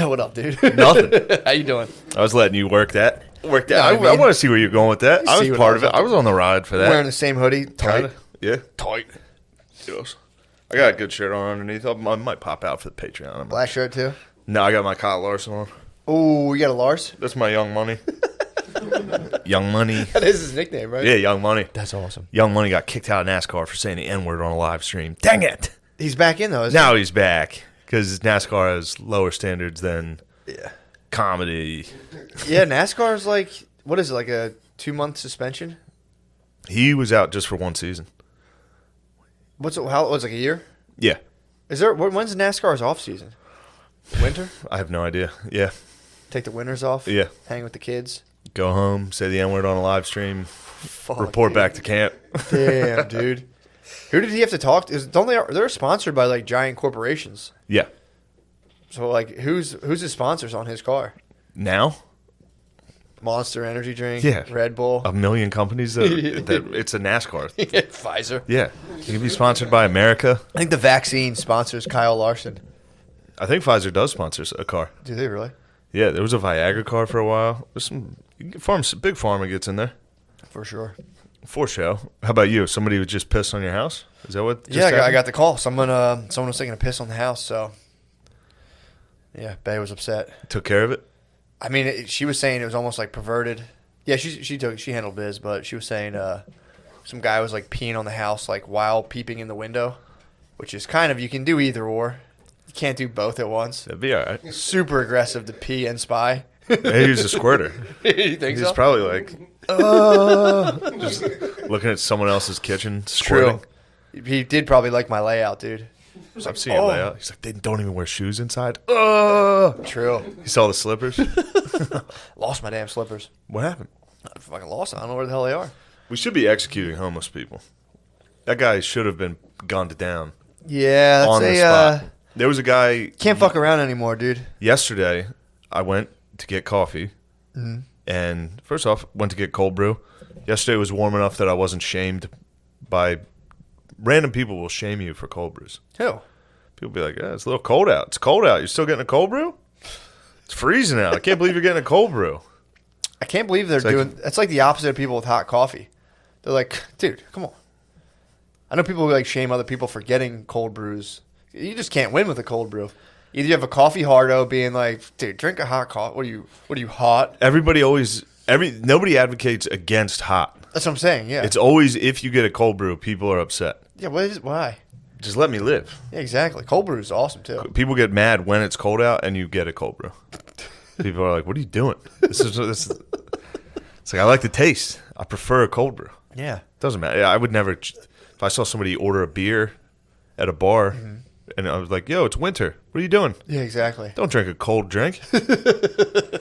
What up, dude? Nothing. How you doing? I was letting you work that. No, I I mean- want to see where you're going with that. I see was what part I of was it. I was on the ride for that. Wearing the same hoodie, tight. Kinda. Yeah. Tight. Yes. I got a good shirt on underneath. I might pop out for the Patreon. Black shirt too. No, I got my Kyle Larson on. Oh, you got a Lars? That's my Young Money. Young Money. That is his nickname, right? Yeah, Young Money. That's awesome. Young Money got kicked out of NASCAR for saying the N-word on a live stream. Dang it. He's back in though. Isn't Now he's back because NASCAR has lower standards than comedy. he? Yeah, NASCAR's like, what is it, like a 2-month suspension? He was out just for one season. What's it? How? What's like a year? Yeah. Is there? When's NASCAR's off season? Winter? I have no idea. Yeah. Take the winters off. Yeah. Hang with the kids. Go home, say the N-word on a live stream, Fuck, report dude. back to camp. Damn, dude. Who did he have to talk to? Don't they? They're sponsored by like giant corporations. Yeah. So like, who's his sponsors on his car? Now, Monster Energy Drink. Yeah. Red Bull. a million companies that it's a NASCAR. Pfizer. Yeah. You can be sponsored by America. I think the vaccine sponsors Kyle Larson. I think Pfizer does sponsor a car. Do they really? Yeah, there was a Viagra car for a while. There's some big pharma gets in there. For sure. For show. How about you? Somebody was just pissed on your house? Is that what just Yeah, I happened? got the call. Someone was taking a piss on the house. So yeah, Bay was upset. Took care of it? I mean, she was saying it was almost like perverted. Yeah, she handled biz, but she was saying some guy was like peeing on the house like while peeping in the window, which is kind of, you can do either or. You can't do both at once. That'd be all right. Super aggressive to pee and spy. Maybe he's a squirter. You think He's so? probably like, just looking at someone else's kitchen, squirting. True. He did probably like my layout, dude. I've seen it lay out. He's like, they don't even wear shoes inside. True. You saw the slippers? Lost my damn slippers. What happened? I fucking lost them. I don't know where the hell they are. We should be executing homeless people. That guy should have been gunned down Yeah, that's on the spot. There was a guy can't fuck around anymore, dude. yesterday. I went to get coffee, and first off, went to get cold brew. Yesterday was warm enough that I wasn't shamed by random people. Will shame you for cold brews. Who? People be like, "Yeah, it's a little cold out. It's cold out. You're still getting a cold brew? It's freezing out. I can't believe you're getting a cold brew." I can't believe they're like- doing. That's like the opposite of people with hot coffee. They're like, dude, come on. I know people who like shame other people for getting cold brews. You just can't win with a cold brew. Either you have a coffee hardo being like, dude, drink a hot coffee. What are you hot? Nobody advocates against hot. That's what I'm saying. Yeah. It's always if you get a cold brew, people are upset. yeah. Why? Just let me live. Yeah, exactly. Cold brew is awesome too. People get mad when it's cold out and you get a cold brew. People are like, "What are you doing?" This is. It's like I like the taste. I prefer a cold brew. Yeah. Doesn't matter. I would never. If I saw somebody order a beer at a bar, and I was like, "Yo, it's winter. What are you doing? Yeah. Exactly. Don't drink a cold drink. Why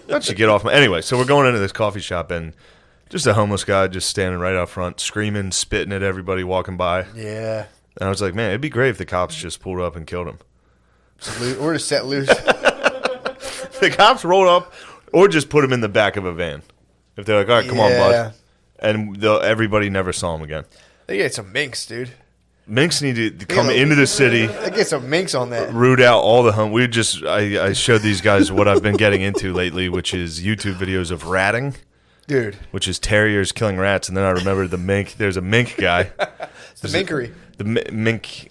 don't you get off my..." Anyway, so we're going into this coffee shop, and just a homeless guy just standing right out front, screaming, spitting at everybody walking by. Yeah. And I was like, man, it'd be great if the cops just pulled up and killed him. Or to set loose. The cops rolled up or just put him in the back of a van. If they're like, all right, come on, bud. And everybody never saw him again. They get some minks, dude. Minks need to come into the city, They get some minks on that. root out all the I showed these guys what I've been getting into lately, which is YouTube videos of ratting, Dude. which is terriers killing rats. And then I remembered the mink. There's a mink guy. It's the minkery. The Mink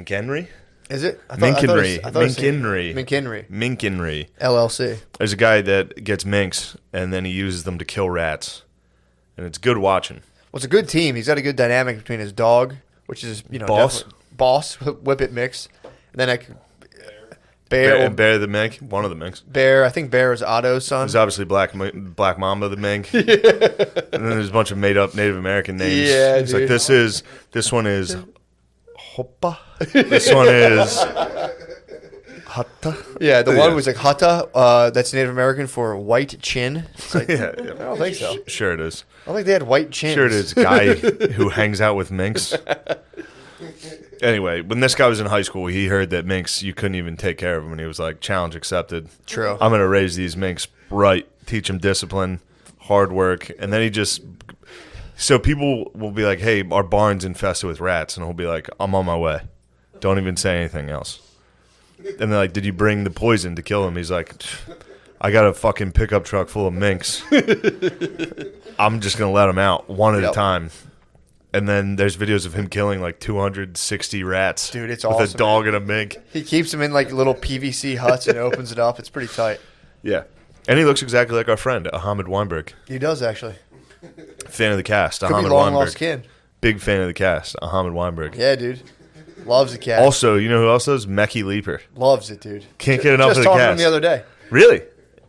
Henry? Is it? Minkenry. Minkenry. LLC. There's a guy that gets minks, and then he uses them to kill rats. And it's good watching. Well, it's a good team. He's got a good dynamic between his dog, which is, Boss. Boss, Whip It Mix. And then Bear. Bear the mink, one of the minks. Bear, I think Bear is Otto's son. There's obviously Black Mamba the mink. And then there's a bunch of made-up Native American names. Yeah, it's dude. like, this one is Hoppa. This one is Hatta. Yeah, the one was like Hata. That's Native American for white chin. It's like, Yeah. I don't think so. Sure it is. I don't think they had white chins. Sure it is. Guy who hangs out with minks. Anyway, when this guy was in high school, he heard that minks, you couldn't even take care of them, and he was like, challenge accepted. True. I'm going to raise these minks right, teach them discipline, hard work, and then so people will be like, hey, our barn's infested with rats, and he'll be like, I'm on my way. Don't even say anything else. And they're like, did you bring the poison to kill him? He's like, I got a fucking pickup truck full of minks. I'm just going to let them out one at a time. And then there's videos of him killing like 260 rats. Dude, it's with awesome. a dog and a mink. He keeps them in like little PVC huts and opens it up. It's pretty tight. Yeah. And he looks exactly like our friend, Ahmed Weinberg. He does, actually. Fan of the cast, Could be Ahmed long Weinberg. lost kid. Big fan of the cast, Ahmed Weinberg. Yeah, dude. Loves the cat. Also, you know who else does? Mecky Leaper. Loves it, dude. Can't get enough of the Just talking to him cast. the other day. Really?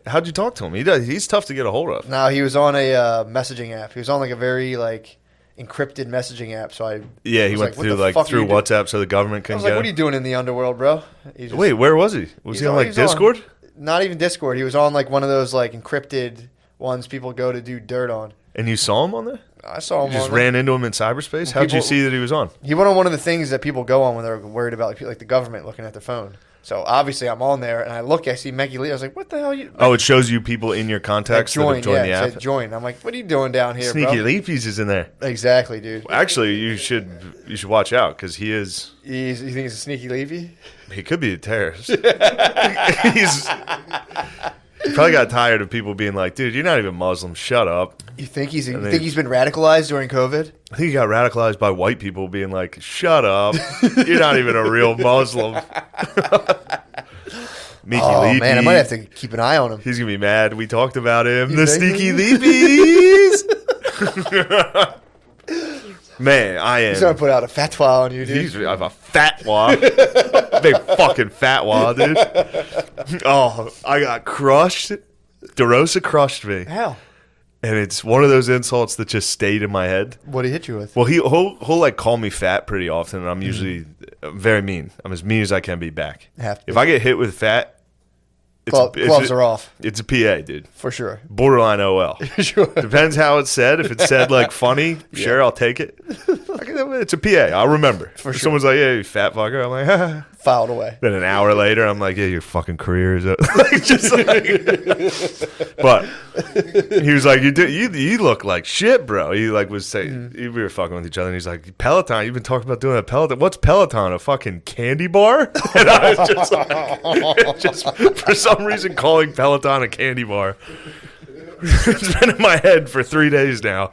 How'd you talk to him? He's tough to get a hold of. No, he was on a messaging app. He was on like a very like encrypted messaging app. So I Yeah, he was went what through the like fuck are through you doing? WhatsApp so the government I couldn't was like, get what are you doing in the underworld, bro? He just- Wait, where was he? Was he on like he's Discord? Not even Discord. He was on like one of those like encrypted ones people go to do dirt on. And you saw him on there? I saw him You just on there. ran into him in cyberspace? How'd you People- see that he was on? He went on one of the things that people go on when they're worried about like the government looking at their phone. So obviously I'm on there and I see Mecky Lee. I was like, what the hell? You Oh, it shows you people in your contacts that join? have joined Yeah, the it app. said join. I'm like, what are you doing down here, Sneaky bro? Leapies is in there. Exactly, dude. Actually, you should watch out because he You think he's a sneaky levy? could be a terrorist. He probably got tired of people being like, dude, you're not even Muslim. Shut up. You think he's And think he's been radicalized during COVID? I think he got radicalized by white people being like, shut up. You're not even a real Muslim. Mickey Oh Leapy. man, I might have to keep an eye on him. He's going to be mad. We talked about him. You The think? Sneaky Leapies. Man, I am. He's gonna put out a fatwa on you, dude. I have a fatwa. Big fucking fatwa, dude. Oh, I got crushed. DeRosa crushed me. How? And it's one of those insults that just stayed in my head. What did he hit you with? Well, he'll like call me fat pretty often, and I'm usually very mean. I'm as mean as I can be back. Have to If be. I get hit with fat, Gloves are off It's a PA, dude. for sure. Borderline OL. Sure. Depends how it's said. If it's said like funny, sure, I'll take it. It's a PA. I'll remember. For If sure. someone's like, "Yeah, you fat fucker," I'm like, "Ha." Filed away. Then an hour later, I'm like, "Yeah, your fucking career is up." Just like, but he was like, "You look like shit, bro." He like was saying we were fucking with each other, and he's like, "Peloton, you've been talking about doing a Peloton. What's Peloton? A fucking candy bar?" And I was just like, just for some reason calling Peloton a candy bar. It's been in my head for 3 days now.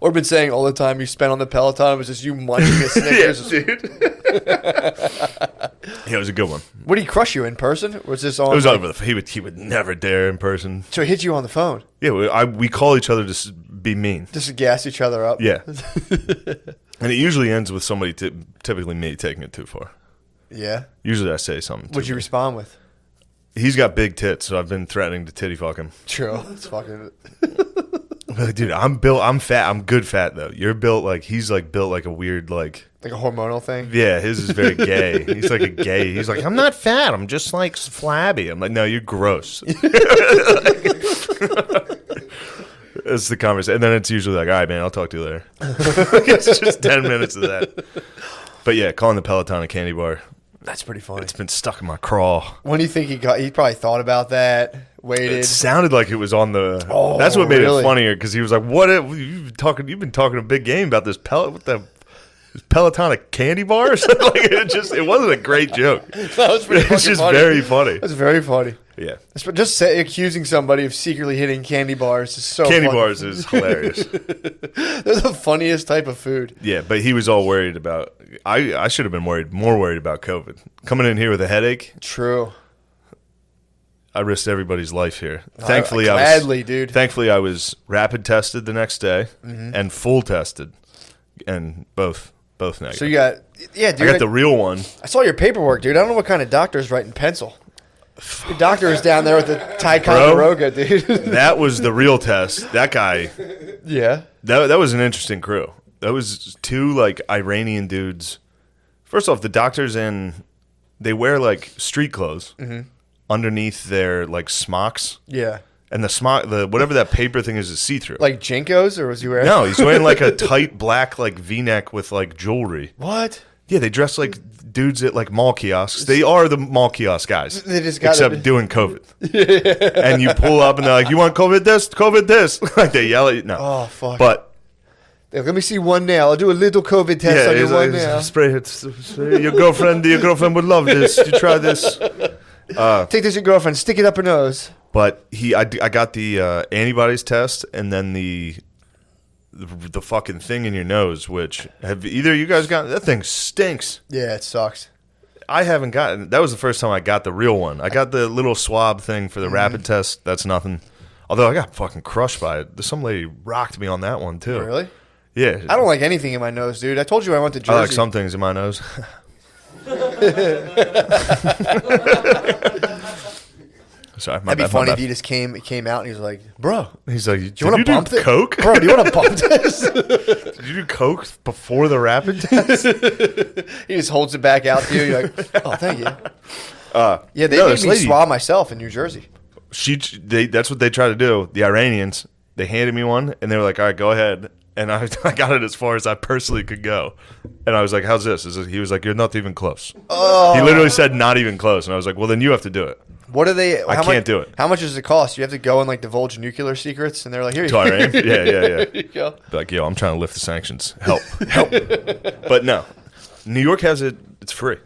Or been saying all the time you spent on the Peloton was just you munching a Snickers. dude. Yeah, it was a good one. Would he crush you in person? Or was this on? It was over the. He would never dare in person. So he hit you on the phone, Yeah, we call each other to be mean. just to gas each other up. Yeah, and it usually ends with somebody, typically me, taking it too far. Yeah. Usually I say something. What'd you me. respond with? He's got big tits, so I've been threatening to titty fuck him. True. It's fucking. Like, dude, I'm fat. I'm good fat though. You're built like he's like built like a weird like. Like a hormonal thing. Yeah, his is very gay. He's like a gay. He's like, I'm not fat. I'm just like flabby. I'm like, no, you're gross. It's the conversation, and then it's usually like, all right, man, I'll talk to you later. It's just 10 minutes of that. But yeah, calling the Peloton a candy bar. That's pretty funny. It's been stuck in my craw. When do you think he got? He probably thought about that. Waited. It sounded like it was on the. Oh, that's what made really? it funnier because he was like, "What? You've been talking a big game about this Peloton a candy bars?" Like it wasn't a great joke. That was pretty It's fucking just funny. very funny. That's very funny. Yeah, Accusing somebody of secretly hitting candy bars is so candy funny. bars is hilarious. They're the funniest type of food. Yeah, but he was all worried about. I should have been more worried about COVID. Coming in here with a headache, True. I risked everybody's life here. Thankfully, Gladly, dude. Thankfully, I was rapid tested the next day and full tested, and both negative. So you got, yeah, dude. I got the real one. I saw your paperwork, dude. I don't know what kind of doctor's writing pencil. Your doctor is down there with the Ticonderoga, dude. That was the real test. That guy. Yeah. That was an interesting crew. That was two like Iranian dudes. First off, the doctors they wear like street clothes underneath their like smocks, Yeah. and the whatever that paper thing is see through. Like Jinkos, or was he wearing? No, he's wearing like a tight black like V-neck with like jewelry. What? Yeah, they dress like dudes at like mall kiosks. They are the mall kiosk guys. They just got except doing COVID. And you pull up and they're like, "You want COVID this? COVID this?" Like they yell at you. No. Oh, fuck. But Hey, let me see one nail. I'll do a little COVID test on your one nail. Spray it. Your girlfriend would love this. You try this. Take this to your girlfriend. Stick it up her nose. But I got the antibodies test and then the fucking thing in your nose, which have either of you guys gotten? That thing stinks. Yeah, it sucks. I haven't gotten. That was the first time I got the real one. I got the little swab thing for the rapid test. That's nothing. Although I got fucking crushed by it. Some lady rocked me on that one too. Really? Yeah. I don't like anything in my nose, dude. I told you I went to Jersey. I like some things in my nose. Sorry, That'd be funny if he just came out and he was like, "Bro, he's like, do you want to bump this? Coke? Bro, do you want to bump this? Did you do Coke before the rapid test?" He just holds it back out to you. You're like, "Oh, thank you." Yeah, they made me swab myself in New Jersey. That's what they try to do. The Iranians, they handed me one, and they were like, "All right, go ahead." And I got it as far as I personally could go. And I was like, "How's this?" He was like, "You're not even close." Oh. He literally said, "Not even close." And I was like, "Well, then you have to do it." What are they? I can't do it. How much does it cost? You have to go and like divulge nuclear secrets, and they're like, "Here you go." Yeah. You go. Be like, "Yo, I'm trying to lift the sanctions. Help." But no, New York has it. It's free.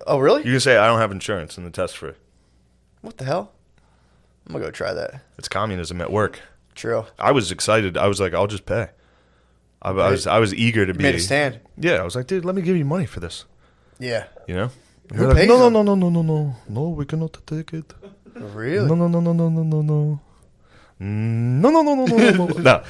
Oh, really? You can say I don't have insurance, and the test's free. What the hell? I'm gonna go try that. It's communism at work. True. I was excited. I was like, I'll just pay. I was eager to be. Made a stand. Yeah, I was like, dude, let me give you money for this. Yeah. You know? Who like, pays no, them? no, we cannot take it. Really? No. No.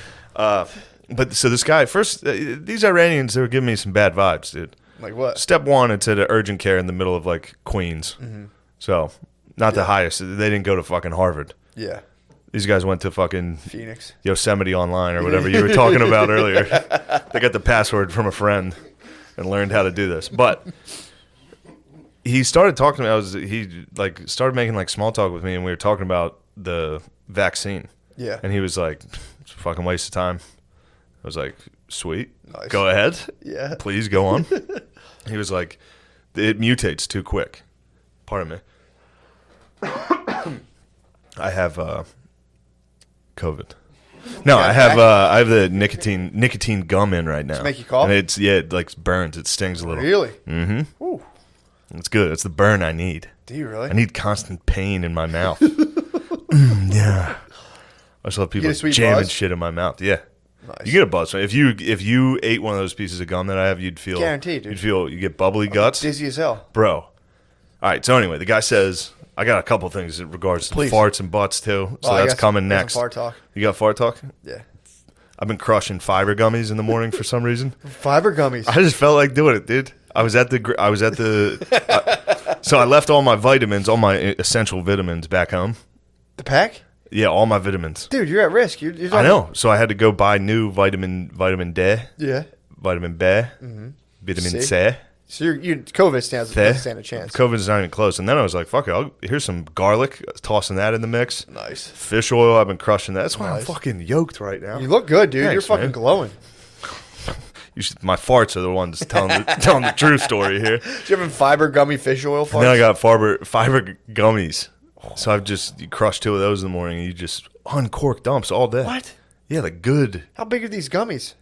But so this guy first, these Iranians, they were giving me some bad vibes, dude. Like what? Step one, it's at an urgent care in the middle of like Queens. Mm-hmm. So not the highest. They didn't go to fucking Harvard. Yeah. These guys went to fucking Phoenix, Yosemite Online or whatever you were talking about earlier. They got the password from a friend and learned how to do this. But he started talking to me. He started making like small talk with me, and we were talking about the vaccine. Yeah. And he was like, "It's a fucking waste of time." I was like, "Sweet, nice. Go ahead. Yeah, please go on." He was like, "It mutates too quick." Pardon me. I have COVID. No, I have the nicotine gum in right now. Does it make you cough? And it like burns. It stings a little. Really? Mm-hmm. Ooh. It's good. It's the burn I need. Do you really? I need constant pain in my mouth. Yeah. I just love people jamming shit in my mouth. Yeah. Nice. You get a buzz. If you ate one of those pieces of gum that I have, you'd feel guaranteed, dude. You get bubbly guts. Dizzy as hell. Bro. All right, so anyway, the guy says, I got a couple things in regards to farts and butts too. So that's coming next. Fart talk. You got fart talk? Yeah. I've been crushing fiber gummies in the morning for some reason. Fiber gummies. I just felt like doing it, dude. So I left all my vitamins, all my essential vitamins back home. The pack? Yeah, all my vitamins. Dude, you're at risk. You're I know. So I had to go buy new vitamin D. Yeah. Vitamin B. Mm-hmm. Vitamin C. So COVID doesn't stand a chance. COVID's not even close. And then I was like, fuck it. Here's some garlic, tossing that in the mix. Nice. Fish oil, I've been crushing that. That's why I'm fucking yoked right now. You look good, dude. Thanks, you're fucking glowing. My farts are the ones telling the true story here. Do you have fiber gummy fish oil farts? And then I got fiber gummies. So you crush 2 of those in the morning and you just uncork dumps all day. What? Yeah, like good. How big are these gummies?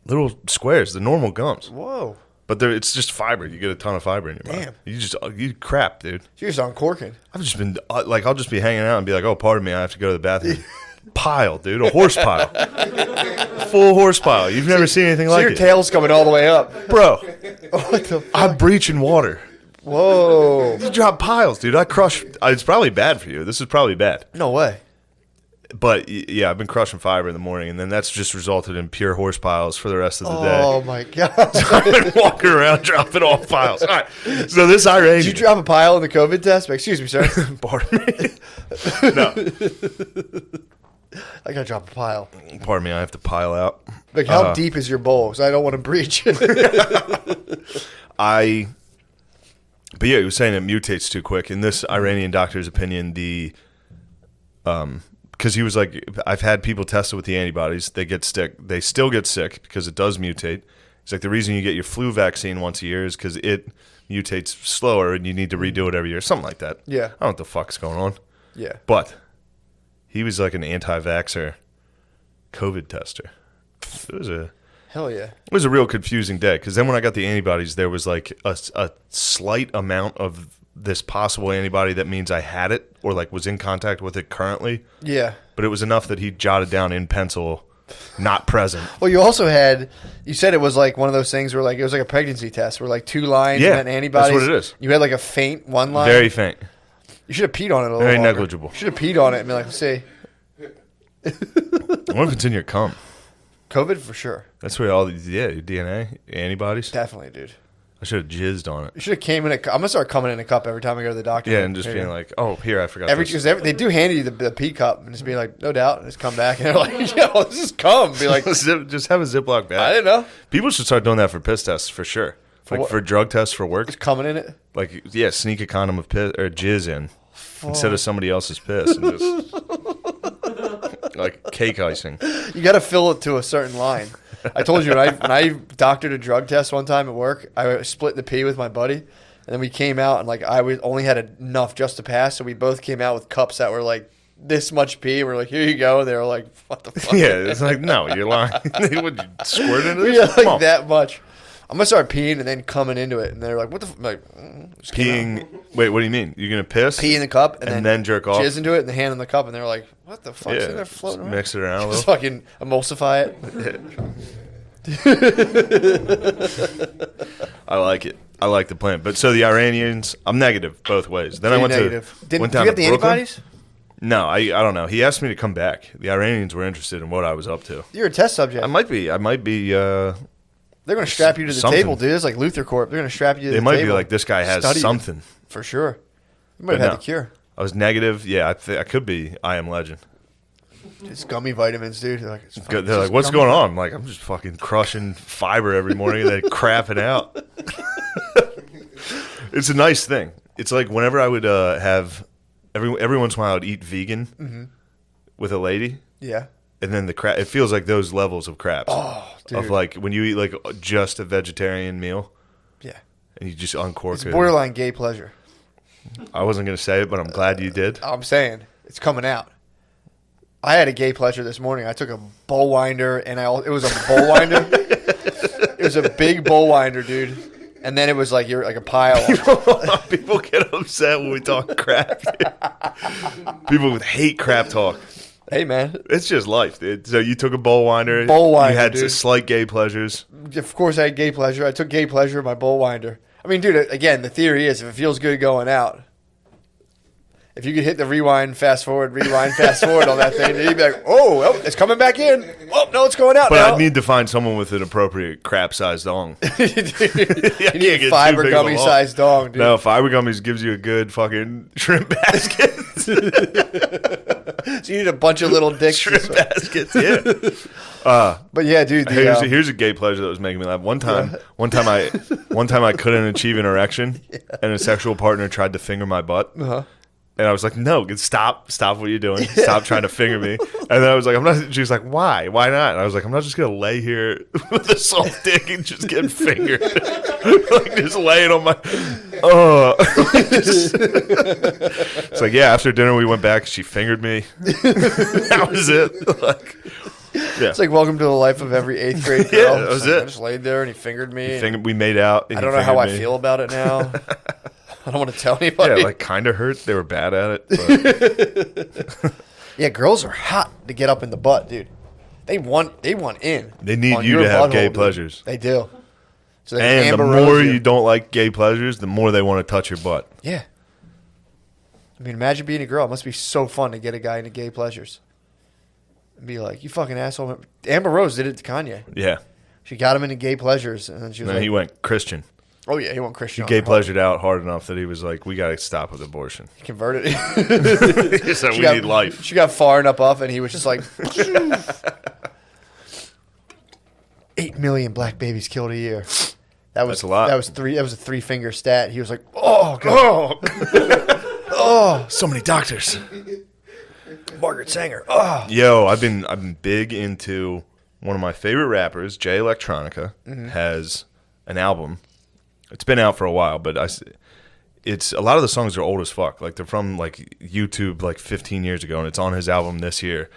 Little squares, the normal gums. Whoa. But it's just fiber. You get a ton of fiber in your mouth. Damn. You crap, dude. You're just uncorking. I've just been, I'll just be hanging out and be like, oh, pardon me, I have to go to the bathroom. Pile, dude. A horse pile. Full horse pile. You've never seen anything like it. So your tail's coming all the way up. Bro. What the fuck? I'm breaching water. Whoa. You drop piles, dude. I crush. It's probably bad for you. This is probably bad. No way. But, yeah, I've been crushing fiber in the morning, and then that's just resulted in pure horse piles for the rest of the day. Oh, my God. So I've been walking around dropping off piles. All right. So this Iranian. Did you drop a pile in the COVID test? Excuse me, sir. Pardon me? No. I got to drop a pile. Pardon me, I have to pile out. Like, how deep is your bowl? Because I don't want to breach. But yeah, he was saying it mutates too quick. In this Iranian doctor's opinion, because he was like, I've had people tested with the antibodies. They get sick. They still get sick because it does mutate. He's like, the reason you get your flu vaccine once a year is because it mutates slower and you need to redo it every year. Something like that. Yeah. I don't know what the fuck's going on. Yeah. But he was like an anti-vaxxer COVID tester. Hell yeah. It was a real confusing day because then when I got the antibodies, there was like a slight amount of this possible antibody that means I had it or like was in contact with it currently. Yeah. But it was enough that he jotted down in pencil, not present. Well, you also had, you said it was like one of those things where like it was like a pregnancy test where like 2 lines and then antibodies. That's what it is. You had like a faint 1 line. Very faint. You should have peed on it a little Very longer. negligible. You should have peed on it and be like, see. I wonder if it's in your cum. COVID for sure. That's where all the your DNA, antibodies. Definitely, dude. I should have jizzed on it. You should have came in a cup. I'm going to start coming in a cup every time I go to the doctor. Yeah, and just being like, oh, here, I forgot this. Because they do hand you the pee cup and just be like, no doubt, and just come back. And they're like, yo, this is cum. Be like, just have a Ziploc bag. I didn't know. People should start doing that for piss tests for sure. Like for drug tests for work. Just coming in it? Like, yeah, sneak a condom of piss or jizz in instead of somebody else's piss. And just like cake icing. You got to fill it to a certain line. I told you when I doctored a drug test one time at work, I split the pee with my buddy, and then we came out and like only had enough just to pass, so we both came out with cups that were like this much pee. We're like, here you go. And they were like, what the fuck? Yeah, it's like, no, you're lying. Would you squirt into this? Yeah, like that much. I'm gonna start peeing and then coming into it, and they're like, what the like peeing? Wait, what do you mean? You're gonna piss? Pee in the cup and then jerk off? Jizz into it and the hand in the cup, and they're like, what the fuck's in there floating around? Mix it around a little. Just fucking emulsify it. I like it. I like the plan. But so the Iranians, I'm negative both ways. Then I went negative. to went Did down you get to the Brooklyn. antibodies? No, I don't know. He asked me to come back. The Iranians were interested in what I was up to. You're a test subject. I might be. They're going to strap you to the something. table, dude. It's like Luther Corp. They're going to strap you to the table. They might be like, this guy has Study something. You. For sure. You might have had the cure. I was negative. Yeah, I could be I Am Legend. It's gummy vitamins, dude. They're like, what's going on? I'm like, I'm just fucking crushing fiber every morning and then crapping out. It's a nice thing. It's like whenever I would have, every once in a while I would eat vegan with a lady. Yeah. And then the crap, it feels like those levels of craps. Oh, dude. Of like when you eat like just a vegetarian meal. Yeah. And you just uncork it. It's borderline gay pleasure. I wasn't going to say it, but I'm glad you did. I'm saying. It's coming out. I had a gay pleasure this morning. I took a bowl winder, and it was a bowl winder. It was a big bowl winder, dude. And then it was like you're like a pile. People get upset when we talk crap. People hate crap talk. Hey, man. It's just life, dude. So you took a bowl winder. You had dude. Slight gay pleasures. Of course I had gay pleasure. I took gay pleasure in my bowl winder. I mean, dude, again, the theory is if it feels good going out, if you could hit the rewind, fast forward on that thing, you'd be like, oh, it's coming back in. Oh, no, it's going out but now. I need to find someone with an appropriate crap-sized dong. You need a fiber gummy-sized dong, dude. No, fiber gummies gives you a good fucking shrimp basket. So you need a bunch of little dicks. Shrimp baskets, yeah. But yeah, dude. Here's a gay pleasure that was making me laugh. One time I couldn't achieve an erection, and a sexual partner tried to finger my butt. Uh-huh. And I was like, no, stop what you're doing. Stop trying to finger me. And then I was like, I'm not. She was like, why? Why not? And I was like, I'm not just going to lay here with a soft dick and just get fingered. Like, just lay it on my. It's like, yeah, after dinner we went back. She fingered me. That was it. Like, yeah. It's like welcome to the life of every 8th grade girl. Yeah, that was it. I just laid there and he fingered me. We made out. I don't know how I feel about it now. I don't want to tell anybody. Yeah, like kind of hurt. They were bad at it. But. Yeah, girls are hot to get up in the butt, dude. They want in. They need you to have gay pleasures. They do. So and the more you don't like gay pleasures, the more they want to touch your butt. Yeah. I mean, imagine being a girl. It must be so fun to get a guy into gay pleasures. And be like, you fucking asshole. Amber Rose did it to Kanye. Yeah. She got him into gay pleasures, and then she was like... he went Christian. Oh, yeah, he went Christian. He gay pleasured out hard enough that he was like, we got to stop with abortion. He converted. He said, we need life. She got far enough up, and he was just like... 8 million black babies killed a year. That's a lot. That was a 3-finger stat. He was like, oh, God. Oh. So many doctors. Margaret Sanger. Oh. Yo, I've been big into one of my favorite rappers, Jay Electronica, has an album. It's been out for a while, but it's a lot of the songs are old as fuck. Like they're from like YouTube like 15 years ago, and it's on his album this year.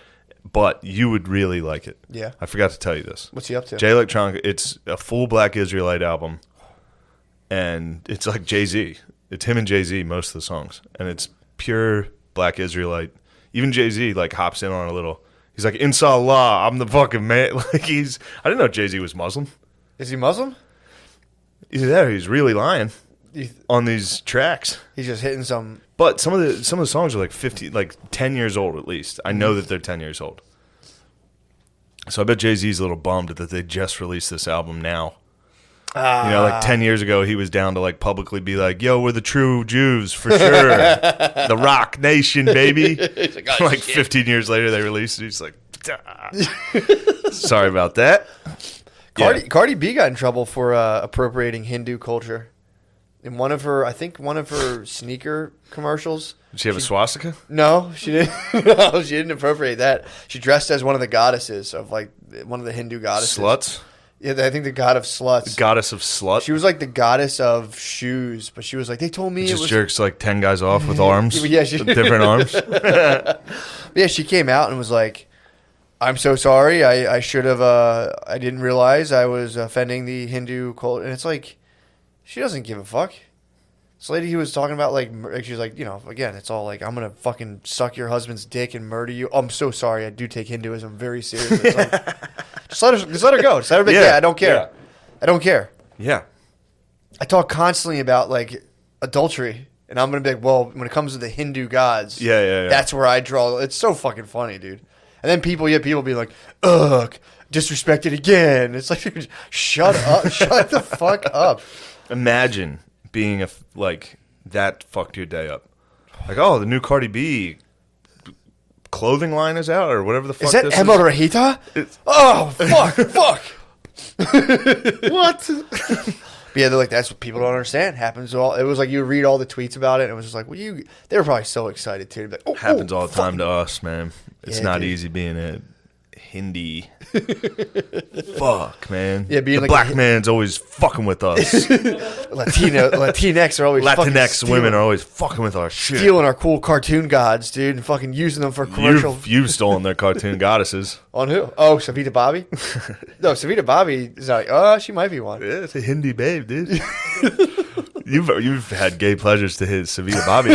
but you would really like it. Yeah. I forgot to tell you this. What's he up to? Jay Electronica, it's a full Black Israelite album, and it's like Jay-Z. It's him and Jay-Z, most of the songs, and it's pure Black Israelite. Even Jay-Z, like, hops in on a little. He's like, Inshallah, I'm the fucking man. Like, I didn't know Jay-Z was Muslim. Is he Muslim? Either that or he's really lying on these tracks. He's just hitting some. But some of the songs are like 10 years old at least. I know that they're 10 years old. So I bet Jay-Z's a little bummed that they just released this album now. Like 10 years ago, he was down to like publicly be like, "Yo, we're the true Jews for sure, the Rock Nation, baby." Like 15 years later, they released it. He's like, "Sorry about that." Cardi B got in trouble for appropriating Hindu culture in one of her sneaker commercials. Did she have a swastika? No, she didn't. No, she didn't appropriate that. She dressed as one of the goddesses of like one of the Hindu goddesses. Sluts. Yeah, I think the god of sluts. The goddess of slut. She was like the goddess of shoes, but she was like, they told me just it was jerks like 10 guys off with arms. Yeah, with different arms. Yeah, she came out and was like, "I'm so sorry. I should have. I didn't realize I was offending the Hindu cult." And it's like, she doesn't give a fuck. This lady who was talking about like she was like, again, it's all like, I'm gonna fucking suck your husband's dick and murder you. Oh, I'm so sorry. I do take Hinduism very seriously. It's like, just let her go. Just let her be. Yeah, I don't care. Yeah. I don't care. Yeah. I talk constantly about like adultery, and I'm gonna be like, well, when it comes to the Hindu gods, yeah. that's where I draw. It's so fucking funny, dude. And then people be like, ugh, disrespected again. It's like, dude, shut up, shut the fuck up. Imagine being that fucked your day up. Like, oh, the new Cardi B clothing line is out, or whatever the fuck. Is that Emma Rahita? Oh, fuck. What? But yeah, they're like, that's what people don't understand. Happens all. It was like you read all the tweets about it, and it was just like, well, they were probably so excited too. Like, happens all the time to us, man. It's not dude. easy being a Hindi. Fuck, man. Yeah, being the like black man's always fucking with us. Latinx are always Latinx women are always fucking with our shit. Stealing our cool cartoon gods, dude, and fucking using them for commercial. You've stolen their cartoon goddesses. On who? Oh, Savita Bobby? No, Savita Bobby is like, she might be one. Yeah, it's a Hindi babe, dude. You've had gay pleasures to hit Savita Bobby.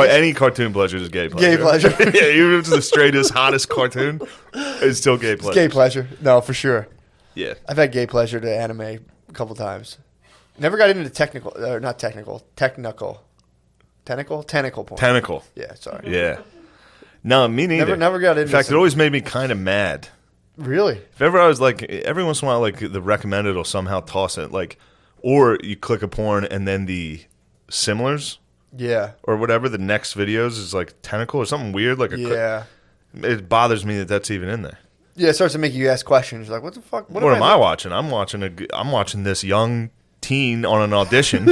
Any cartoon pleasure is gay pleasure. Gay pleasure. Yeah, even if it's the straightest, hottest cartoon, it's still gay pleasure. It's gay pleasure. No, for sure. Yeah. I've had gay pleasure to anime a couple times. Never got into technical porn. Tentacle. Yeah, sorry. Yeah. No, me neither. Never got into. In fact, it always made me kind of mad. Really? If ever I was like, every once in a while, like the recommended will somehow toss it, like, or you click a porn and then the similars, or whatever, the next videos is like tentacle or something weird, like it bothers me that that's even in there. Yeah, it starts to make you ask questions. You're like, what the fuck? What am I watching? I'm watching this young teen on an audition.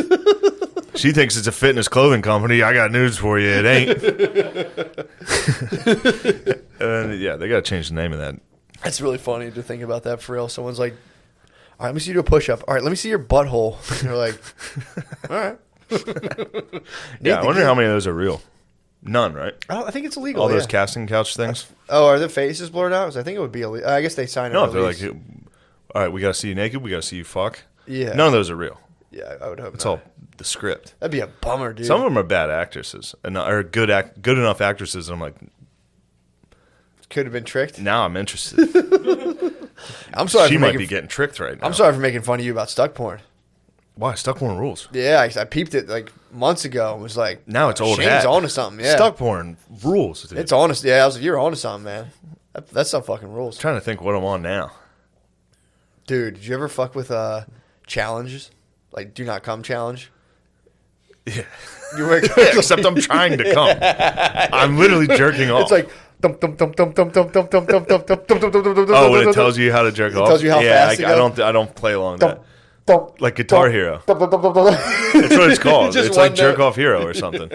She thinks it's a fitness clothing company. I got news for you. It ain't. They got to change the name of that. That's really funny to think about that for real. Someone's like, all right, let me see you do a push-up. All right, let me see your butthole. And you're like, all right. Yeah, I wonder how many of those are real. None, right? I think it's illegal. All those casting couch things. Oh, are their faces blurred out? I think it would be illegal. I guess they sign it. No, they're like, all right, we got to see you naked. We got to see you fuck. Yeah. None of those are real. Yeah, I would hope it's not. all the script. That'd be a bummer, dude. Some of them are bad actresses, or good enough actresses. And I'm like, could have been tricked. Now I'm interested. I'm sorry. She might be getting tricked right now. I'm sorry for making fun of you about stuck porn. Why? Stuck porn rules. Yeah, I peeped it like months ago and was like, now it's old Shane's hat. onto something. Yeah, stuck porn rules. Dude. It's honest. Yeah, I was like, you're onto something, man. That's some fucking rules. I'm trying to think what I'm on now. Dude, did you ever fuck with challenges? Like, do not come challenge? Yeah. Except I'm trying to come. I'm literally jerking off. It's like, oh, when it tells you how to jerk off? It tells you how fast I don't play along that. Like Guitar Hero. That's what it's called. It's like Jerk Off Hero or something.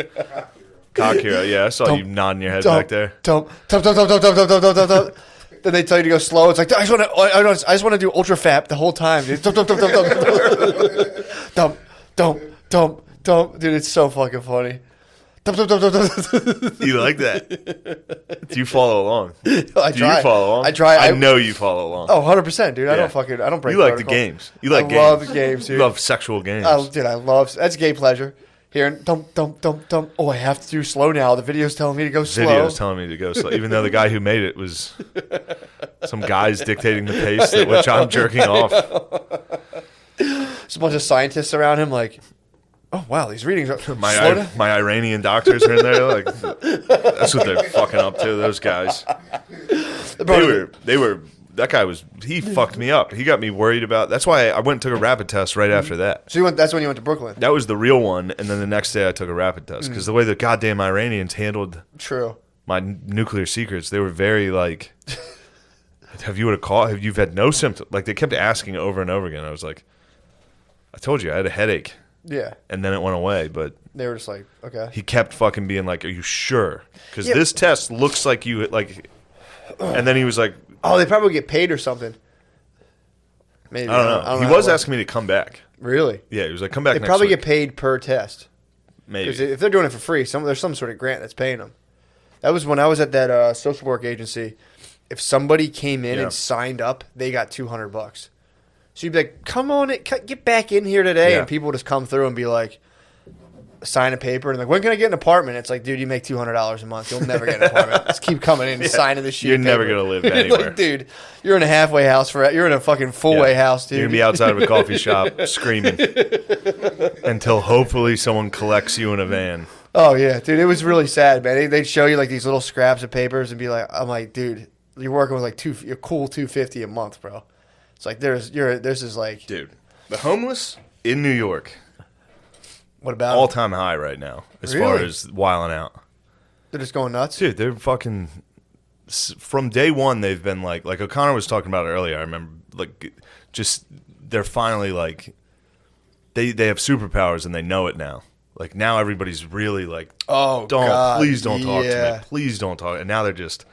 Cock Hero. Yeah, I saw you nodding your head back there. Then they tell you to go slow. It's like, I just want to do ultra fap the whole time, dude. Dude, it's so fucking funny. Dum, dum, dum, dum, dum. You like that? Do you follow along? I Do try. you follow along? I try. I know you follow along. Oh, 100%, dude. I Yeah. don't break You like the protocol. games. You like I games. love the games, dude. You love sexual games. Dude, I love... That's gay pleasure. Hearing dump, dump, dump, dump. Oh, I have to do slow now. The video's telling me to go slow. Video's telling me to go slow, even though the guy who made it was some guys dictating the pace at which I'm jerking off. There's a bunch of scientists around him like, oh, wow, these readings are... slow down. My Iranian doctors are in there. Like, that's what they're fucking up to, those guys. They were... That guy was... He fucked me up. He got me worried about... That's why I went and took a rapid test right after that. So that's when you went to Brooklyn? That was the real one, and then the next day I took a rapid test. Because the way the goddamn Iranians handled True. my nuclear secrets, they were very like... Have you had a call? Have you had no symptoms? Like, they kept asking over and over again. I was like, I told you, I had a headache. Yeah. And then it went away, but... They were just like, okay. He kept fucking being like, are you sure? Because this test looks like you... like. And then he was like... Oh, they probably get paid or something. Maybe. I don't know. He was asking me to come back. Really? Yeah, he was like, come back They next probably week. get paid per test. Maybe. Because if they're doing it for free, there's some sort of grant that's paying them. That was when I was at that social work agency. If somebody came in and signed up, they got $200. So you'd be like, come on, get back in here today. Yeah. And people would just come through and be like, sign a paper. And like, when can I get an apartment? It's like, dude, you make $200 a month. You'll never get an apartment. Just keep coming in and signing this shit. You're never going to live anywhere. Like, dude, you're in a halfway house. You're in a fucking full-way house, dude. You're going to be outside of a coffee shop screaming until hopefully someone collects you in a van. Oh, yeah, dude. It was really sad, man. They'd show you like these little scraps of papers and be like, I'm like, dude, you're working with like a cool $250 a month, bro. It's like this is like, dude, the homeless in New York, what about all time high right now as far as wilding out. They're just going nuts, dude. They're fucking from day one. They've been like O'Connor was talking about earlier. I remember like just they're finally like they have superpowers and they know it now. Like now everybody's really like, please don't talk to me, please don't talk. And now they're just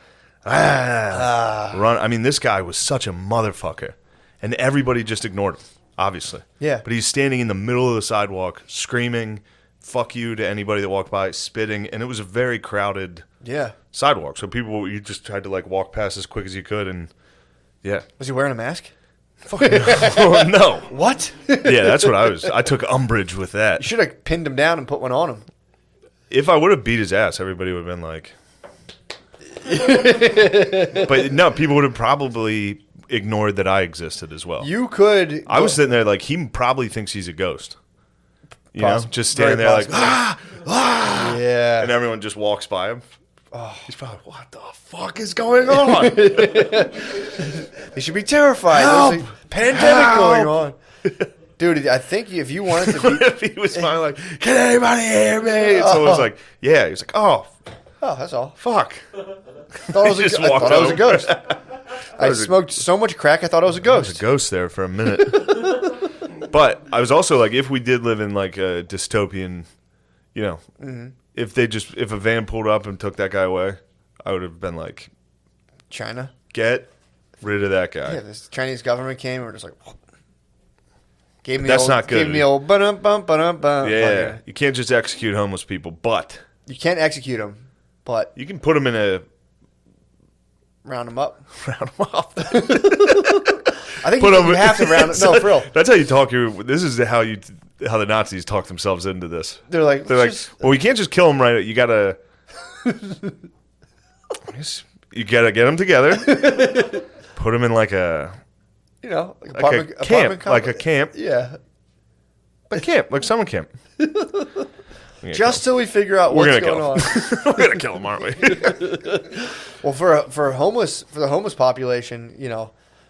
run. I mean, this guy was such a motherfucker. And everybody just ignored him, obviously. Yeah. But he's standing in the middle of the sidewalk, screaming, fuck you to anybody that walked by, spitting. And it was a very crowded sidewalk. So you just tried to like walk past as quick as you could. And yeah. Was he wearing a mask? Fuck no. No. What? Yeah, that's what I took umbrage with that. You should have pinned him down and put one on him. If I would have beat his ass, everybody would have been like... But no, people would have probably... ignored that I existed as well. You could. I was sitting there like he probably thinks he's a ghost. You know, just standing there like yeah, and everyone just walks by him. Oh, he's probably what the fuck is going on? They should be terrified. There's a pandemic going on, dude. I think if you wanted to be, if he was finally like, can anybody hear me? And someone was like, yeah. He was like, oh, that's all. Fuck. I thought I was a ghost. I smoked so much crack, I thought I was a ghost. There was a ghost there for a minute. But I was also like, if we did live in like a dystopian, you know, if a van pulled up and took that guy away, I would have been like, China, get rid of that guy. Yeah, this Chinese government came and we're just like, gave me that's not good. Gave me old ba-dum-bum. Yeah, you can't just execute homeless people, but you can't execute them, but you can put them in a. Round them up. Round them up. I think you have to round them. No, for real. That's how you talk. This is how the Nazis talk themselves into this. They're like, well, we can't just kill them right. You gotta get them together. Put them in like a, like a camp. Yeah, a camp, like summer camp. Just till we figure out what's going on. We're gonna kill them, aren't we? Well, for the homeless population,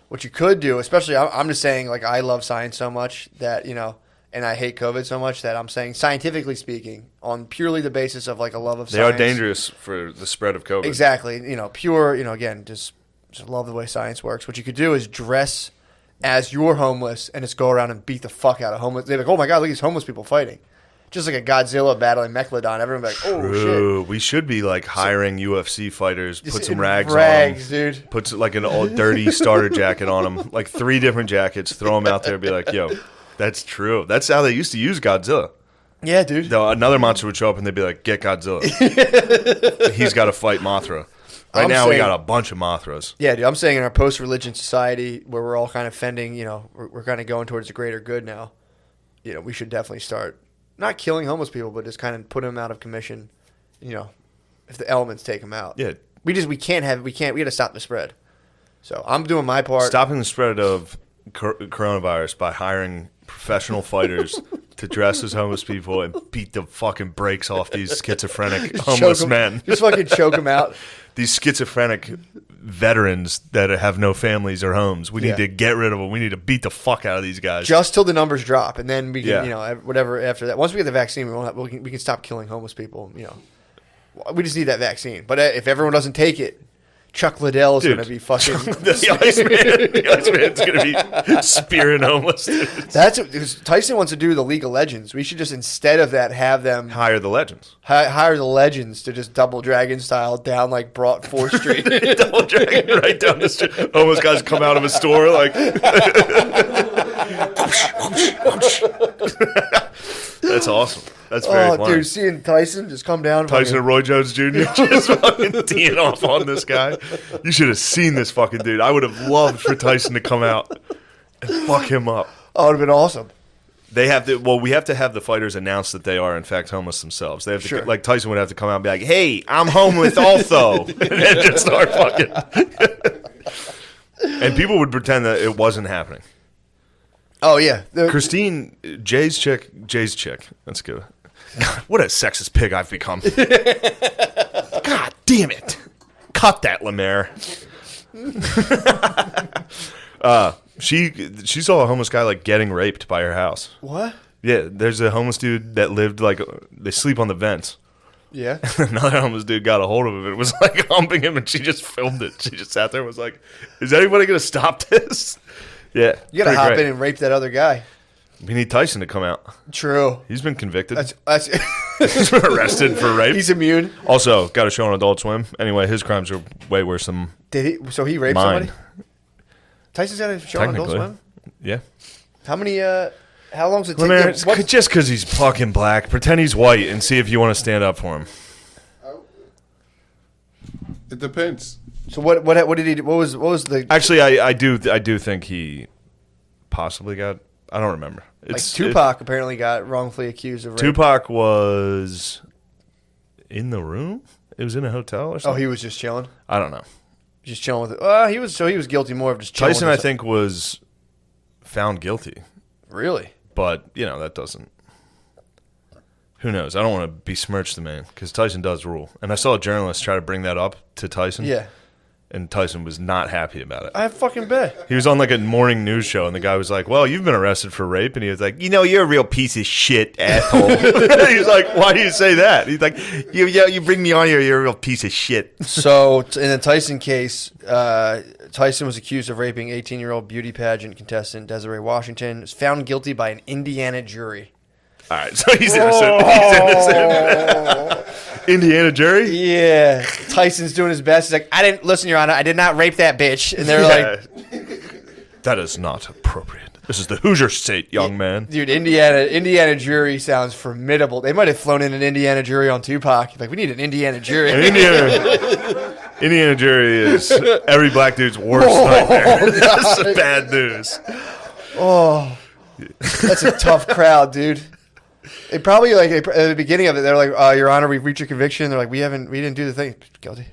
what you could do, especially I'm just saying, like, I love science so much that and I hate COVID so much that I'm saying, scientifically speaking, on purely the basis of like a love of science, they are dangerous for the spread of COVID. Exactly, pure, again, just love the way science works. What you could do is dress as you're homeless and just go around and beat the fuck out of homeless. They're like, oh my god, look at these homeless people fighting. Just like a Godzilla battling Megalodon. Everyone be like, oh, shit. We should be like hiring UFC fighters, put some rags on them. Dude. Put like an old dirty starter jacket on them. Like 3 different jackets. Throw them out there and be like, yo, that's true. That's how they used to use Godzilla. Yeah, dude. Another monster would show up and they'd be like, get Godzilla. He's got to fight Mothra. Right now, we got a bunch of Mothras. Yeah, dude. I'm saying in our post-religion society where we're all kind of fending, we're kind of going towards the greater good now. We should definitely start not killing homeless people, but just kind of put them out of commission. If the elements take them out. Yeah. We got to stop the spread. So I'm doing my part. Stopping the spread of coronavirus by hiring professional fighters to dress as homeless people and beat the fucking brakes off these schizophrenic homeless men. Just fucking choke them out. These schizophrenic veterans that have no families or homes. We need to get rid of them. We need to beat the fuck out of these guys. Just till the numbers drop, and then we can, whatever after that. Once we get the vaccine, we can stop killing homeless people. We just need that vaccine. But if everyone doesn't take it, Chuck Liddell is going to be fucking... the Iceman's going to be spearing homeless dudes. Tyson wants to do the League of Legends. We should just, instead of that, have them... Hire the legends. Hire the legends to just double dragon style down like Broad 4th Street. Double dragon right down the street. Homeless guys come out of a store like... That's awesome. That's very funny. Dude, seeing Tyson just come down. Tyson and Roy Jones Jr. just fucking teeing off on this guy. You should have seen this fucking dude. I would have loved for Tyson to come out and fuck him up. Oh, it would have been awesome. They have to. Well, we have to have the fighters announce that they are in fact homeless themselves. They have to, like Tyson would have to come out and be like, "Hey, I'm homeless also," and then just start fucking. And people would pretend that it wasn't happening. Oh yeah, Christine, Jay's chick. That's good. God, what a sexist pig I've become. God damn it! Cut that, Lemaire. She saw a homeless guy like getting raped by her house. What? Yeah, there's a homeless dude that lived like they sleep on the vents. Yeah. Another homeless dude got a hold of him and was like humping him, and she just filmed it. She just sat there and was like, "Is anybody gonna stop this?" Yeah, you gotta hop in and rape that other guy. We need Tyson to come out. True. He's been convicted. That's He's been arrested for rape. He's immune. Also, got a show on Adult Swim. Anyway, his crimes are way worse than Did he? So he raped somebody? Tyson's got a show on Adult Swim? Yeah. How many, how long does it take? Just because he's fucking black, pretend he's white and see if you want to stand up for him. It depends. So what did he do? What was the... Actually, I do think he possibly got... I don't remember. Tupac apparently got wrongfully accused of rape. Tupac was in the room? It was in a hotel or something? Oh, he was just chilling? I don't know. Just chilling with it. He was guilty more of just chilling. Tyson, I think, was found guilty. Really? But, that doesn't... Who knows? I don't want to besmirch the man because Tyson does rule. And I saw a journalist try to bring that up to Tyson. Yeah. And Tyson was not happy about it. I fucking bet. He was on like a morning news show, and the guy was like, "Well, you've been arrested for rape," and he was like, "You're a real piece of shit, asshole." He's like, "Why do you say that?" He's like, "You bring me on here, you're a real piece of shit." So in the Tyson case, Tyson was accused of raping 18-year-old beauty pageant contestant Desiree Washington. Was found guilty by an Indiana jury. All right, so he's innocent. He's innocent. Indiana jury? Yeah. Tyson's doing his best. He's like, "I didn't listen, Your Honor. I did not rape that bitch." And they're like, "That is not appropriate. This is the Hoosier State, young man." Dude, Indiana jury sounds formidable. They might have flown in an Indiana jury on Tupac. Like, we need an Indiana jury. Indiana jury is every black dude's worst nightmare. That's bad news. Oh, that's a tough crowd, dude. They probably at the beginning of it, they're like, "Your Honor, we've reached a conviction." They're like, "We didn't do the thing." Guilty.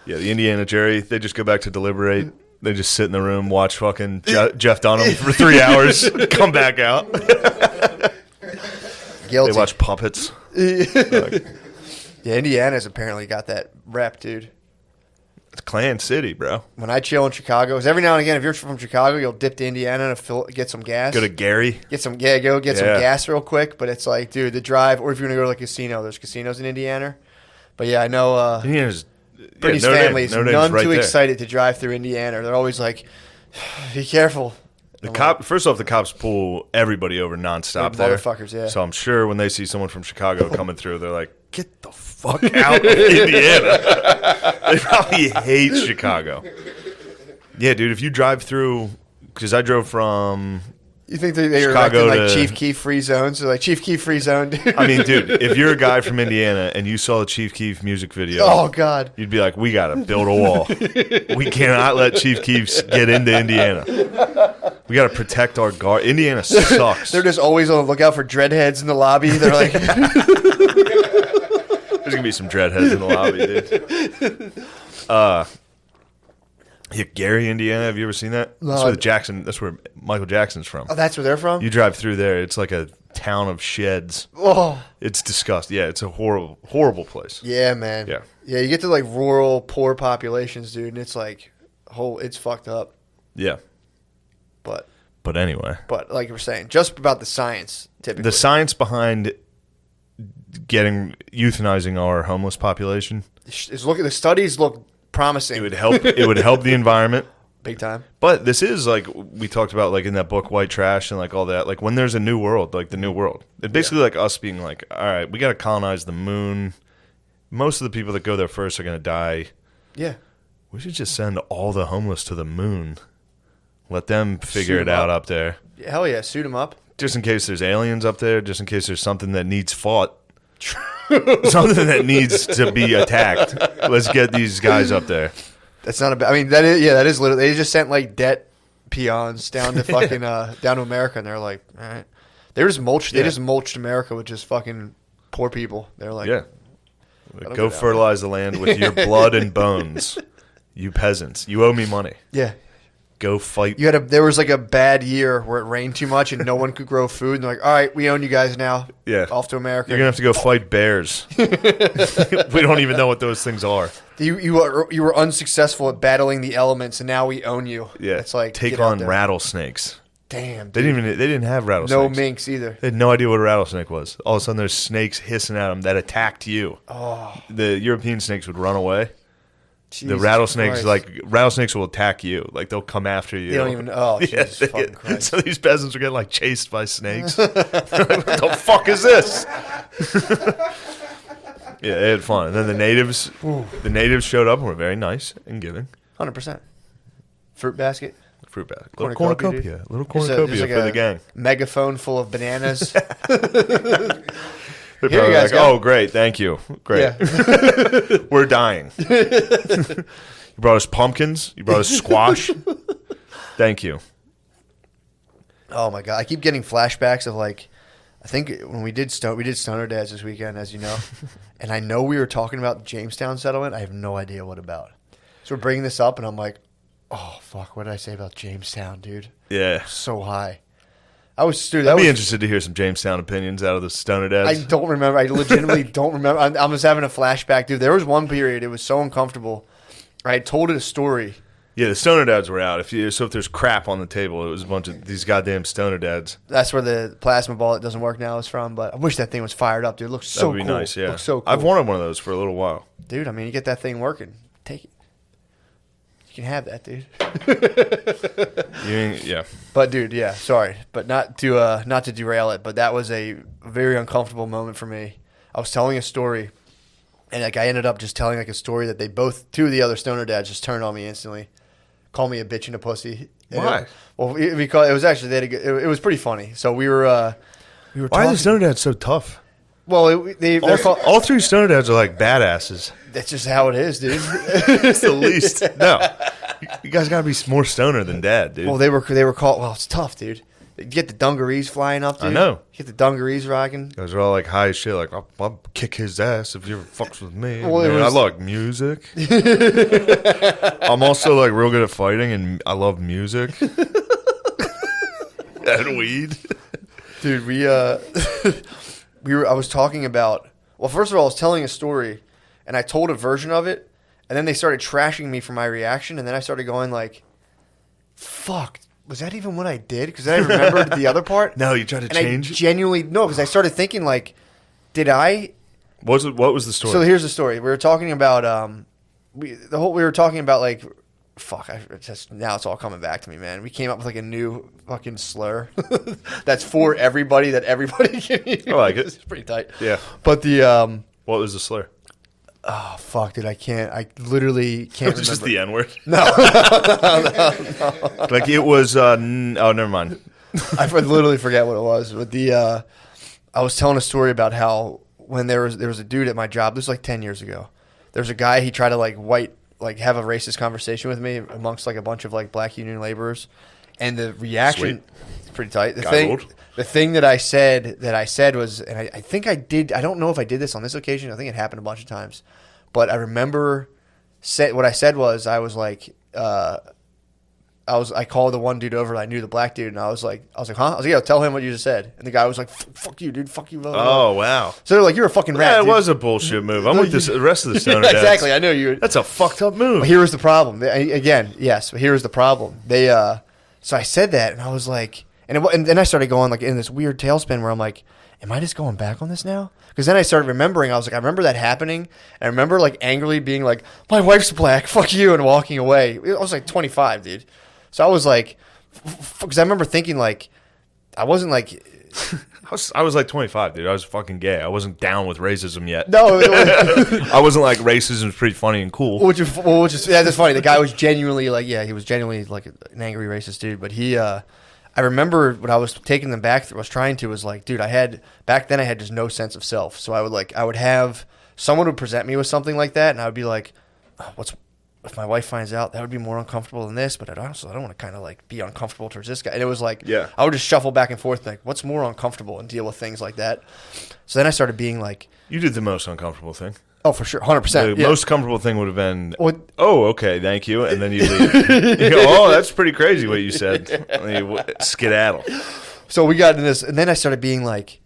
Yeah, the Indiana jury, they just go back to deliberate. They just sit in the room, watch fucking Jeff Dunham for 3 hours, come back out. Guilty. They watch puppets. Yeah, Indiana's apparently got that rep, dude. It's Clan City, bro. When I chill in Chicago, because every now and again, if you're from Chicago, you'll dip to Indiana to get some gas. Go to Gary. Some gas real quick. But it's like, dude, the drive, or if you're going to go to a casino, there's casinos in Indiana. But yeah, I know Indiana's... Brittany's family is none too excited to drive through Indiana. They're always like, "Be careful." First off, the cops pull everybody over nonstop there. Motherfuckers, yeah. So I'm sure when they see someone from Chicago coming through, they're like, "Get the fuck out of Indiana." They probably hate Chicago. Yeah, dude, if you drive through, because I drove from You think they Chicago erected like to- Chief Keef free zones? So like Chief Keef free zone, dude. I mean, dude, if you're a guy from Indiana and you saw the Chief Keef music video, Oh God. you'd be like, we got to build a wall. We cannot let Chief Keefs get into Indiana. We got to protect our guard. Indiana sucks. They're just always on the lookout for dreadheads in the lobby. They're like, There's going to be some dreadheads in the lobby, dude. Yeah, Gary, Indiana. Have you ever seen that? No, That's where Michael Jackson's from. oh, that's where they're from. You drive through there, it's like a town of sheds. Oh, It's disgusting. Yeah, it's a horrible, horrible place. yeah, man. Yeah. yeah. You get to like rural, poor populations, dude, and it's like, it's fucked up. Yeah. But Anyway, like you were saying, just about the science, typically. the science behind euthanizing our homeless population, The studies look promising. it would help. It would help the environment. Big time. But this is like we talked about, like in that book, White Trash, and like all that. Like when there's a new world, like the new world, it's basically like us being like, all right, we got to colonize the moon. Most of the people that go there first are going to die. Yeah. We should just send all the homeless to the moon. Let them figure Suit it 'em out up. up there. Hell yeah, suit them up. Just in case there's aliens up there. Just in case there's something that needs fought. Something that needs to be attacked. Let's get these guys up there. That's not a bad. I mean, that is literally. They just sent like debt peons down to fucking down to America, and they're like, all right. They just mulched. They Yeah. just mulched America with just fucking poor people. They're like, Yeah. That'll Go go down. fertilize the land with your blood and bones. You peasants. You owe me money. yeah. Go fight. There was like a bad year where it rained too much and no one could grow food, and they're like, all right, we own you guys now. Yeah. Off to America. You're going to have to go fight bears. We don't even know what those things are. You were unsuccessful at battling the elements, and now we own you. Yeah. It's like take get out on there. rattlesnakes. Damn. They didn't have rattlesnakes. No minks either. They had no idea what a rattlesnake was. All of a sudden, there's snakes hissing at them that attacked you. Oh, The European snakes would run away. The Jesus rattlesnakes, Christ. rattlesnakes will attack you. Like they'll come after you. They don't even. Oh, Jesus they fucking get- Christ. so these peasants are getting like chased by snakes. They're like, what the fuck is this? Yeah, they had fun. And then the natives showed up and were very nice and giving. 100%. Fruit basket. Fruit basket, little Cornucopia, cornucopia, dude. little There's cornucopia like for the gang. Megaphone full of bananas. They're Here you probably guys like, go. oh, great, thank you, great. Yeah. We're dying. You brought us pumpkins. You brought us squash. Thank you. Oh my god, I keep getting flashbacks of like, I think when we did Stoner Dads this weekend, as you know, and I know we were talking about the Jamestown settlement. I have no idea what about. So we're bringing this up, and I'm like, oh fuck, what did I say about Jamestown, dude? Yeah. So high. I was dude. I'd be interested to hear some Jamestown opinions out of the Stoner I Dads. don't remember. I legitimately don't remember. I'm just having a flashback, dude. There was one period. It was so uncomfortable. I had told it a story. Yeah, the Stoner Dads were out. If there's crap on the table, it was a bunch of these goddamn Stoner Dads. That's where the plasma ball that doesn't work now is from. But I wish that thing was fired up, dude. It looks so That would be cool. nice, yeah. Looks so cool. I've wanted one of those for a little while. Dude, I mean, you get that thing working. Take it. You can have that, dude. Yeah. But dude, yeah, sorry, but not to derail it, but that was a very uncomfortable moment for me. I was telling a story, and like I ended up just telling like a story that two of the other Stoner Dads just turned on me instantly, called me a bitch and a pussy. And Why? Because it was actually it was pretty funny. So we were Why are talking. the Stoner Dads so tough? Well, they're called. All three Stoner Dads are like badasses. That's just how it is, dude. It's the least. No. You guys got to be more stoner than Dad, dude. Well, they were called. Well, it's tough, dude. You get the dungarees flying up, dude. I know. You get the dungarees rocking. You guys are all like high as shit, like, I'll kick his ass if you ever fucks with me. Well, it Man, was- I like music. I'm also like real good at fighting, and I love music. And weed. Dude, I was talking about. Well, first of all, I was telling a story, and I told a version of it, and then they started trashing me for my reaction, and then I started going like, "Fuck, was that even what I did?" Because I remembered the other part. No, you tried to and change? I genuinely no, because I started thinking like, did I? What was the story? So here's the story. We were talking about we were talking about like, fuck. Now it's all coming back to me, man. We came up with like a new fucking slur that's for everybody that everybody can use. I like it. It's pretty tight. Yeah. But the What was the slur? oh fuck, dude, I literally can't Was it remember. just the N-word? No. Like it was, oh, never mind. I literally forget what it was. But I was telling a story about how when there was a dude at my job. This was like 10 years ago. There was a guy. He tried to have a racist conversation with me amongst like a bunch of like black union laborers, and the reaction is pretty tight. The thing that I said was, and I think I did. I don't know if I did this on this occasion. I think it happened a bunch of times, but I remember what I said was I was like. I called the one dude over. I knew the black dude, and I was like, huh? I was like, yeah, tell him what you just said. And the guy was like, fuck you, dude, fuck you. Blah, blah, blah. Oh, wow. So they're like, you're a fucking rat. Yeah, it dude. was a bullshit move. I'm with the rest of the stoner dads. Exactly, I knew you. That's a fucked up move. But here was the problem. Again, yes, but here was the problem. So I said that, and I was like, and then I started going like in this weird tailspin where I'm like, am I just going back on this now? Because then I started remembering. I was like, I remember that happening. And I remember like angrily being like, my wife's black, fuck you, and walking away. I was like 25, dude. So I was like, because I remember thinking like, I wasn't like. I was like 25, dude. I was fucking gay. I wasn't down with racism yet. No. I wasn't like racism's pretty funny and cool. Which is that's funny. The guy was genuinely like, he was genuinely like an angry racist dude. But I remember what I was taking them back through. I was trying to was like, dude, back then I had just no sense of self. So I would have someone would present me with something like that, and I would be like, if my wife finds out, that would be more uncomfortable than this, but I don't want to kind of like be uncomfortable towards this guy. And it was like, I would just shuffle back and forth, like, what's more uncomfortable, and deal with things like that. So then I started being like, you did the most uncomfortable thing. Oh, for sure, 100%. The most comfortable thing would have been, oh, okay, thank you, and then you leave. You go, oh, that's pretty crazy what you said. And you skedaddle. So we got into this, and then I started being like,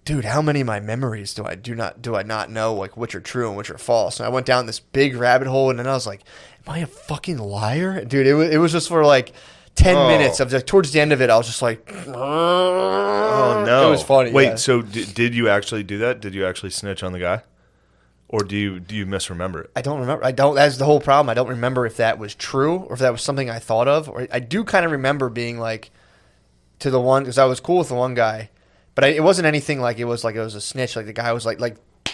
dude, how many of my memories do I not know, like, which are true and which are false? And I went down this big rabbit hole, and then I was like, am I a fucking liar? Dude, it was just for like 10 minutes. Of like, towards the end of it, I was just like, oh, no. It was funny. Wait, so did you actually do that? Did you actually snitch on the guy? Or do you misremember it? I don't remember. That's the whole problem. I don't remember if that was true or if that was something I thought of. Or I do kind of remember being like to the one, because I was cool with the one guy, but it wasn't anything like it was a snitch. Like the guy was like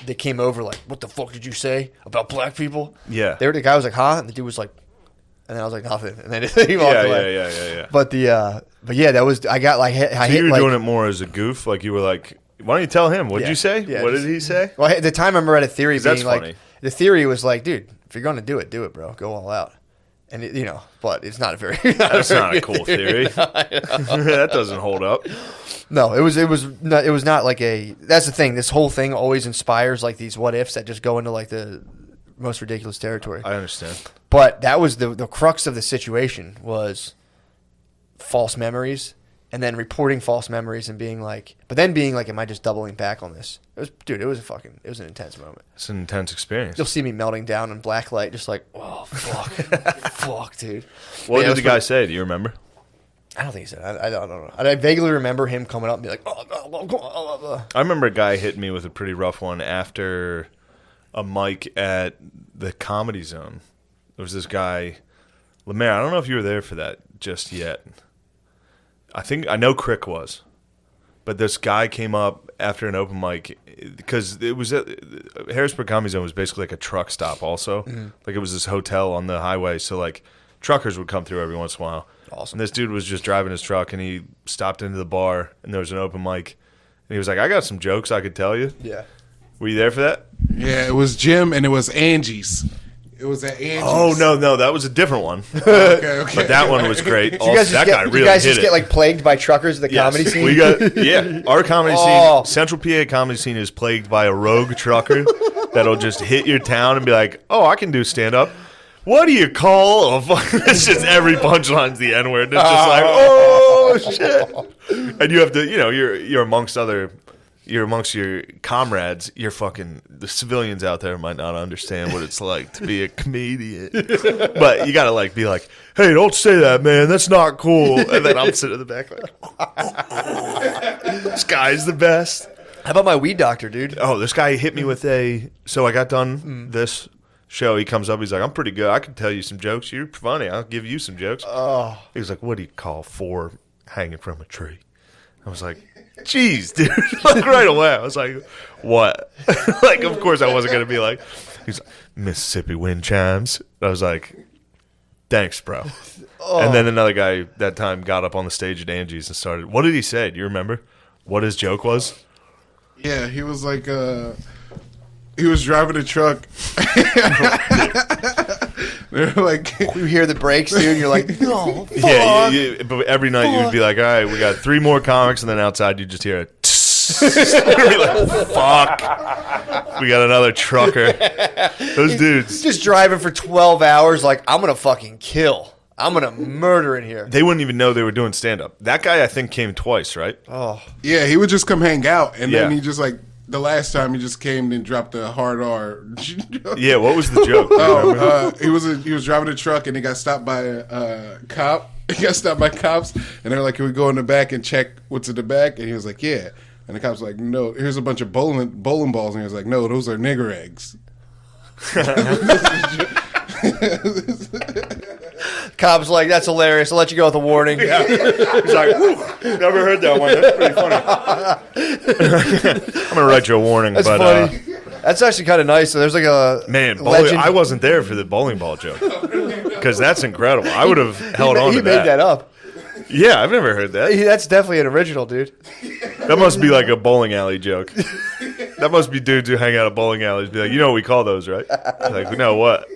they came over like, what the fuck did you say about black people? Yeah. The guy was like, huh? And the dude was like, and then I was like, nothing. And then he walked away. Yeah. But yeah, that was, I got like, you were doing it more as a goof. Like you were like, why don't you tell him? What did you say? Yeah, what did he say? Well, at the time I remember I had a theory being like, funny. The theory was like, dude, if you're going to do it, bro. Go all out. And, but it's not a very... That's not a cool theory. That doesn't hold up. No, it was not like a... That's the thing. This whole thing always inspires like these what-ifs that just go into like the most ridiculous territory. I understand. But that was the crux of the situation was false memories. And then reporting false memories and being like, am I just doubling back on this? It was an intense moment. It's an intense experience. You'll see me melting down in black light, just like, oh, fuck. Fuck, dude. What did the guy say? Do you remember? I don't think he said. I don't know. I vaguely remember him coming up and be like, oh. I remember a guy hitting me with a pretty rough one after a mic at the Comedy Zone. There was this guy, Lemaire. I don't know if you were there for that just yet. I know Crick was, but this guy came up after an open mic because it was Harrisburg Comedy Zone was basically like a truck stop also. Mm-hmm. Like it was this hotel on the highway, so like truckers would come through every once in a while. Awesome. And this dude was just driving his truck and he stopped into the bar and there was an open mic and he was like, I got some jokes I could tell you. Yeah. Were you there for that? Yeah, it was Jim and it was Angie's. It was at Angie's. Oh, no, that was a different one. Okay. But that one was great. You guys just get like plagued by truckers at the comedy scene? Our comedy scene, Central PA comedy scene is plagued by a rogue trucker that'll just hit your town and be like, oh, I can do stand-up. What do you call a It's just every punchline's the N-word. It's just like, oh, shit. And you have to, you're amongst your comrades. The civilians out there might not understand what it's like to be a comedian. But you got to like be like, hey, don't say that, man. That's not cool. And then I'm sitting in the back like, this guy's the best. How about my weed doctor, dude? Oh, this guy hit me with so I got done this show. He comes up. He's like, I'm pretty good. I can tell you some jokes. You're funny. I'll give you some jokes. Oh. He was like, what do you call 4 hanging from a tree? I was like, jeez, dude. Like right away. I was like, what? Like, of course I wasn't going to be like, he's like, Mississippi wind chimes. I was like, Thanks, bro. And then another guy that time got up on the stage at Angie's and started. What did he say? Do you remember what his joke was? Yeah, he was like, he was driving a truck. They're like, You hear the brakes, dude, and you're like, no, fuck. Yeah, but every night you'd be like, all right, we got 3 more comics, and then outside you just hear it. You'd be like, fuck. We got another trucker. Those dudes. Just driving for 12 hours, like, I'm going to fucking kill. I'm going to murder in here. They wouldn't even know they were doing stand-up. That guy, I think, came twice, right? Oh. yeah, he would just come hang out, and then Yeah. he just like the last time he just came and dropped the hard R. Yeah, what was the joke? He was driving a truck and he got stopped by a cop. He got stopped by cops, and they're like, "Can we go in the back and check what's in the back?" And he was like, "Yeah." And the cops were like, "No, here's a bunch of bowling balls." And he was like, "No, those are nigger eggs." Cops like, that's hilarious. I'll let you go with a warning. Yeah. He's like, "Whew, never heard that one. That's pretty funny." I'm going to write you a warning. That's but, funny. That's actually kind of nice. So there's like a legend. I wasn't there for the bowling ball joke. Because that's incredible. I would have held on to He made that up. Yeah, I've never heard that. That's definitely an original, dude. That must be like a bowling alley joke. That must be dudes who hang out at bowling alleys. Be like, you know what we call those, right? Like, no, what?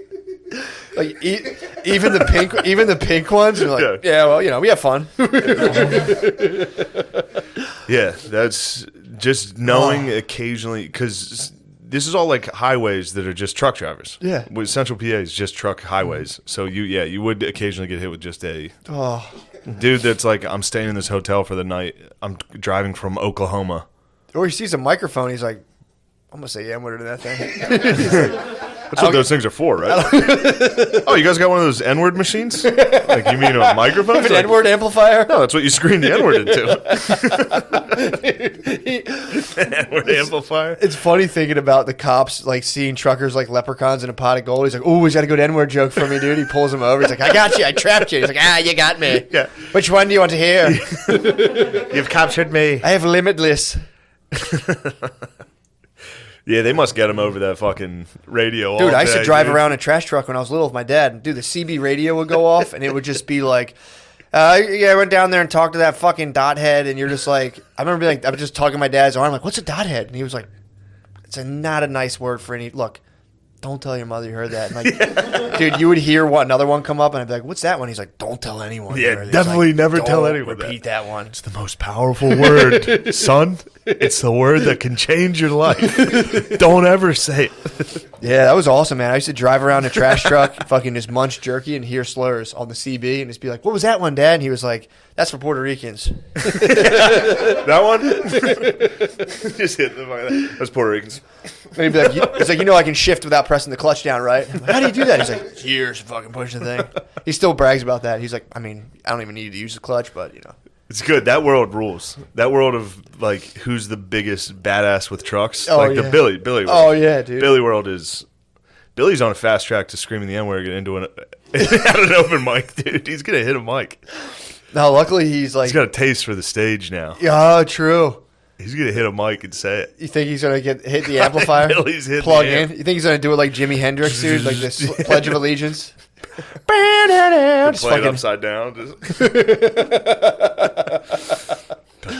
Like even the pink ones. You're like, yeah, well, we have fun. Yeah, that's just knowing occasionally, because this is all like highways that are just truck drivers. Yeah. With Central PA is just truck highways. So you would occasionally get hit with just a dude that's like, I'm staying in this hotel for the night. I'm driving from Oklahoma. Or he sees a microphone. He's like, I'm gonna say N-word in that thing. That's what those things are for, right? Oh, you guys got one of those N-word machines? Like, you mean a microphone? An N-word amplifier? No, that's what you screen the N-word into. N-word amplifier. It's funny thinking about the cops like seeing truckers like leprechauns in a pot of gold. He's like, "Ooh, he's got a good N-word joke for me, dude." He pulls him over. He's like, "I got you. I trapped you." He's like, "You got me." Yeah. Which one do you want to hear? You've captured me. I have limitless. Yeah, they must get him over that fucking radio. Dude, all I used to day, drive dude. around a trash truck when I was little with my dad. And, dude, the CB radio would go off, and it would just be like, yeah, I went down there and talked to that fucking dot head, and you're just like, I remember being like, I was just talking to my dad's arm, like, what's a dot head? And he was like, it's not a nice word for any, look, don't tell your mother you heard that. And like, dude, you would hear another one come up, and I'd be like, what's that one? He's like, don't tell anyone. Yeah, definitely never tell anyone that. Repeat that one. It's the most powerful word, son. It's the word that can change your life. Don't ever say it. Yeah, that was awesome, man. I used to drive around a trash truck, fucking just munch jerky and hear slurs on the CB and just be like, what was that one, Dad? And he was like, that's for Puerto Ricans. That one? Just hit the fucking. That's Puerto Ricans. And he'd be like, he's like, I can shift without pressing the clutch down, right? I'm like, how do you do that? He's like, years to fucking push the thing. He still brags about that. He's like, I mean, I don't even need to use the clutch, but, It's good. That world rules. That world of, like, who's the biggest badass with trucks. Oh, like yeah. the Billy world. Oh, yeah, dude. Billy world is... Billy's on a fast track to screaming the N-word into at an open mic, dude. He's going to hit a mic. No, luckily he's like... He's got a taste for the stage now. Oh, true. He's going to hit a mic and say it. You think he's going to hit the amplifier? Billy's hitting plug the in? amp. You think he's going to do it like Jimi Hendrix, dude? Like this Pledge of Allegiance? Just Play it fucking... upside down.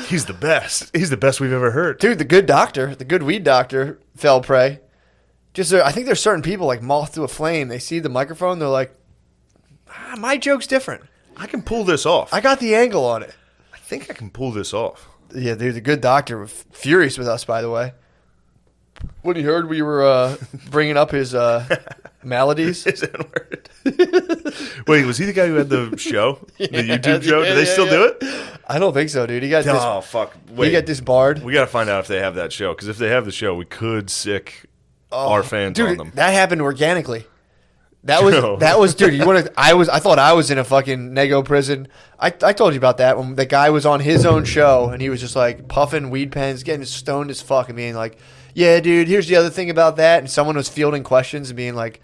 He's the best. He's the best we've ever heard. Dude, the good doctor, the good weed doctor fell prey. I think there's certain people like moth to a flame. They see the microphone, they're like, my joke's different. I can pull this off. I got the angle on it. I think I can pull this off. Yeah, dude, the good doctor was furious with us, by the way. When he heard we were bringing up his maladies. His N-word. Wait, was he the guy who had the show? The YouTube show? Do they still do it? I don't think so, dude. He got Fuck. Wait. He got disbarred. We got to find out if they have that show. Because if they have the show, we could sick our fans on them. That happened organically. That was dude. I thought I was in a fucking nego prison. I told you about that when the guy was on his own show and he was just like puffing weed pens, getting stoned as fuck, and being like, "Yeah, dude, here's the other thing about that." And someone was fielding questions and being like,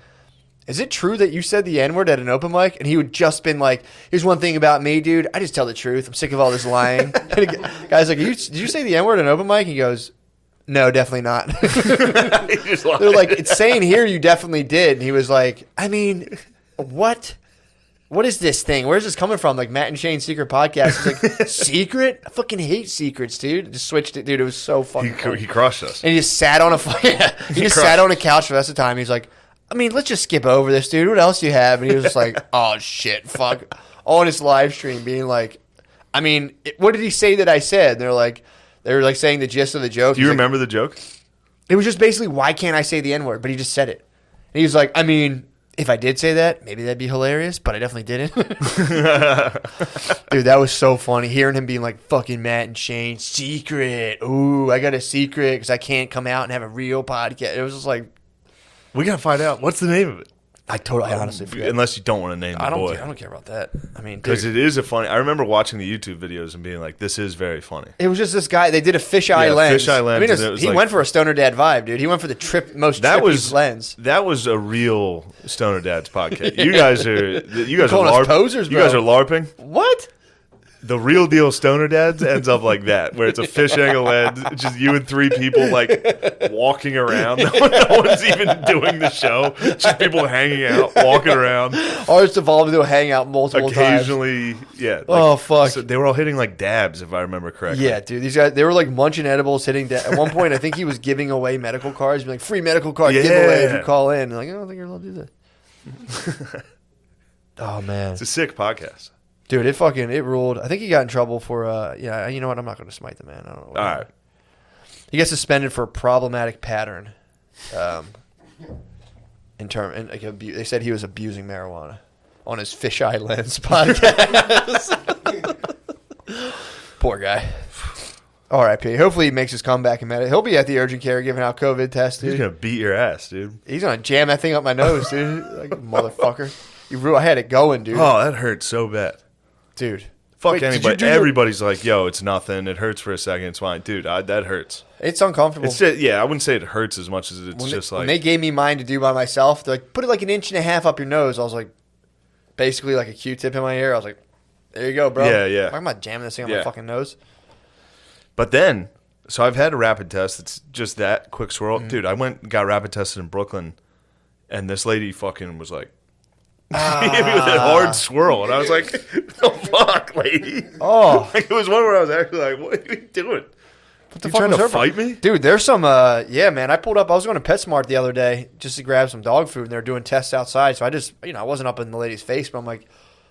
"Is it true that you said the N-word at an open mic?" And he would just been like, "Here's one thing about me, dude. I just tell the truth. I'm sick of all this lying." And the guy's like, did you say the N-word at an open mic? He goes, "No, definitely not." They're like, "It's saying here you definitely did." And he was like, "I mean, what?" what is this thing? Where's this coming from? Like Matt and Shane's secret podcast. He's like, secret? I fucking hate secrets, dude. Just switched it, dude. It was so fucking funny. He crushed us. And he just sat on sat on a couch for the rest of the time. He's like, I mean, let's just skip over this, dude. What else do you have? And he was just like, oh shit, fuck. On his live stream being like, I mean, what did he say that I said? And they were like saying the gist of the joke. Do you remember the joke? It was just basically, why can't I say the N-word? But he just said it. And he was like, I mean, if I did say that, maybe that'd be hilarious, but I definitely didn't. Dude, that was so funny. Hearing him being like, fucking Matt and Shane, secret. Ooh, I got a secret because I can't come out and have a real podcast. It was just like, we got to find out. What's the name of it? I honestly forget. Unless you don't want to name the boy. I don't care about that. I mean, because it is a funny. I remember watching the YouTube videos and being like, "This is very funny." It was just this guy. They did a fisheye lens. Fisheye lens. I mean, he went for a stoner dad vibe, dude. He went for the most trippy lens. That was a real stoner dad's podcast. You guys are posers, bro. You guys are LARPing. What? The real deal stoner dads ends up like that, where it's a fish angle lens, it's just you and 3 people like walking around. No one's even doing the show. Just people hanging out, walking around. Ours evolved into a hangout multiple times. Occasionally, yeah. Oh fuck! So they were all hitting like dabs, if I remember correctly. Yeah, dude. These guys, they were like munching edibles, hitting. At one point, I think he was giving away medical cards, being like free medical card giveaway if you call in. Like, I don't think you're allowed to do that. Oh man, it's a sick podcast. Dude, it ruled. I think he got in trouble for, you know what? I'm not going to smite the man. I don't know. All right. He gets suspended for a problematic pattern. They said he was abusing marijuana on his Fisheye Lens podcast. Poor guy. R.I.P. Hopefully he makes his comeback and he'll be at the urgent care giving out COVID tests, dude. He's going to beat your ass, dude. He's going to jam that thing up my nose, dude. Like, motherfucker. I had it going, dude. Oh, that hurt so bad. Dude. Fuck anybody. Everybody's like, yo, it's nothing. It hurts for a second. It's fine. Dude, that hurts. It's uncomfortable. I wouldn't say it hurts as much as it's just like. When they gave me mine to do by myself, they're like, put it like 1.5 inches up your nose. I was like, basically like a Q-tip in my ear. I was like, there you go, bro. Yeah. I'm not jamming this thing on my fucking nose. But then, so I've had a rapid test. It's just that quick swirl. Dude, I went and got rapid tested in Brooklyn, and this lady fucking was like, hit me with a hard swirl, and I was like, "The fuck, lady!" Oh, like, it was one where I was actually like, "What are you doing? What the you fuck trying was to fight me, dude?" There's some, man. I pulled up. I was going to PetSmart the other day just to grab some dog food, and they were doing tests outside. So I just, I wasn't up in the lady's face, but I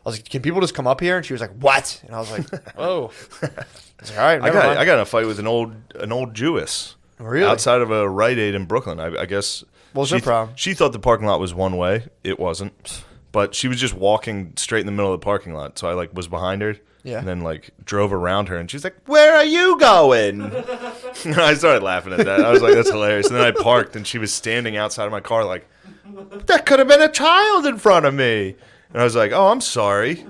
was like, "Can people just come up here?" And she was like, "What?" And I was like, "Oh." I was like, all right, I got in a fight with an old Jewess outside of a Rite Aid in Brooklyn. I guess. What was her problem? She thought the parking lot was one way. It wasn't. But she was just walking straight in the middle of the parking lot. So I was behind her. Yeah. And then drove around her, and she's like, "Where are you going?" And I started laughing at that. I was like, "That's hilarious." And then I parked, and she was standing outside of my car like, "That could have been a child in front of me." And I was like, "Oh, I'm sorry."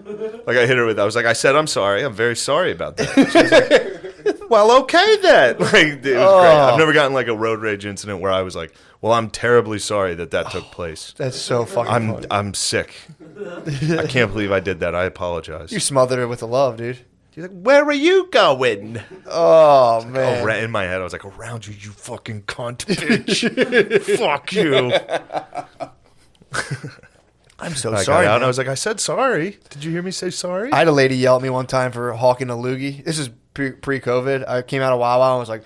I hit her with, I said, "I'm sorry. I'm very sorry about that." She was like, "Well, okay then." It was great. I've never gotten a road rage incident where I was like, "Well, I'm terribly sorry that took place." That's so fucking funny. I'm sick. I can't believe I did that. I apologize. You smothered her with the love, dude. She's like, "Where are you going?" Oh, man. In my head, I was like, "Around you, you fucking cunt, bitch." Fuck you. I'm so I sorry. got out and I was like, "I said sorry. Did you hear me say sorry?" I had a lady yell at me one time for hawking a loogie. This is pre-COVID. I came out of Wawa and was like,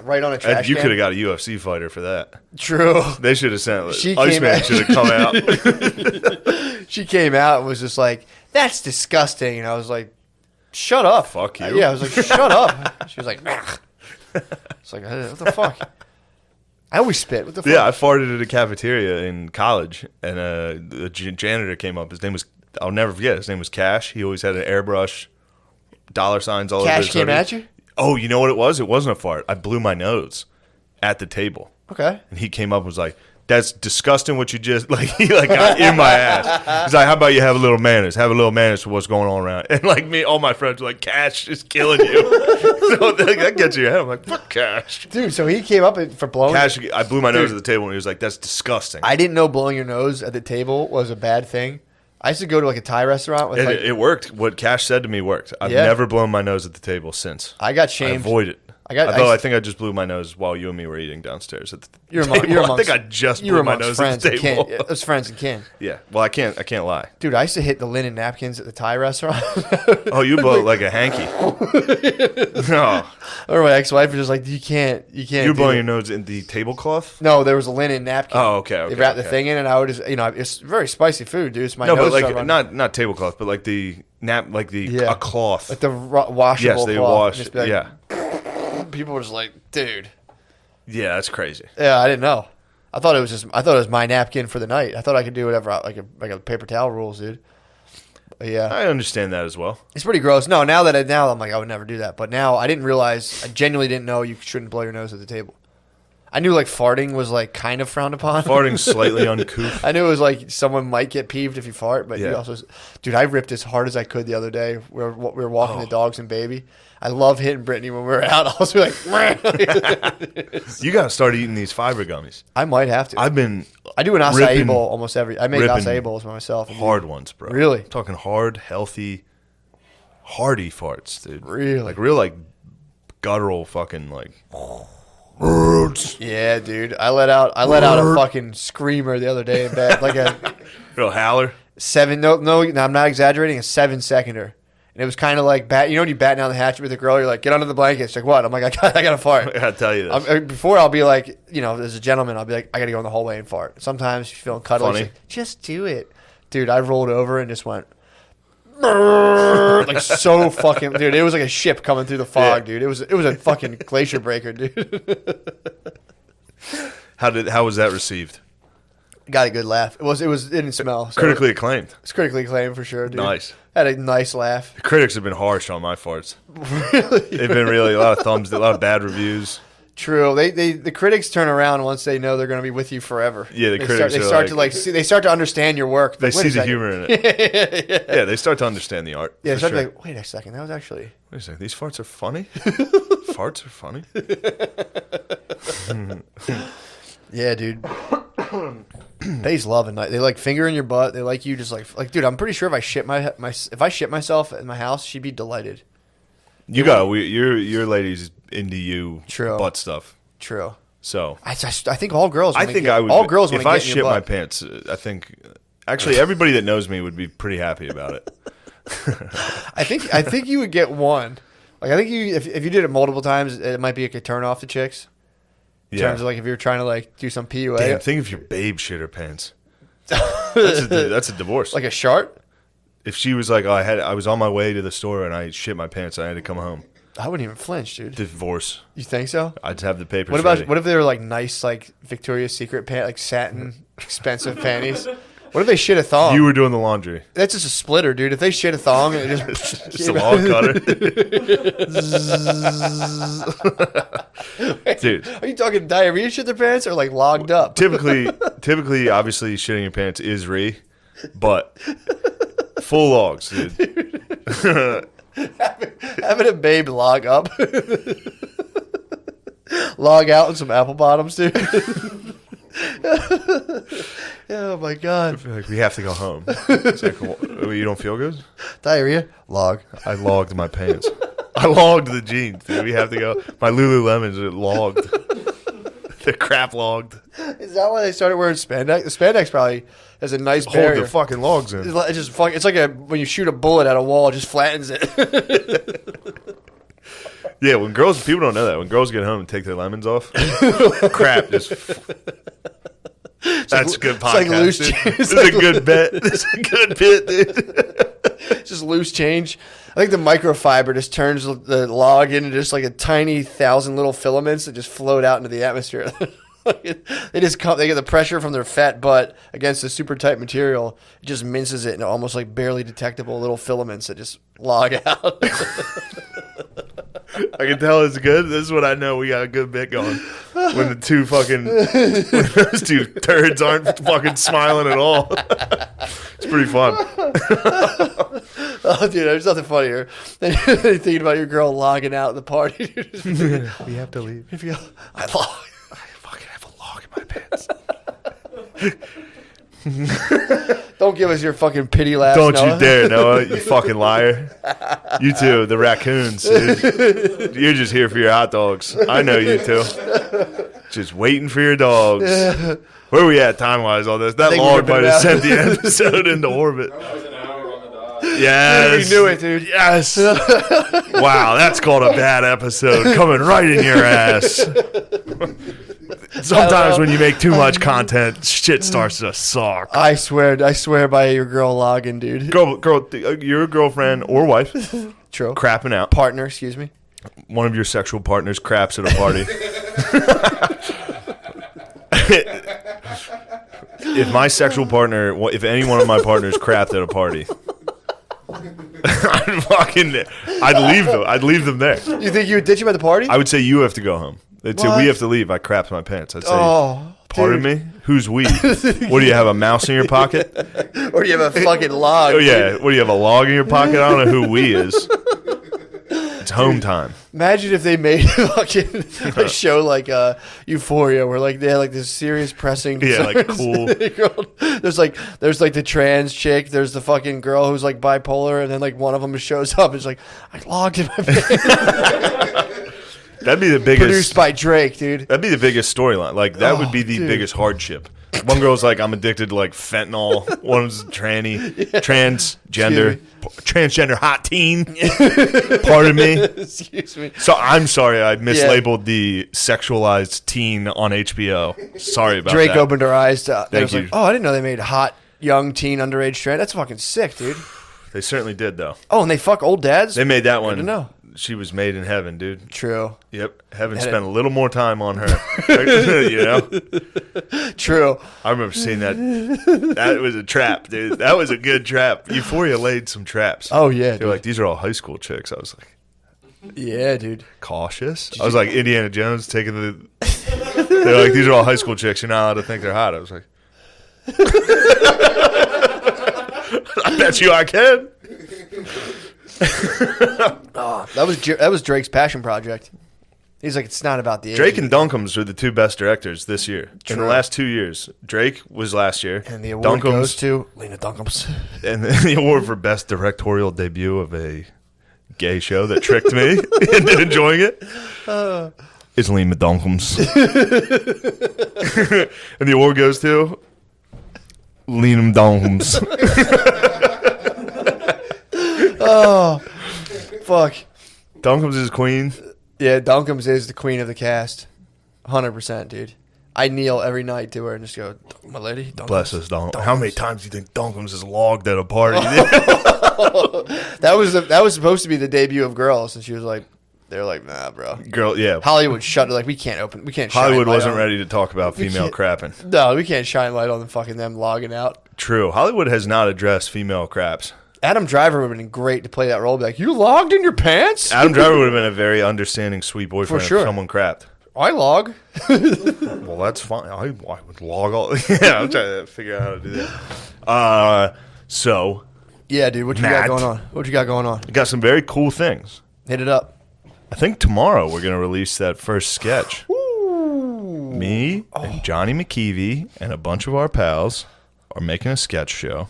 right on a trash can. You could have got a UFC fighter for that. True. They should have sent Iceman should have come out. She came out and was just like, "That's disgusting." And I was like, "Shut up." Fuck you. I was like, "Shut up." She was like, "Ugh." It's like, what the fuck? I always spit. What the fuck? Yeah, I farted at a cafeteria in college, and the janitor came up. His name was, I'll never forget, his name was Cash. He always had an airbrush, dollar signs all over his Cash came at you? Oh, you know what it was? It wasn't a fart. I blew my nose at the table. Okay. And he came up and was like, "That's disgusting what you just," he got in my ass. He's like, "How about you have a little manners? Have a little manners for what's going on around." And all my friends were like, "Cash is killing you." So that gets you your head. I'm like, "Fuck Cash." Dude, so he came up for blowing. Cash, I blew my nose at the table, and he was like, "That's disgusting." I didn't know blowing your nose at the table was a bad thing. I used to go to a Thai restaurant with it worked. What Cash said to me worked. I've never blown my nose at the table since. I got shamed. I avoid it. I think I just blew my nose while you and me were eating downstairs at the table. I think I just blew my nose at the table. Those friends and kin. Yeah. Well, I can't lie. Dude, I used to hit the linen napkins at the Thai restaurant. Oh, you blow it like a hanky. No. Or my ex-wife was just like, you can't. You're blowing your nose in the tablecloth? No, there was a linen napkin. Oh, okay. They wrapped the thing in, and I would just, it's very spicy food, dude. It's my no, nose but like not tablecloth, but like the a cloth. Like the washable yes, they cloth. wash. Like, yeah. People were just like, dude. Yeah, that's crazy. Yeah, I didn't know. I thought it was my napkin for the night. I thought I could do whatever, like a paper towel rules, dude. But yeah, I understand that as well. It's pretty gross. No, now I'm like, I would never do that. But now I didn't realize. I genuinely didn't know you shouldn't blow your nose at the table. I knew like farting was like kind of frowned upon. Farting's slightly uncouth. I knew it was like someone might get peeved if you fart, but yeah. you also, dude, I ripped as hard as I could the other day. We were walking the dogs and baby. I love hitting Brittany when we were out. I was like, you got to start eating these fiber gummies. I might have to. I do an acai bowl almost I make acai bowls for myself. Hard ones, bro. Really? I'm talking hard, healthy, hearty farts, dude. Really? Like real, like guttural, fucking like. Yeah, dude. I let out a fucking screamer the other day in bed, like a real howler. 7. No, I'm not exaggerating. A 7-seconder. And it was kind of like when you batten down the hatch with a girl, you're like, get under the blanket. She's like, what? I'm like, I got to fart. I got to tell you this. Before I'll be like, as a gentleman, I'll be like, I got to go in the hallway and fart. Sometimes she's feeling cuddly. Like, just do it. Dude, I rolled over and just went, like so fucking, dude, it was like a ship coming through the fog, dude. It was a fucking glacier breaker, dude. How was that received? Got a good laugh. It didn't smell. So critically acclaimed. It's critically acclaimed for sure, dude. Nice. Had a nice laugh. The critics have been harsh on my farts. Really? They've been really a lot of thumbs, a lot of bad reviews. True. The critics turn around once they know they're going to be with you forever. Yeah, they start to understand your work. They see the humor in it. Yeah, they start to understand the art. Yeah, they start to be like, wait a second, that was actually. Wait a second, these farts are funny. Farts are funny. Yeah, dude. They's loving that. They like finger in your butt. They like you just like dude. I'm pretty sure if I shit myself in my house, she'd be delighted. Your lady's into you. True. Butt stuff. True. So I think all girls. All girls. If I shit my pants, I think actually everybody that knows me would be pretty happy about it. I think you would get one. Like I think if you did it multiple times, it might be a turn off to chicks. In terms of like if you're trying to like do some PUA. Damn, think if your babe shit her pants. That's a divorce. Like a shart? If she was like, I was on my way to the store and I shit my pants and I had to come home. I wouldn't even flinch, dude. Divorce. You think so? I'd have the papers. What if they were like nice, like Victoria's Secret pants, like satin, expensive panties? What if they shit a thong? You were doing the laundry. That's just a splitter, dude. If they shit a thong, it just a log cutter. Dude, are you talking diarrhea shit their pants or like logged up? Typically, obviously, shitting your pants is but full logs, dude. Having a babe log up, log out in some apple bottoms, dude. Oh my god! Like, we have to go home. It's like, you don't feel good? Diarrhea? Log. I logged my pants. I logged the jeans, dude. We have to go. My Lululemons are logged. They're crap logged. Is that why they started wearing spandex? The spandex probably has a nice barrier. Hold the fucking logs in. It's like when you shoot a bullet at a wall, it just flattens it. Yeah, people don't know that. When girls get home and take their lemons off, crap just. That's a good podcast. This is a good bet. This is a good bit, dude. Just loose change. I think the microfiber just turns the log into just like a tiny 1,000 little filaments that just float out into the atmosphere. They get the pressure from their fat butt against the super tight material. It just minces it into almost like barely detectable little filaments that just log out. I can tell it's good. This is what I know. We got a good bit going. When those two turds aren't fucking smiling at all. It's pretty fun. Oh, dude, there's nothing funnier than thinking about your girl logging out at the party. We have to leave. I fucking have a log in my pants. Don't give us your fucking pity laugh. Don't Noah. you dare, Noah, you fucking liar. You too, the raccoons, dude. You're just here for your hot dogs. I know you too. Just waiting for your dogs. Where are we at time-wise on this? That log might have sent the episode into orbit. That was an hour on the dot. Yes. You knew it, dude. Yes. Wow, that's called a bad episode. Coming right in your ass. Sometimes when you make too much content, shit starts to suck. I swear by your girl logging, dude. Girl, your girlfriend or wife True. crapping out. Partner, excuse me. One of your sexual partners craps at a party. If my sexual partner, if any one of my partners crapped at a party, I'd leave them there. You think you would ditch him at the party? I would say you have to go home. They'd say What? we have to leave. I crapped my pants. I'd say, pardon dude. me? Who's we? What do you have, a mouse in your pocket? Or do you have a fucking log? Oh yeah. What do you have, a log in your pocket? I don't know who we is. It's home time. Imagine if they made fucking a show like Euphoria, where like they had like this serious pressing. Yeah, like concerns. cool. There's like the trans chick. There's the fucking girl who's like bipolar, and then like one of them shows up. And it's like, I logged in my pants. That'd be the biggest. Produced by Drake, dude. That'd be the biggest storyline. Like that would be the dude. biggest hardship. One girl's like, I'm addicted to like fentanyl. One's transgender hot teen. Pardon me. Excuse me. So I'm sorry, I mislabeled the sexualized teen on HBO. Sorry about Drake that. opened her eyes to. Thank was you. Like, oh, I didn't know they made hot young teen underage trans. That's fucking sick, dude. They certainly did, though. Oh, and they fuck old dads. They made that one. to know. She was made in heaven, dude. True. Yep. Heaven Had spent a little more time on her. You know? True. I remember seeing that. That was a trap, dude. That was a good trap. Euphoria laid some traps. Oh yeah, They're dude. like, these are all high school chicks. I was like, Yeah, dude. cautious. I was like Indiana Jones taking the. They're like, these are all high school chicks. You're not allowed to think they're hot. I was like, I bet you I can. That was Drake's passion project. He's like, it's not about the age. Drake and Duncombe's are the two best directors this year. In the True. last 2 years, Drake was last year, And the award goes to Lena Dunham's. and the award for best directorial debut of a gay show that tricked me into enjoying it is Lena Dunham's. And the award goes to Lena Dunham's. Oh, fuck. Dunham's is queen. Yeah, Dunham's is the queen of the cast. 100%, dude. I kneel every night to her and just go, my lady, Dunham's. Bless us, Dunham. How many times do you think Dunham's is logged at a party? That was supposed to be the debut of Girls, and she was like, they're like, nah, bro. Girl, yeah. Hollywood shut it. Like, we can't shine Hollywood light wasn't on- ready to talk about female can't- crapping. No, we can't shine light on the fucking them logging out. True. Hollywood has not addressed female craps. Adam Driver would have been great to play that role. Be like, you logged in your pants? Adam Driver would have been a very understanding, sweet boyfriend For sure. if someone crapped. I log. Well, that's fine. I would log all. Yeah, I'm trying to figure out how to do that. So, Yeah, dude. What you Matt. got going on? What you got going on? we got some very cool things. Hit it up. I think tomorrow we're going to release that first sketch. Ooh. Me and Johnny McKeevy and a bunch of our pals are making a sketch show.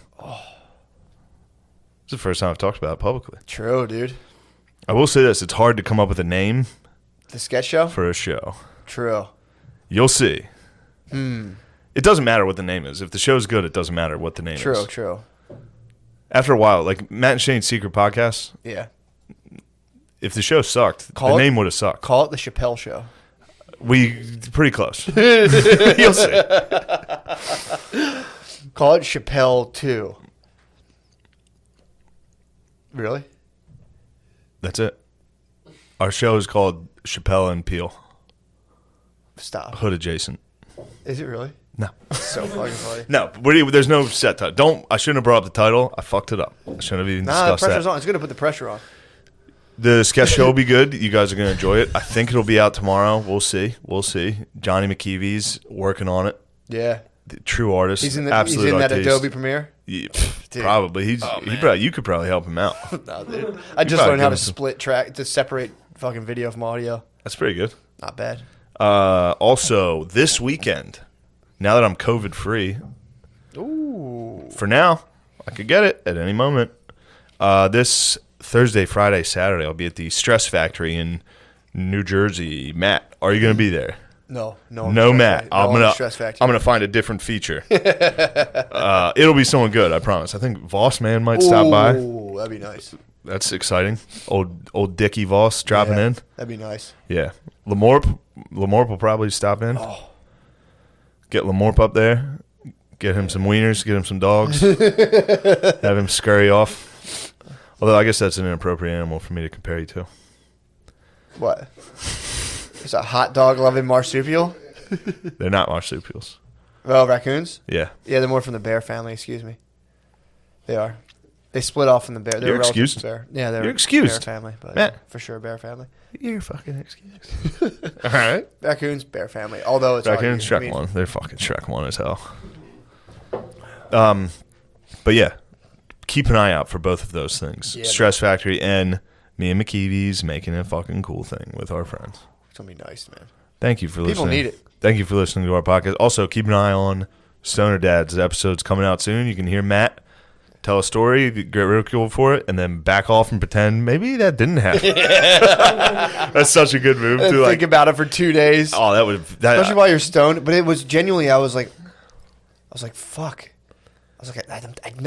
It's the first time I've talked about it publicly. True, dude. I will say this. It's hard to come up with a name The sketch show? for a show. True. You'll see. It doesn't matter what the name is. If the show's good, it doesn't matter what the name True, is. true. After a while, like Matt and Shane's Secret Podcast, Yeah. if the show sucked, Call the it- name would have sucked. Call it the Chappelle Show. Pretty close. You'll see. Call it Chappelle 2. Really? That's it. Our show is called Chappelle and Peel. Stop. Hood adjacent. Is it really? No. So fucking funny. No, there's no set title. I shouldn't have brought up the title. I fucked it up. I shouldn't have even Nah, the discussed pressure's that. on. It's going to put the pressure on. The sketch show will be good. You guys are going to enjoy it. I think it'll be out tomorrow. We'll see. Johnny McKeevy's working on it. Yeah. The true artist. He's in absolute that artiste. Adobe Premiere. Yeah, Dude. probably. Man. You could probably help him out. No, dude. I just probably learned how give to him some- split track, to separate fucking video from audio. That's pretty good. Not bad. Also, this weekend, now that I'm COVID free, Ooh. for now, I could get it at any moment. This Thursday, Friday, Saturday, I'll be at the Stress Factory in New Jersey. Matt, are you going to be there? No, Matt. I'm Factory. gonna find a different feature. It'll be someone good, I promise. I think Voss Man might stop by. Oh, that'd be nice. That's exciting. Old Dickie Voss dropping in. That'd be nice. Yeah, Lamorp will probably stop in. Oh. Get Lamorp up there. Get him some wieners. Get him some dogs. Have him scurry off. Although I guess that's an inappropriate animal for me to compare you to. What? It's a hot dog loving marsupial? They're not marsupials. Oh, raccoons? Yeah. Yeah, they're more from the bear family, excuse me. They are. They split off from the bear. They're You're relative to excused. Bear. Yeah, they're You're excused. bear family, but Matt. for sure bear family. You're fucking excused. All right. Raccoons, bear family. Although it's Raccoons, Shrek argued. 1. They're fucking Shrek 1 as hell. But yeah, keep an eye out for both of those things. Yeah, Stress Factory and me and McKeevy's making a fucking cool thing with our friends. It's going to be nice, man. Thank you for listening. People need it. Thank you for listening to our podcast. Also, keep an eye on Stoner Dads. The episode's coming out soon. You can hear Matt tell a story, get ridiculed for it, and then back off and pretend maybe that didn't happen. That's such a good move. And To think about it for 2 days. Oh, that would... Especially while you're stoned. But it was genuinely, I was like, fuck. I was like, I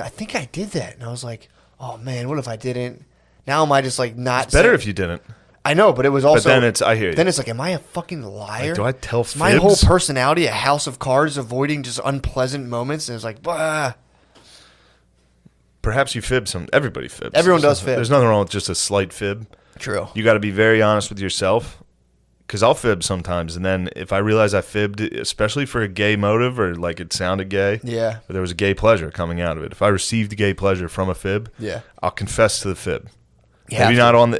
think I did that. And I was like, oh, man, what if I didn't? Now am I just like not... It's better if you didn't. I know, but it was also... But then I hear you. Then it's like, am I a fucking liar? Like, do I tell fibs? My whole personality, a house of cards, avoiding just unpleasant moments. And it's like, bah. Perhaps you fib some. Everybody fibs. Everyone does fib. There's nothing wrong with just a slight fib. True. You got to be very honest with yourself. Because I'll fib sometimes. And then if I realize I fibbed, especially for a gay motive or like it sounded gay. Yeah. Or there was a gay pleasure coming out of it. If I received gay pleasure from a fib, Yeah. I'll confess to the fib. Maybe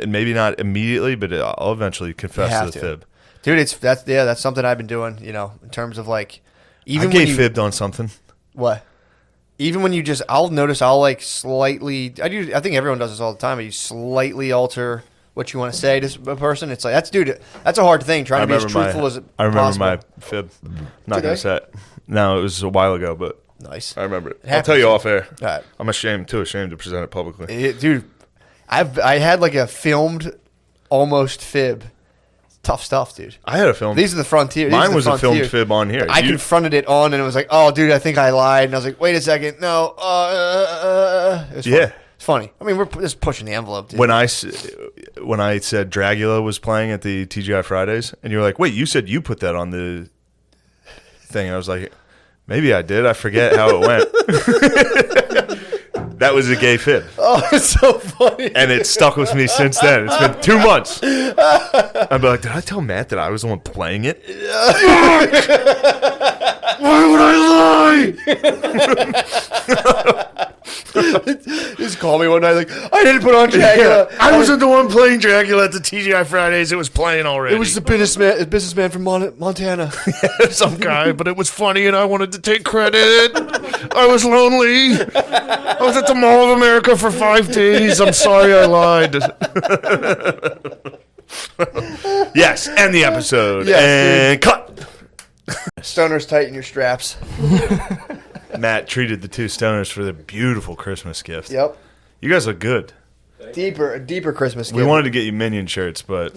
Maybe not immediately, but I'll eventually confess to the fib. Dude, that's something I've been doing, in terms of like... I gay fibbed on something. What? Even when you just... I'll notice I'll like slightly... I think everyone does this all the time, but you slightly alter what you want to say to a person. It's like, that's a hard thing, trying to be as truthful as possible. I remember my fib. I'm not going to say it. No, it was a while ago, but... Nice. I remember it. I'll tell you off air. All right. I'm too ashamed to present it publicly. Dude, I had like a filmed almost fib. Tough stuff, dude. I had a film. These are the frontier. Mine was a filmed fib on here. I confronted it on, and it was like, "Oh, dude, I think I lied." And I was like, "Wait a second, no." It was funny. It's funny. I mean, we're just pushing the envelope, dude. When I said Dragula was playing at the TGI Fridays, and you were like, "Wait, you said you put that on the thing?" I was like, "Maybe I did. I forget how it went." That was a gay fib. Oh, it's so funny. And it stuck with me since then. It's been 2 months. I'd be like, did I tell Matt that I was the one playing it? Why would I lie? Just call me one night like, I didn't put on Dragula. Yeah, I wasn't the one playing Dragula at the TGI Fridays. It was playing already. It was the businessman from Montana. Some guy, but it was funny and I wanted to take credit. I was lonely. I was at the Mall of America for 5 days. I'm sorry I lied. Yes, end the episode. Yes, and cut. Stoners, tighten your straps. Matt treated the two stoners for their beautiful Christmas gift. Yep. You guys look good. A deeper Christmas gift. We wanted to get you Minion shirts, but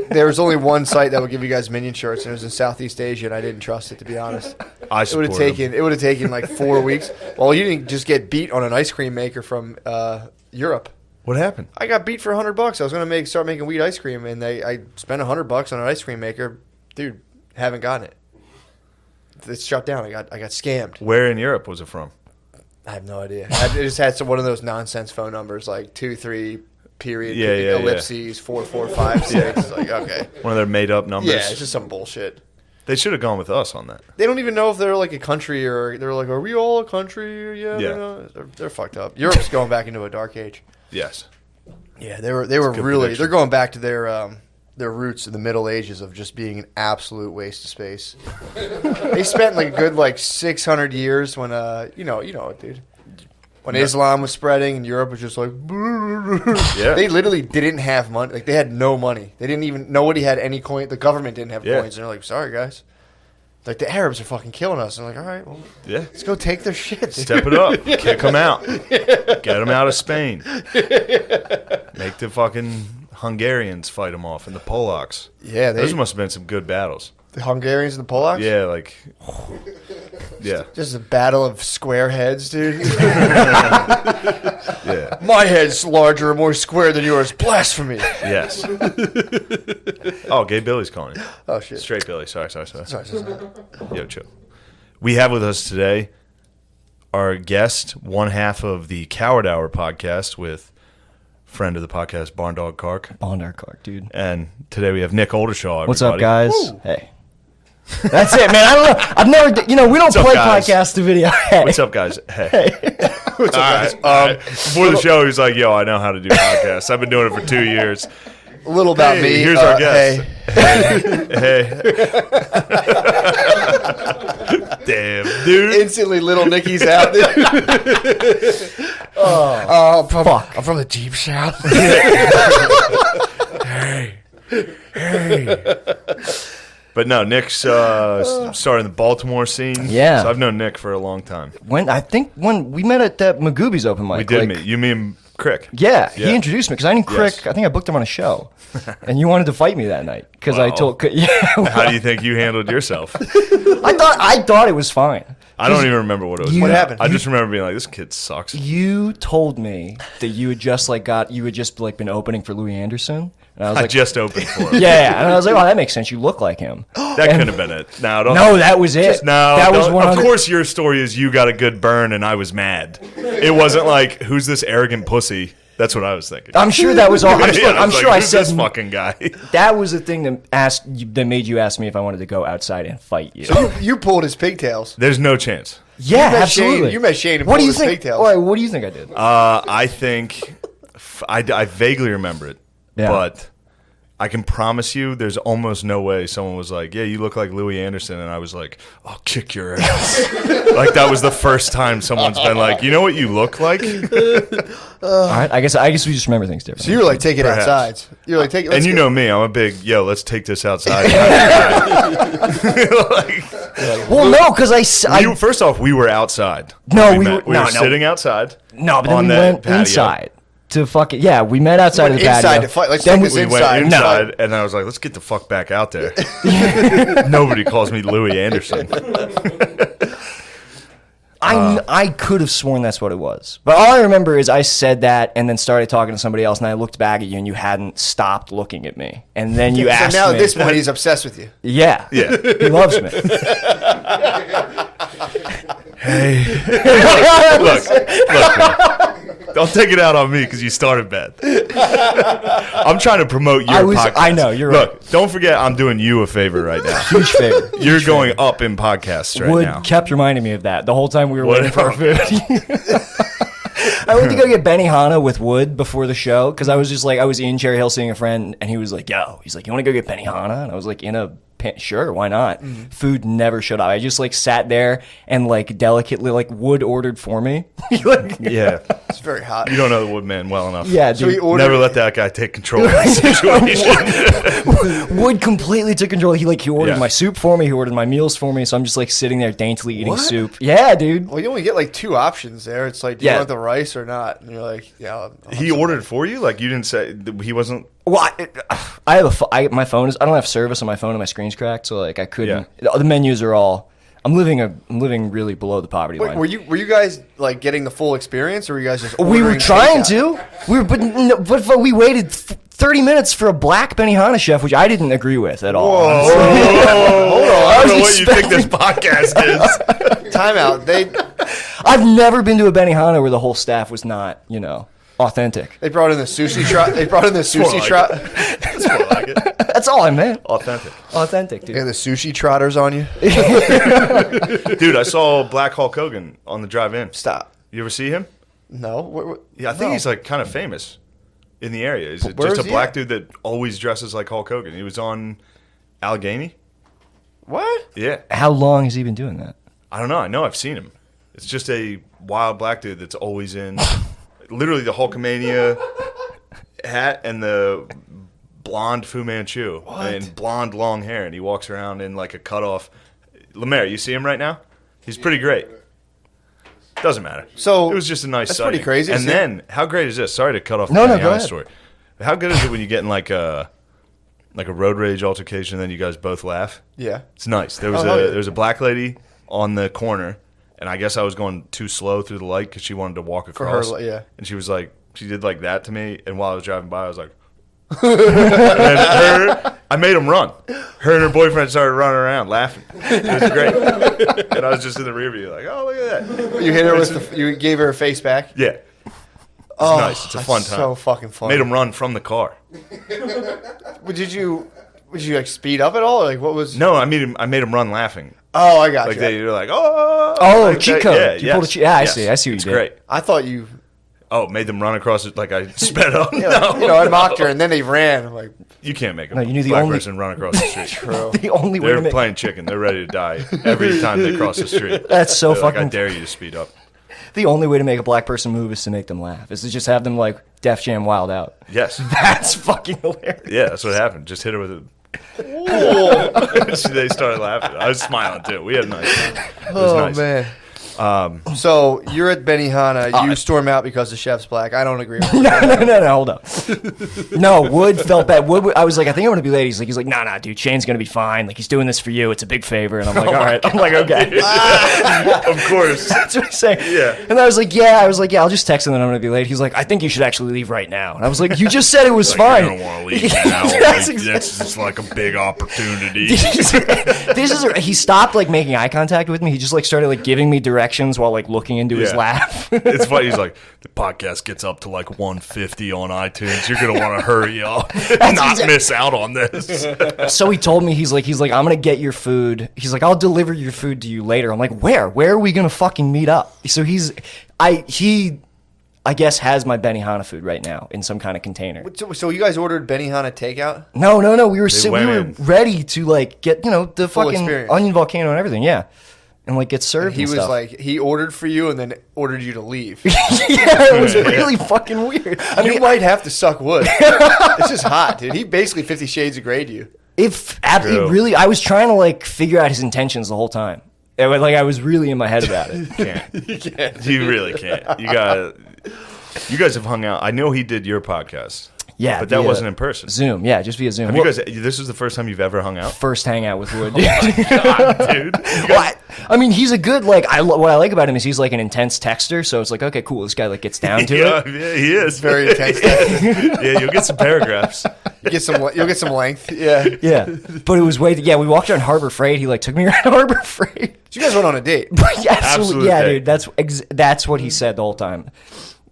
there was only one site that would give you guys Minion shirts, and it was in Southeast Asia, and I didn't trust it, to be honest. It would have taken like 4 weeks. Well, you didn't just get beat on an ice cream maker from Europe. What happened? I got beat for $100. I was going to start making weed ice cream, and I spent $100 on an ice cream maker. Dude, haven't gotten it. It's shut down. I got scammed. Where in Europe was it from? I have no idea. I just had one of those nonsense phone numbers, like 23 period ellipses 4456. It's like, okay, one of their made up numbers. Yeah, it's just some bullshit. They should have gone with us on that. They don't even know if they're like a country or they're like, are we all a country? Yeah. They're fucked up. Europe's going back into a dark age. Yes. Yeah, they were really. They're going back to their roots in the Middle Ages of just being an absolute waste of space. They spent like a good 600 years when you know it, dude. When Islam was spreading and Europe was just like, yeah. They literally didn't have money. Like they had no money. They didn't even. Nobody had any coin. The government didn't have coins. And they're like, sorry guys, Like, the Arabs are fucking killing us. I'm like, all right, well, Yeah. let's go take their shit. Step it up. Kick them out. Get them out of Spain. Make the fucking Hungarians fight them off and the Polacks. Yeah, Those must have been some good battles. the Hungarians and the Polacks? Yeah, like, yeah. Just a battle of square heads, dude. Yeah. My head's larger and more square than yours. Blasphemy. Yes. Oh, Gay Billy's calling you. Oh, shit. Straight Billy. Sorry. Sorry. Yo, chill. We have with us today our guest, one half of the Coward Hour podcast with friend of the podcast, Barn Dog Kark. Barn Dog Kark, dude. And today we have Nick Oldershaw. What's up, guys? Woo. Hey. That's it, man. I don't know. I've never, we don't play podcasts to video. Hey. What's up, guys? Hey. What's up, guys? Before the show, he's like, yo, I know how to do podcasts. I've been doing it for 2 years. A little about Hey, me. here's our guest. Hey. Damn, dude. Instantly, little Nicky's out there. Fuck. I'm from the deep south. Hey. But no, Nick's starting the Baltimore scene. Yeah. So I've known Nick for a long time. When we met at that Magooby's open mic. We did meet. You, me, and Crick. Yeah, he introduced me because I knew Crick. Yes. I think I booked him on a show, and you wanted to fight me that night because I Wow. told. Yeah, How do you think you handled yourself? I thought it was fine. I don't even remember what it was. What about. happened? I just remember being like, this kid sucks. You told me that you had just been opening for Louis Anderson, and I was I like, just opened for him. yeah, and I was like, oh, that makes sense. You look like him. That could have been it. No, don't. No, that was it. No, that was one. Of course, your story is you got a good burn and I was mad. It wasn't like, who's this arrogant pussy? That's what I was thinking. I'm sure that was all. Yeah, I'm was sure like, I who's said this fucking guy. that was the thing that made you ask me if I wanted to go outside and fight you. You pulled his pigtails. There's no chance. Yeah, You met absolutely. Shane- you met Shane and what do pulled you his think? pigtails. All right, what do you think I did? I think I vaguely remember it, Yeah. but I can promise you there's almost no way someone was like, yeah, you look like Louis Anderson, and I was like, I'll kick your ass. Like that was the first time someone's been like, you know what you look like? All right, I guess we just rember things differently. So you were like, take it Perhaps. outside. You were like, take it. And you know me, I'm a big, let's take this outside. well, no, because First off, we were outside. No, we we were sitting outside. no, but then on we that went patio. inside to fucking we met outside of the inside patio. to fight. Let's then take we, this We inside. went inside, and I was like, let's get the fuck back out there. Nobody calls me Louis Anderson. I could have sworn that's what it was, but all I remember is I said that and then started talking to somebody else, and I looked back at you, and you hadn't stopped looking at me, and then you asked So now me. at this point, he's obsessed with you. Yeah, Yeah. he loves me. Hey. Look, man. Don't take it out on me because you started bad. I'm trying to promote your podcast. I know, you're right. Look, don't forget I'm doing you a favor right now. Huge favor. You're going up in podcasts right Wood now. kept reminding me of that the whole time we were What? waiting for our food. I went to go get Benihana with Wood before the show because I was just like, I was in Cherry Hill seeing a friend, and he was like, he's like, you want to go get Benihana? And I was like, sure, why not? Mm-hmm. Food never showed up. I just like sat there and like delicately, like Wood ordered for me. Like, Yeah. It's very hot. You don't know the Woodman well enough. yeah, So dude. he ordered. Never let that guy take control of the situation. Wood completely took control. He ordered Yeah. my soup for me. He ordered my meals for me. So I'm just like sitting there daintily eating What? soup. Yeah, dude. Well, you only get like two options there. It's like, do you Yeah. want the rice or not? And you're like, yeah. I'll have He some ordered for you? Like you didn't say he wasn't. Well, I have my phone is. I don't have service on my phone and my screen's cracked, so like I couldn't. The menus are all. I'm living really below the poverty Wait, line. were you guys like getting the full experience, or were you guys just? We were ordering trying takeout? to. But we waited 30 minutes for a black Benihana chef, which I didn't agree with at all. Whoa, honestly. hold on. I don't know was what you think this podcast is. Timeout. I've never been to a Benihana where the whole staff was not, authentic. They brought in the sushi trot. They brought in the sushi like trot. That's more like it. That's all I meant. Authentic. Authentic, dude. Yeah, the sushi trotters on you. Dude, I saw Black Hulk Hogan on the drive-in. Stop. You ever see him? No. Yeah, I think No. he's like kind of famous in the area. He's Where just a is he black at? dude that always dresses like Hulk Hogan. He was on Allegheny. What? Yeah. How long has he been doing that? I don't know. I know I've seen him. It's just a wild black dude that's always in literally the Hulkamania hat and the blonde Fu Manchu and blonde long hair, and he walks around in like a cutoff. Lemaire, you see him right now? He's pretty great. Doesn't matter. So it was just a nice that's sighting. pretty crazy. And then, how great is this? Sorry to cut off the No, go Benihana ahead. story. How good is it when you get in like a road rage altercation and then you guys both laugh? Yeah. It's nice. There was a black lady on the corner, and I guess I was going too slow through the light because she wanted to walk across. For her, yeah. And she was like, she did like that to me, and while I was driving by, I was like, and I made them run. Her and her boyfriend started running around laughing. It was great. And I was just in the rear view like, oh, look at that. You hit her you gave her a face back? Yeah. It's nice. It's a fun time. So fucking fun. Made them run from the car. Did you like speed up at all? Or like what was? No, I made them run laughing. Oh, I got Like you. they were like, oh. Oh, like cheat that. code. Yeah, You pulled a cheat. Yeah, I see what you it's did. great. I thought you, Oh, made them run across it like I sped up. I mocked her and then they ran. I'm like, You can't make a No, you knew the black only- person run across the street. bro. The only way to They're make playing chicken. They're ready to die every time they cross the street. That's so They're like, I fucking. dare you to speed up. The only way to make a black person move is to make them laugh. Is to just have them like Def Jam Wild Out. Yes. That's fucking hilarious. Yeah, that's what happened. Just hit her with it. They started laughing. I was smiling too. We had a nice time. It was nice. Man. So you're at Benihana. You storm out because the chef's black. I don't agree with you. No, hold up. No, Wood felt bad. Wood, I was like, I think I'm gonna be late. He's like, nah, dude, Shane's gonna be fine. Like, he's doing this for you. It's a big favor. And I'm like, all right. I'm like, okay. Of course. That's what he's saying. Yeah. And I was like, yeah, I'll just text him that I'm gonna be late. He's like, I think you should actually leave right now. And I was like, you just said it was fine. I don't want to leave now. That's That's just like a big opportunity. He stopped like making eye contact with me. He just like started like giving me directions while like looking into his Yeah. lap. It's funny. He's like, the podcast gets up to like 150 on iTunes. You're gonna want to hurry up and not miss out on this. So he told me, he's like, I'm gonna get your food. He's like, I'll deliver your food to you later. I'm like, where? Where are we gonna fucking meet up? So I guess has my Benihana food right now in some kind of container. So you guys ordered Benihana takeout? No. We were went we were in. ready to like get the Full fucking experience. onion volcano and everything. Yeah. And like get served. He and was stuff. like, he ordered for you and then ordered you to leave. yeah, it was really fucking weird. I You mean, might have to suck wood. It's just hot, dude. He basically 50 Shades of Grey to you. it True. really, I was trying to like figure out his intentions the whole time. Like I was really in my head about it. You can't. You really can't. You guys have hung out. I know he did your podcast. Yeah, but that via wasn't in person. Zoom, yeah, just via Zoom. Have you guys? This is the first time you've ever hung out. First hangout with Wood. God, dude. Well, I mean, he's a good like. What I like about him is he's like an intense texter. So it's like, okay, cool. This guy like gets down to Yeah, it. yeah, he is Very intense. Yeah, you'll get some paragraphs. You'll get some length. Yeah. Yeah, but it was way. Yeah, we walked around Harbor Freight. He like took me around Harbor Freight. So you guys went on a date. Yeah, absolutely. Absolute Yeah, date. dude. That's what he said the whole time.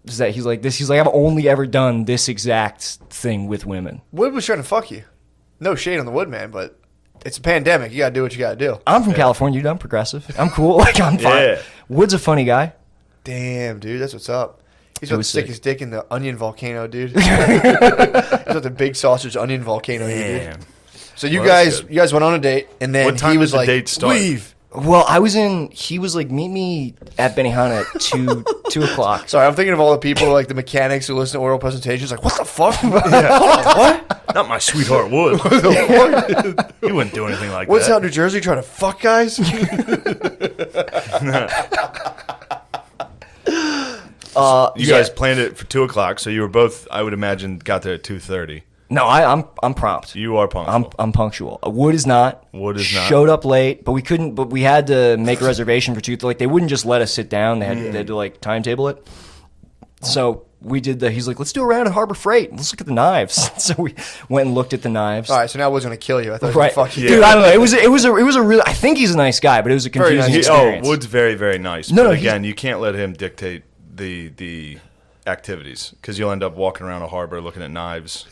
Is that he's like this? He's like, I've only ever done this exact thing with women. Wood was trying to fuck you. No shade on the Wood man, but it's a pandemic. You gotta do what you gotta do. I'm from California, dude. I'm progressive. I'm cool. Like I'm fine. Yeah. Wood's a funny guy. Damn, dude, that's what's up. He's It about to was stick sick. his dick in the onion volcano, dude. He's about the big sausage onion volcano, dude. Damn. So you Well, that's guys, good. you guys went on a date, and then What time he was did the like, date start? "Leave." Well, he was like, meet me at Benihana at 2 o'clock. Sorry, I'm thinking of all the people, like the mechanics who listen to oral presentations, like, what the fuck? What? Not my sweetheart would. He wouldn't do anything like What's that. out in New Jersey trying to fuck guys? You guys planned it for 2 o'clock, so you were both, I would imagine, got there at 2:30. No, I'm prompt. You are punctual. I'm punctual. Wood is not. Wood is not. Showed up late, but we couldn't. But we had to make a reservation for 2. Like they wouldn't just let us sit down. They had to like timetable it. So we did the. He's like, let's do a round at Harbor Freight. Let's look at the knives. So we went and looked at the knives. All right, so now Wood's going to kill you. I thought he was Right, going to fuck you. dude. I don't know. It was a really. I think he's a nice guy, but it was a Very confusing nice. experience. Wood's very, very nice. No, but no, again, you can't let him dictate the activities because you'll end up walking around a harbor looking at knives.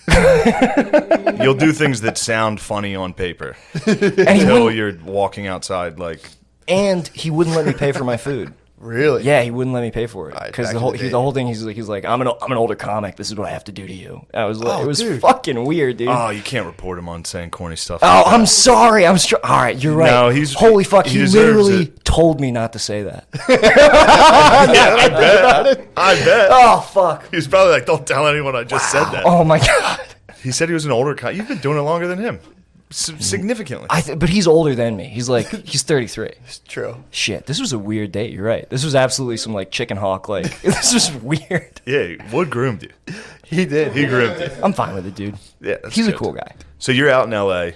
You'll do things that sound funny on paper and he until wouldn't, you're walking outside like. and he wouldn't let me pay for my food. Really? Yeah, he wouldn't let me pay for it All right, because back the to whole the date. the whole thing. He's like, I'm an older comic. This is what I have to do to you. I was like, Oh, it was dude. fucking weird, dude. Oh, you can't report him on saying corny stuff. Oh, I'm sorry. All right, you're right. No, he's- holy fuck. he He deserves literally it. told me not to say that. I bet. Oh fuck. He was probably like, "Don't tell anyone I just said that." Oh my god. He said he was an older guy. You've been doing it longer than him. significantly. But he's older than me. He's 33. It's true. Shit, this was a weird date. You're right. This was absolutely some like chicken hawk. Like this was weird. Yeah, Wood groomed you. He did. He groomed you. I'm fine with it, dude. Yeah, that's He's a good. cool guy. So you're out in L.A.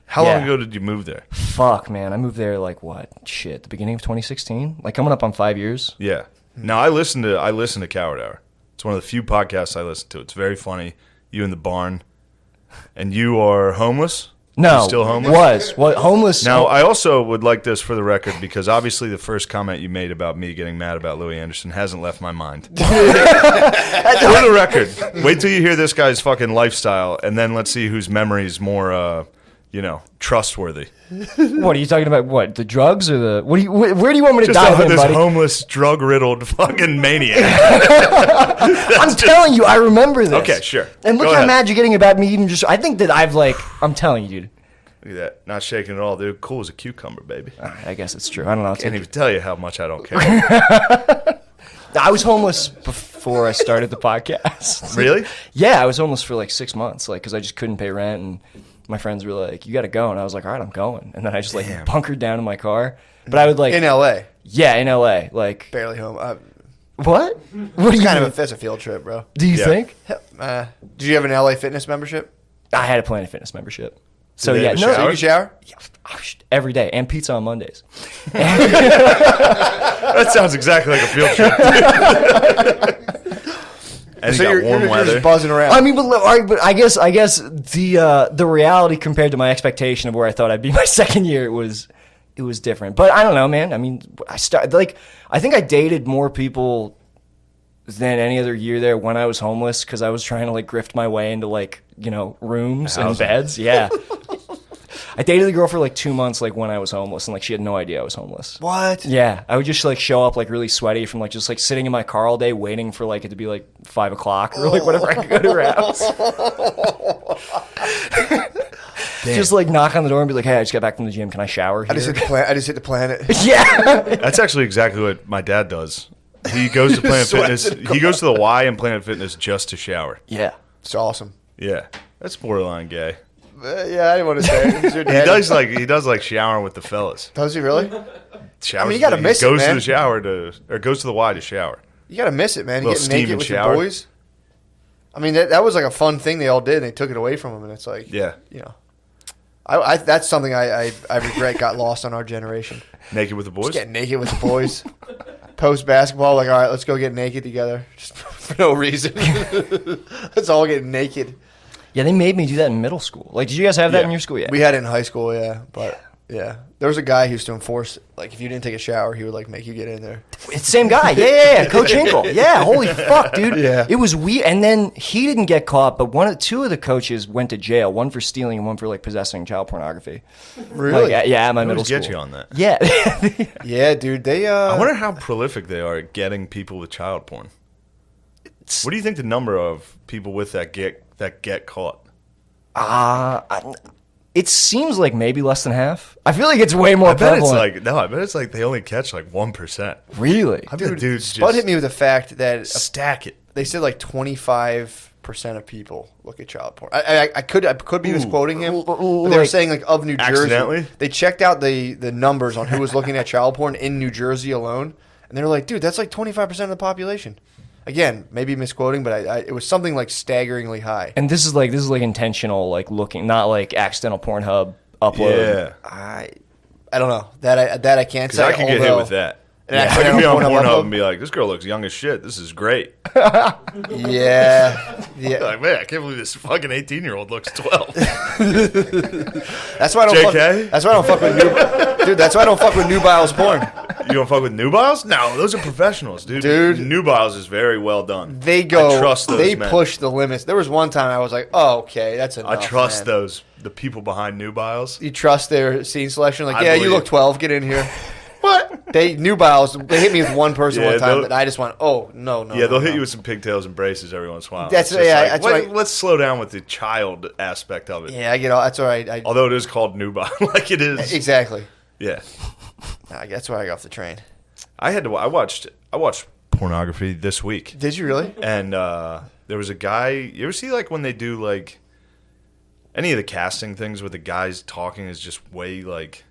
How Yeah. long ago did you move there? Fuck, man. I moved there like what? Shit, the beginning of 2016. Like coming up on 5 years. Yeah. Now I listen to Coward Hour. It's one of the few podcasts I listen to. It's very funny. You in the barn, and you are homeless. No, You're still homeless. Homeless? Now I also would like this for the record because obviously the first comment you made about me getting mad about Louis Anderson hasn't left my mind. For the record, wait till you hear this guy's fucking lifestyle, and then let's see whose memory is more, trustworthy. What are you talking about? What, the drugs or the? What do you? Where do you want me to Just dive in, this buddy? homeless, drug-riddled fucking maniac. I'm telling you, I remember this. Okay, sure. And look Go how ahead. mad you're getting about me even just. I think that I'm telling you, dude. Look at that. Not shaking at all, dude. Cool as a cucumber, baby. I guess it's true. I don't know. Can't even tell you how much I don't care. I was homeless before I started the podcast. Really? Yeah, I was homeless for like 6 months, like because I just couldn't pay rent, and my friends were like, "You got to go," and I was like, "All right, I'm going." And then I just like bunkered down in my car. But I would like In L.A. yeah, in LA, like Barely home. what? What do you That's a field trip, bro. do? You Yeah. think? Did you have an LA Fitness membership? I had a Planet Fitness membership. So they yeah, have a no, So shower? you can shower? every day, and pizza on Mondays. That sounds exactly like a field trip. And So you you're, got warm you're weather. just buzzing around. I mean, but I guess the reality compared to my expectation of where I thought I'd be my second year, it was different. But I don't know, man. I mean, I think I dated more people than any other year there when I was homeless because I was trying to like grift my way into like rooms and Housing. beds. Yeah. I dated a girl for like 2 months, like when I was homeless, and like she had no idea I was homeless. What? Yeah, I would just like show up like really sweaty from like just like sitting in my car all day waiting for like it to be like 5 o'clock or like whatever I could go to her house. Just like knock on the door and be like, "Hey, I just got back from the gym. Can I shower here?" I just hit the planet. Yeah. That's actually exactly what my dad does. He goes to Planet Fitness. He goes to the Y and Planet Fitness just to shower. Yeah. It's awesome. Yeah, that's borderline gay. Yeah, I didn't want to say it. It's your He dad. does like showering with the fellas. Does he really? Showers, I mean, you gotta miss it, goes to man. the shower goes to the Y to shower. You gotta miss it, man. You Little get steam naked and with shower. your boys. I mean, that was like a fun thing they all did, and they took it away from them, and it's like, Yeah, I that's something I regret got lost on our generation. naked with the boys. Just getting naked with the boys. Post basketball, like, all right, let's go get naked together, just for no reason. Let's all get naked. Yeah, they made me do that in middle school. Like, did you guys have that Yeah. in your school? Yeah. We had it in high school, yeah, but yeah, there was a guy who used to enforce, like, if you didn't take a shower, he would like make you get in there. It's the same guy. Yeah. Coach Hinkle. Yeah, holy fuck, dude. Yeah. It was weird. And then he didn't get caught, but two of the coaches went to jail, one for stealing and one for like possessing child pornography. Really? Like, yeah, at my They middle always school. get you on that. Yeah. Yeah, dude. They I wonder how prolific they are at getting people with child porn. What do you think the number of people with that get caught? It seems like maybe less than half. I feel like it's way more I bet prevalent. it's like they only catch like 1%. Really? I bet dudes Spud just hit me with the fact that stack it. they said like 25% of people look at child porn. I could be misquoting him, but they were saying like of New Jersey. Accidentally? They checked out the numbers on who was looking at child porn in New Jersey alone, and they were like, dude, that's like 25% of the population. Again, maybe misquoting, but it was something like staggeringly high. And this is like intentional, like looking, not like accidental Pornhub upload. Yeah. I don't know that I can't Because say. I could get hit with that. An I could be accidental on Pornhub Pornhub upload? and be like, this girl looks young as shit. This is great. Yeah, Like, man, I can't believe this fucking 18-year-old looks 12. That's why I don't. JK? That's why I don't fuck with dude. That's why I don't fuck with nubiles porn. You don't fuck with nubiles? No, those are professionals, dude. Dude. Nubiles is very well done. They go. I trust those they men. push the limits. There was one time I was like, "Oh, okay, that's enough." I trust man. the people behind nubiles. You trust their scene selection? Like, I yeah, you believe look it. 12. Get in here. What? They nubiles. They hit me with one person Yeah, one time they'll- that I just went, "Oh no, Yeah, they'll hit no. you with some pigtails and braces every once in a while. That's- It's just yeah, like, that's let- right. Let's slow down with the child aspect of it. Yeah, I get all. That's all right. I Although it is called nubile, like it is. exactly. Yeah. That's why I got off the train. I watched pornography this week. Did you really? And there was a guy. You ever see like when they do like any of the casting things with the guys talking is just way like,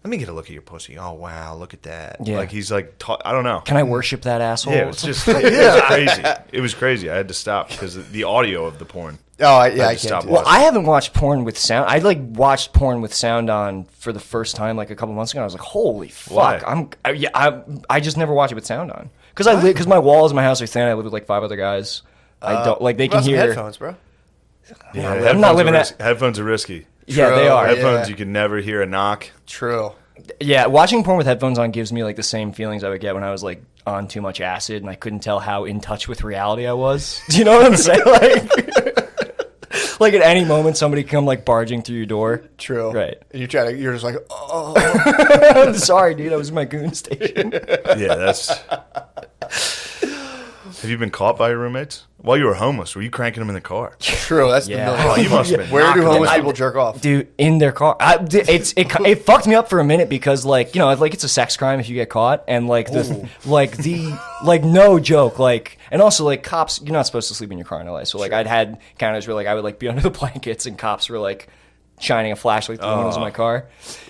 let me get a look at your pussy. Oh wow, look at that. Yeah. Like he's like, I don't know. Can I worship that asshole? Yeah, it was just it was crazy. It was crazy. I had to stop because of the audio of the porn. Oh, I had can't to stop do Well, that. I haven't watched porn with sound. I like watched porn with sound on for the first time like a couple months ago. I was like, "Holy fuck!" Why? I just never watch it with sound on because my walls in my house are thin. I live with like 5 other guys. I don't like they What about can some hear. headphones, bro. Yeah, I'm not living that. Headphones are risky. Yeah, they are. Headphones, Yeah. you can never hear a knock. True. Yeah, watching porn with headphones on gives me like the same feelings I would get when I was like on too much acid and I couldn't tell how in touch with reality I was. Do you know what I'm saying? Like at any moment somebody can come like barging through your door. True. Right. And you're just like, oh. I'm sorry, dude. I was in my goon station. Yeah, that's. Have you been caught by your roommates while you were homeless? Were you cranking them in the car? True. That's Yeah. the million. Oh, you must have been. Where do knocking homeless them. people jerk off? Dude, in their car. It fucked me up for a minute because like, you know, like it's a sex crime if you get caught and like no joke, like, and also like cops, you're not supposed to sleep in your car in LA. So like I'd had encounters where like I would like be under the blankets and cops were like shining a flashlight through the windows of my car.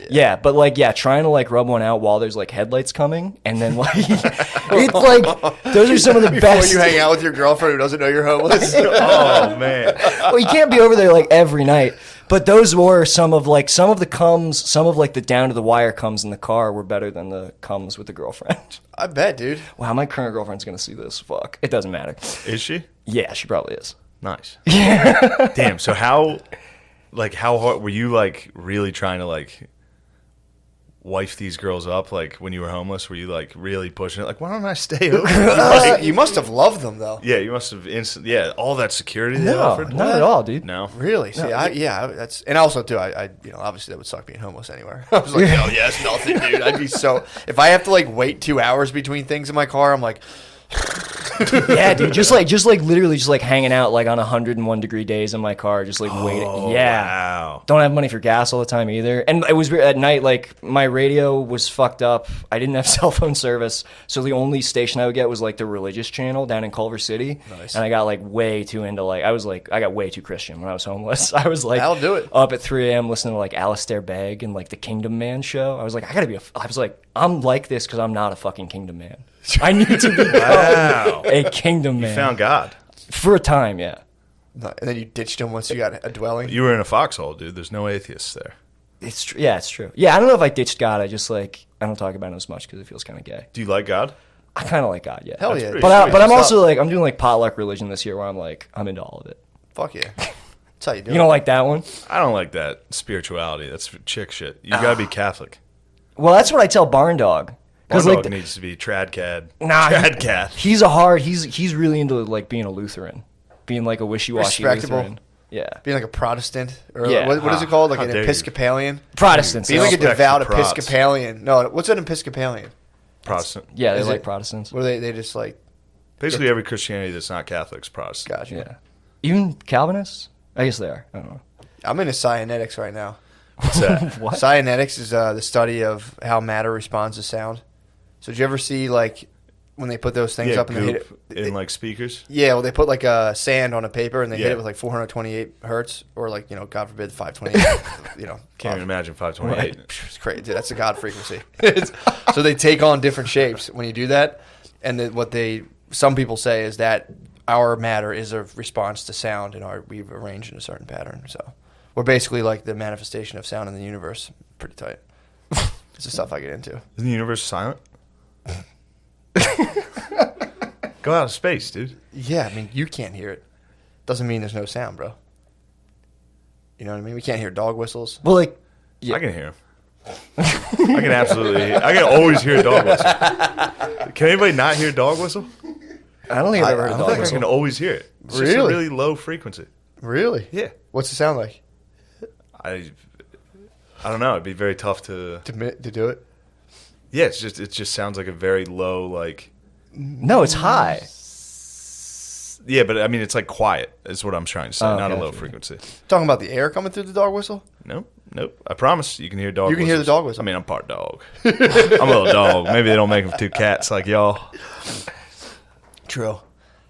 Yeah, but like trying to like rub one out while there's like headlights coming and then like it's like those are some of the Before best. you hang out with your girlfriend who doesn't know you're homeless. Oh man. Well, you can't be over there like every night. But those were some of the comes, some of like the down to the wire comes in the car were better than the comes with the girlfriend. I bet, dude. Wow, my current girlfriend's gonna see this. Fuck, it doesn't matter. Is she? Yeah, she probably is. Nice. Yeah. Damn. So how hard were you like really trying to like wife these girls up? Like when you were homeless, were you like really pushing it? Like, why don't I stay over? You must have loved them, though. Yeah, you must have all that security they No, offered. not at all, dude. No. Really? See, that's, and also too, I obviously that would suck being homeless anywhere. I was like, hell yes, nothing, dude. I'd be so, if I have to like wait 2 hours between things in my car, I'm like, Yeah, dude, just like literally just like hanging out like on 101-degree days in my car, just like waiting. Yeah. Wow. Don't have money for gas all the time either. And it was at night, like my radio was fucked up. I didn't have cell phone service. So the only station I would get was like the religious channel down in Culver City. Nice. And I got like way too into like, I got way too Christian when I was homeless. I was like, That'll do it. up at 3 a.m. listening to like Alistair Begg and like the Kingdom Man show. I was like, I'm like this because I'm not a fucking Kingdom Man. I need to become a Kingdom Man. You found God. For a time, yeah. and then you ditched him once you got a dwelling. You were in a foxhole, dude. There's no atheists there. It's true. Yeah, it's true. Yeah, I don't know if I ditched God. I just like I don't talk about it as much because it feels kind of gay. Do you like God? I kind of like God. Yeah. Hell yeah. pretty But I'm What's also up? like I'm doing like potluck religion this year where I'm into all of it. Fuck yeah. That's how you do You it. don't like that one? I don't like that spirituality. That's chick shit. You gotta be Catholic. Well, that's what I tell Barn Dog. Barn like dog needs to be trad-cad. Nah, Trad-cat. he's really into like being a Lutheran, being like a wishy-washy Respectable. Lutheran. Yeah. Being like a Protestant, or Yeah. what is it called? Like How an dare you. Episcopalian? Protestants. Being like a Respect devout the Prots. Episcopalian. No, what's an Episcopalian? Protestant. yeah, they Is like it- Protestants. Where they just like, Basically every Christianity that's not Catholic is Protestant. gotcha. Yeah. Even Calvinists? I guess they are. I don't know. I'm into cyanetics right now. What's that? What? Cyanetics is the study of how matter responds to sound. So did you ever see like when they put those things Yeah, up and they hit goop it? in like speakers. Yeah, well, they put like sand on a paper and they hit Yeah. it with like 428 hertz, or like God forbid 528. Can't even imagine 528. It's crazy. Dude, that's a God frequency. So they take on different shapes when you do that, and then some people say is that our matter is a response to sound, and we've arranged in a certain pattern. So we're basically like the manifestation of sound in the universe. Pretty tight. It's the stuff I get into. Isn't the universe silent? Go out of space, dude. Yeah, I mean you can't hear it. Doesn't mean there's no sound, bro. You know what I mean? We can't hear dog whistles. Well, like yeah. I can hear him. I can always hear a dog whistle. Can anybody not hear a dog whistle? I don't think I've ever heard I a don't I dog think I whistle. can always hear it. It's just a Really? really low frequency. Really? Yeah. What's it sound like I don't know. It'd be very tough to. to do it? Yeah, it just sounds like a very low like. No, it's high. Yeah, but I mean it's like quiet. Is what I'm trying to say, Oh, not a okay. low frequency. Talking about the air coming through the dog whistle? Nope. I promise you can hear dog. You can hear the whistles. dog whistle. I mean, I'm part dog. I'm a little dog. Maybe they don't make them two cats like y'all. True.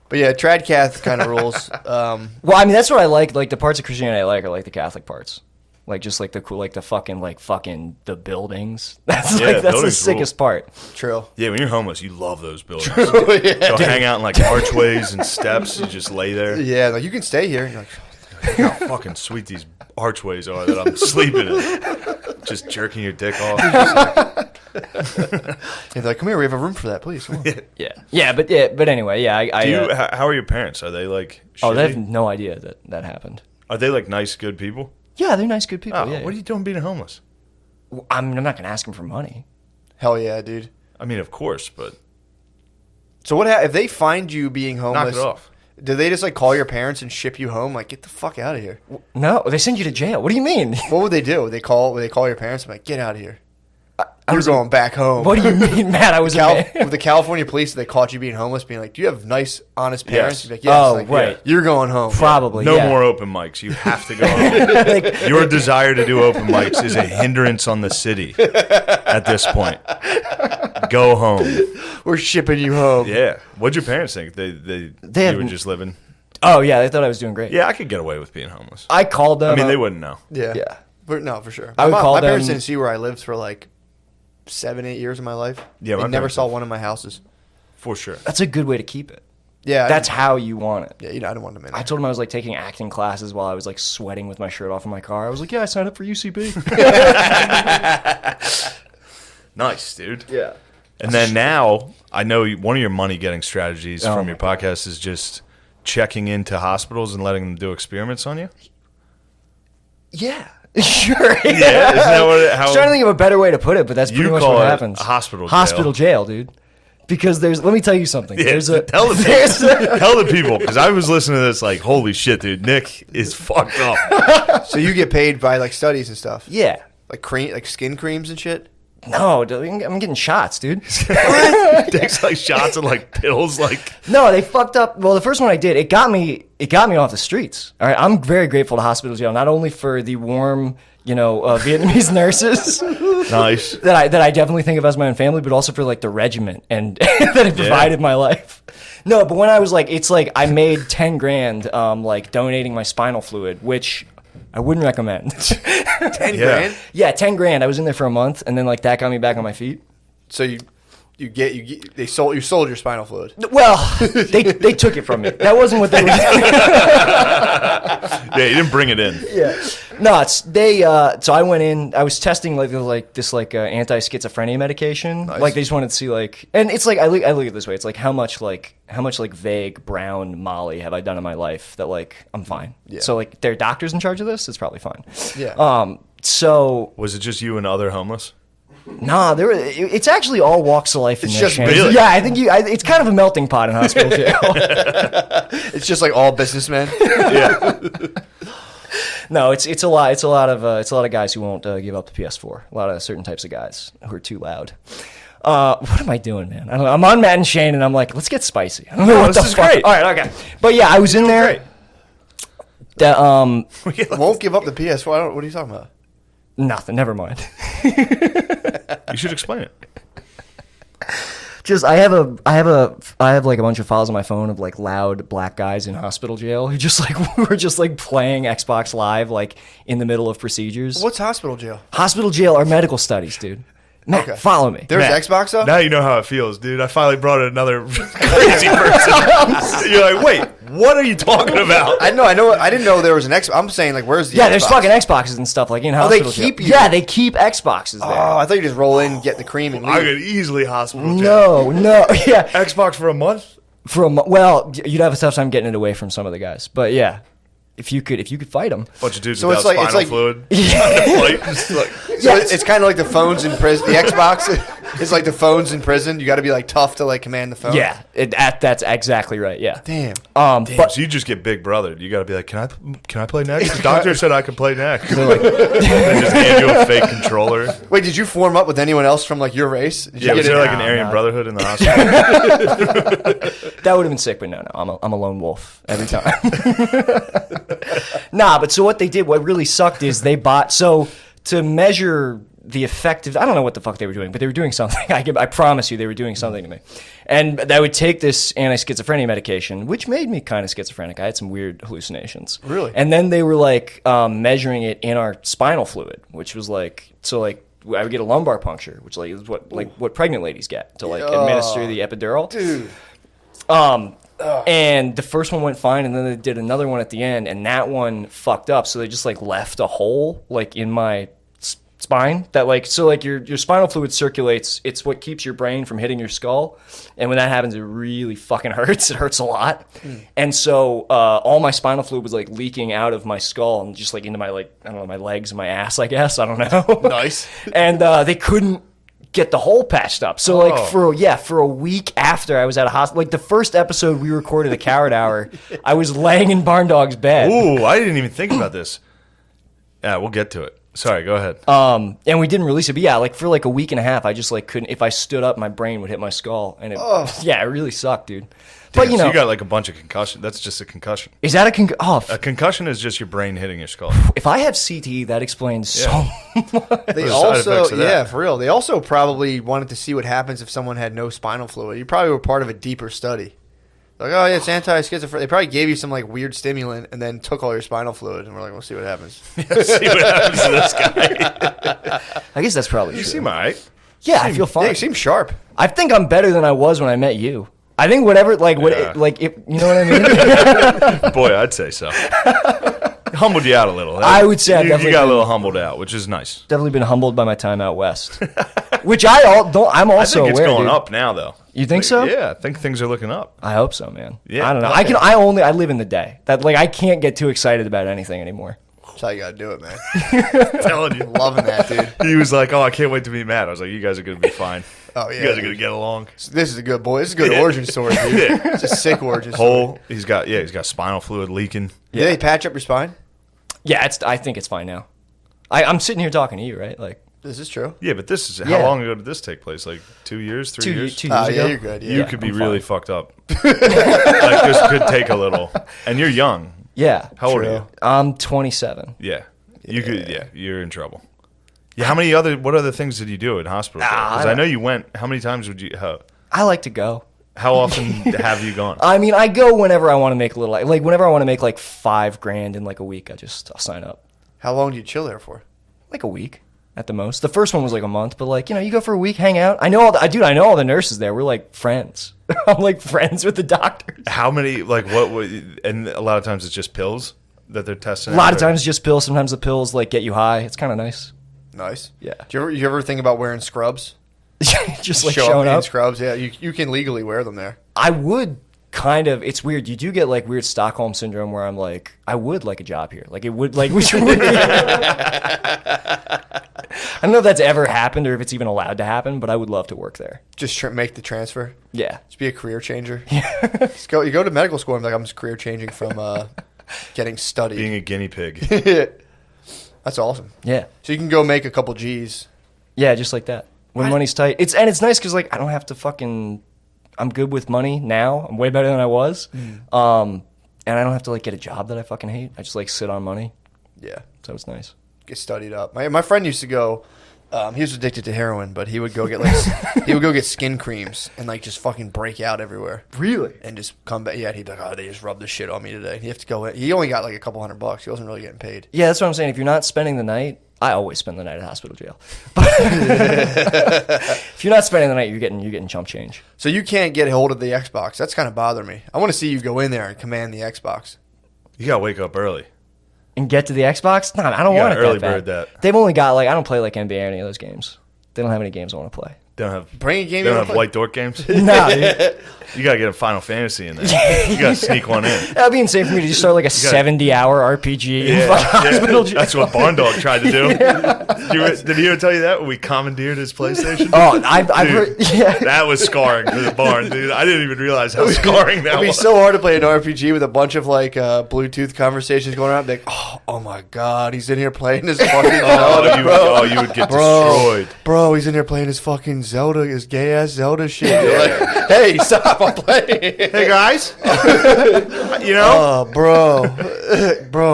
But yeah, trad cath kind of rules. Well, I mean, that's what I like. Like the parts of Christianity I like are like the Catholic parts. Like just like the cool, like the fucking the buildings. That's Yeah, like that's the buildings sickest part. True. Yeah, when you're homeless, you love those buildings. Yeah, Go hang out in like archways and steps. You just lay there. yeah, like you can stay here. You're like, How fucking sweet these archways are that I'm sleeping in. Just jerking your dick off. they're like, come here, we have a room for that, please. Come on. Yeah, but anyway, yeah. How are your parents? Are they like? Oh, they have shitty? no idea that happened. Are they like nice, good people? Yeah, they're nice, good people. Oh, yeah, what are you doing being homeless? I'm not gonna ask them for money. Hell yeah, dude. I mean, of course, but So what if they find you being homeless? knock it off. Do they just like call your parents and ship you home? Like, get the fuck out of here. No, they send you to jail. What do you mean? What would they do? Would they call your parents and be like, get out of here? You're going back home. What do you mean, man? I was With the California police, if they caught you being homeless, being like, do you have nice, honest parents? Yes. You'd be like, yes. Oh, Like, right. You're going home. Probably. No yeah. more open mics. You have to go home. Your desire to do open mics is a hindrance on the city at this point. Go home. We're shipping you home. Yeah. What'd your parents think? They They you were have- just living. Oh yeah, they thought I was doing great. Yeah, I could get away with being homeless. I called them. I mean, they wouldn't know. Yeah. Yeah. But no, for sure. I would call my parents them- didn't see where I lived for like 7-8 years of my life. Yeah, They my never parents saw did. one of my houses. For sure. That's a good way to keep it. Yeah. That's how you want it. Yeah, you know, I didn't want them in I there. told him I was like taking acting classes while I was like sweating with my shirt off in my car. I was like, yeah, I signed up for UCB. Nice, dude. yeah. And then now, I know one of your money-getting strategies Oh from my your podcast is just checking into hospitals and letting them do experiments on you. Yeah. Sure. Yeah, isn't that what I was trying to think of a better way to put it, but that's pretty You much call what it happens. hospital jail. Hospital jail, dude. Because let me tell you something. Yeah, There's a tell the there's a- tell the people, because I was listening to this like, holy shit, dude, Nick is fucked up. So you get paid by like studies and stuff. yeah. Like skin creams and shit. No, dude, I'm getting shots, dude. Takes like shots and like pills, like No, they fucked up. Well, the first one I did, it got me off the streets. All right, I'm very grateful to hospital jail, not only for the warm, Vietnamese nurses nice. that I definitely think of as my own family, but also for like the regiment and that it provided my life. No, but when I was like, it's like I made 10 grand, like donating my spinal fluid, which I wouldn't recommend. 10 Yeah. grand. Yeah, 10 grand. I was in there for a month, and then like that got me back on my feet. So you sold your spinal fluid. Well, they took it from me. That wasn't what they were doing. Yeah, you didn't bring it in. Yeah. No, it's they. So I went in. I was testing this anti-schizophrenia medication. Nice. Like they just wanted to see like, and it's like I look at it this way. It's like how much vague brown Molly have I done in my life that like I'm fine. Yeah. So like they're doctors in charge of this. It's probably fine. Yeah. So Was it just you and other homeless? nah, it's actually all walks of life. In It's there, just Shane. really? Yeah, I think it's kind of a melting pot in hospital jail. It's just like all businessmen. Yeah. No, it's a lot of guys who won't give up the PS4. A lot of certain types of guys who are too loud. What am I doing, man? I don't know. I'm on Matt and Shane, and I'm like, let's get spicy. I don't know what this the is fuck. great. All right, okay. But yeah, I was in there. great. That Won't give up the PS4. What are you talking about? nothing. Never mind. You should explain it. Just I have like a bunch of files on my phone of like loud black guys in hospital jail who just like were just like playing Xbox Live like in the middle of procedures. What's hospital jail? Hospital jail are medical studies, dude. Matt, Okay. follow me. There's Matt, Xbox though. Now you know how it feels, dude. I finally brought in another crazy person. You're like, wait, what are you talking about? I know. I didn't know there was an Xbox. I'm saying like, where's the? Yeah, there's Xbox? fucking Xboxes and stuff like in they hospital keep jail. you- Yeah, they keep Xboxes there. Oh, I thought you just roll in, get the cream, and I leave. could easily hospital jail. No, yeah. Xbox for a month? Well, you'd have a tough time getting it away from some of the guys, but yeah, if you could fight them. Bunch of dudes So without it's like- spinal it's fluid. Just like, So it's kind of like the phones in prison. The Xbox is like the phones in prison. You got to be like tough to like command the phone. Yeah, that's exactly right. Yeah. Damn. damn, But so you just get big brothered. You got to be like, can I play next? The doctor said I could play next. they're like, They just hand you a fake controller. Wait, did you form up with anyone else from like your race? Did you Yeah, was get there in- like an Nah, Aryan nah. Brotherhood in the hospital? that would have been sick, but no, I'm a lone wolf every time. Nah, but so what they did, what really sucked is they bought to measure the effective, I don't know what the fuck they were doing, but they were doing something. I promise you they were doing something to me. And I would take this anti-schizophrenia medication, which made me kind of schizophrenic. I had some weird hallucinations. Really? And then they were like measuring it in our spinal fluid, which was like, so like I would get a lumbar puncture, which like is what pregnant ladies get to like administer the epidural. Dude. And the first one went fine, and then they did another one at the end, and that one fucked up. So they just like left a hole like in my spine that like, so like your spinal fluid circulates. It's what keeps your brain from hitting your skull, and when that happens, it really fucking hurts. It hurts a lot. And so all my spinal fluid was like leaking out of my skull and just like into my like, I don't know, my legs and my ass, I guess, I don't know. Nice. And they couldn't get the hole patched up. So like for a week after I was at a hospital, like the first episode we recorded a Coward Hour, I was laying in Barn Dog's bed. Ooh, I didn't even think about this. Yeah, we'll get to it. Sorry, go ahead. And we didn't release it, but yeah, like for like a week and a half, I just like couldn't. If I stood up, my brain would hit my skull, and it really sucked, dude. But Damn, so you got like a bunch of concussion. That's just a concussion. Is that a concussion? Oh, A concussion is just your brain hitting your skull. if I have CTE, that explains so much. They the side also, effects of that? yeah, for real. They also probably wanted to see what happens if someone had no spinal fluid. You probably were part of a deeper study. Like, oh yeah, it's anti-schizophrenia. They probably gave you some like weird stimulant and then took all your spinal fluid, and we're like, we'll see what happens. See what happens to this guy. I guess that's probably You true. seem all right. Yeah, I feel fine. Yeah, you seem sharp. I think I'm better than I was when I met you. I think whatever, like, like, if, you know what I mean? Boy, I'd say so. Humbled you out a little. I would say I've you definitely got a been- little humbled out, which is nice. Definitely been humbled by my time out west, which I'm I also think it's aware, going dude. up now, though. You think so? Yeah, I think things are looking up. I hope so, man. Yeah, I don't know. okay. I live in the day. That like I can't get too excited about anything anymore. That's how you gotta do it, man. Telling you. Loving that, dude. He was like, "Oh, I can't wait to be mad." I was like, "You guys are gonna be fine. Oh yeah, You guys are dude. gonna get along." This is a good boy. This is a good origin story, dude. It's a sick origin story. Hole. He's got spinal fluid leaking. Did they patch up your spine? Yeah, I think it's fine now. I'm sitting here talking to you, right? Like This is true. Yeah, but this is Yeah. how long ago did this take place? Like 2 years, 3 years? 2 years ago. Yeah, you're good. Yeah. You could be I'm really fine. fucked up. Like this could take a little. And you're young. Yeah. How old are True. you? I'm 27. Yeah. You could. Yeah, you're in trouble. Yeah. What other things did you do in hospital? Because I know you went. How many times would you? I like to go. How often have you gone? I mean, I go whenever I want to make a little, like whenever I want to make like $5,000 in like a week, I'll sign up. How long do you chill there for? Like a week at the most. The first one was like a month, but like, you go for a week, hang out. I know all the nurses there. We're like friends. I'm like friends with the doctors. How many? Like what? And a lot of times it's just pills that they're testing. A lot of times just pills. Sometimes the pills like get you high. It's kind of nice. Nice. Yeah. Do you ever think about wearing scrubs? Just like Show showing in up. scrubs. Yeah, you can legally wear them there. I would kind of. It's weird. You do get like weird Stockholm syndrome where I'm like, I would like a job here. Like it would like which would. I don't know if that's ever happened or if it's even allowed to happen, but I would love to work there. Just make the transfer. Yeah. Just be a career changer. Yeah. You go to medical school and be like, I'm just career changing from getting studied. being a guinea pig. That's awesome. Yeah. So you can go make a couple G's. Yeah, just like that. When money's tight. It's nice because like I don't have to fucking. I'm good with money now. I'm way better than I was. And I don't have to like get a job that I fucking hate. I just like sit on money. Yeah. So it's nice. Get studied up. My friend used to go. He was addicted to heroin, but he would go get like he would go get skin creams and like just fucking break out everywhere. Really? And just come back. Yeah, he'd be like, oh, they just rubbed this shit on me today. You have to go in. He only got like a couple $100. He wasn't really getting paid. Yeah, that's what I'm saying. If you're not spending the night, I always spend the night at hospital jail. If you're not spending the night, you're getting chump change. So you can't get hold of the Xbox. That's kind of bothering me. I want to see you go in there and command the Xbox. You gotta wake up early. And get to the Xbox? No, I don't You want it gotta early that bird bad. that. They've only got like I don't play like NBA or any of those games. They don't have any games I want to play. They don't have. Bring a game They you don't wanna have play. white dork games. No, dude. You gotta get a Final Fantasy in there. You gotta sneak one in. That'd be insane for me to just start like a 70-hour RPG in fucking hospital jail. That's what Barn Dog tried to do. Did he ever tell you that when we commandeered his PlayStation? Oh, I've Dude, heard. Yeah. that was scarring for the barn, dude. I didn't even realize how scarring that It'd be was. so hard to play an RPG with a bunch of like Bluetooth conversations going on. Be like, oh my god, he's in here playing his fucking Zelda, bro. You would get destroyed. Bro, he's in here playing his fucking Zelda is gay ass Zelda shit. You're like, hey, stop! I'm playing. Hey guys, you know, Oh, bro,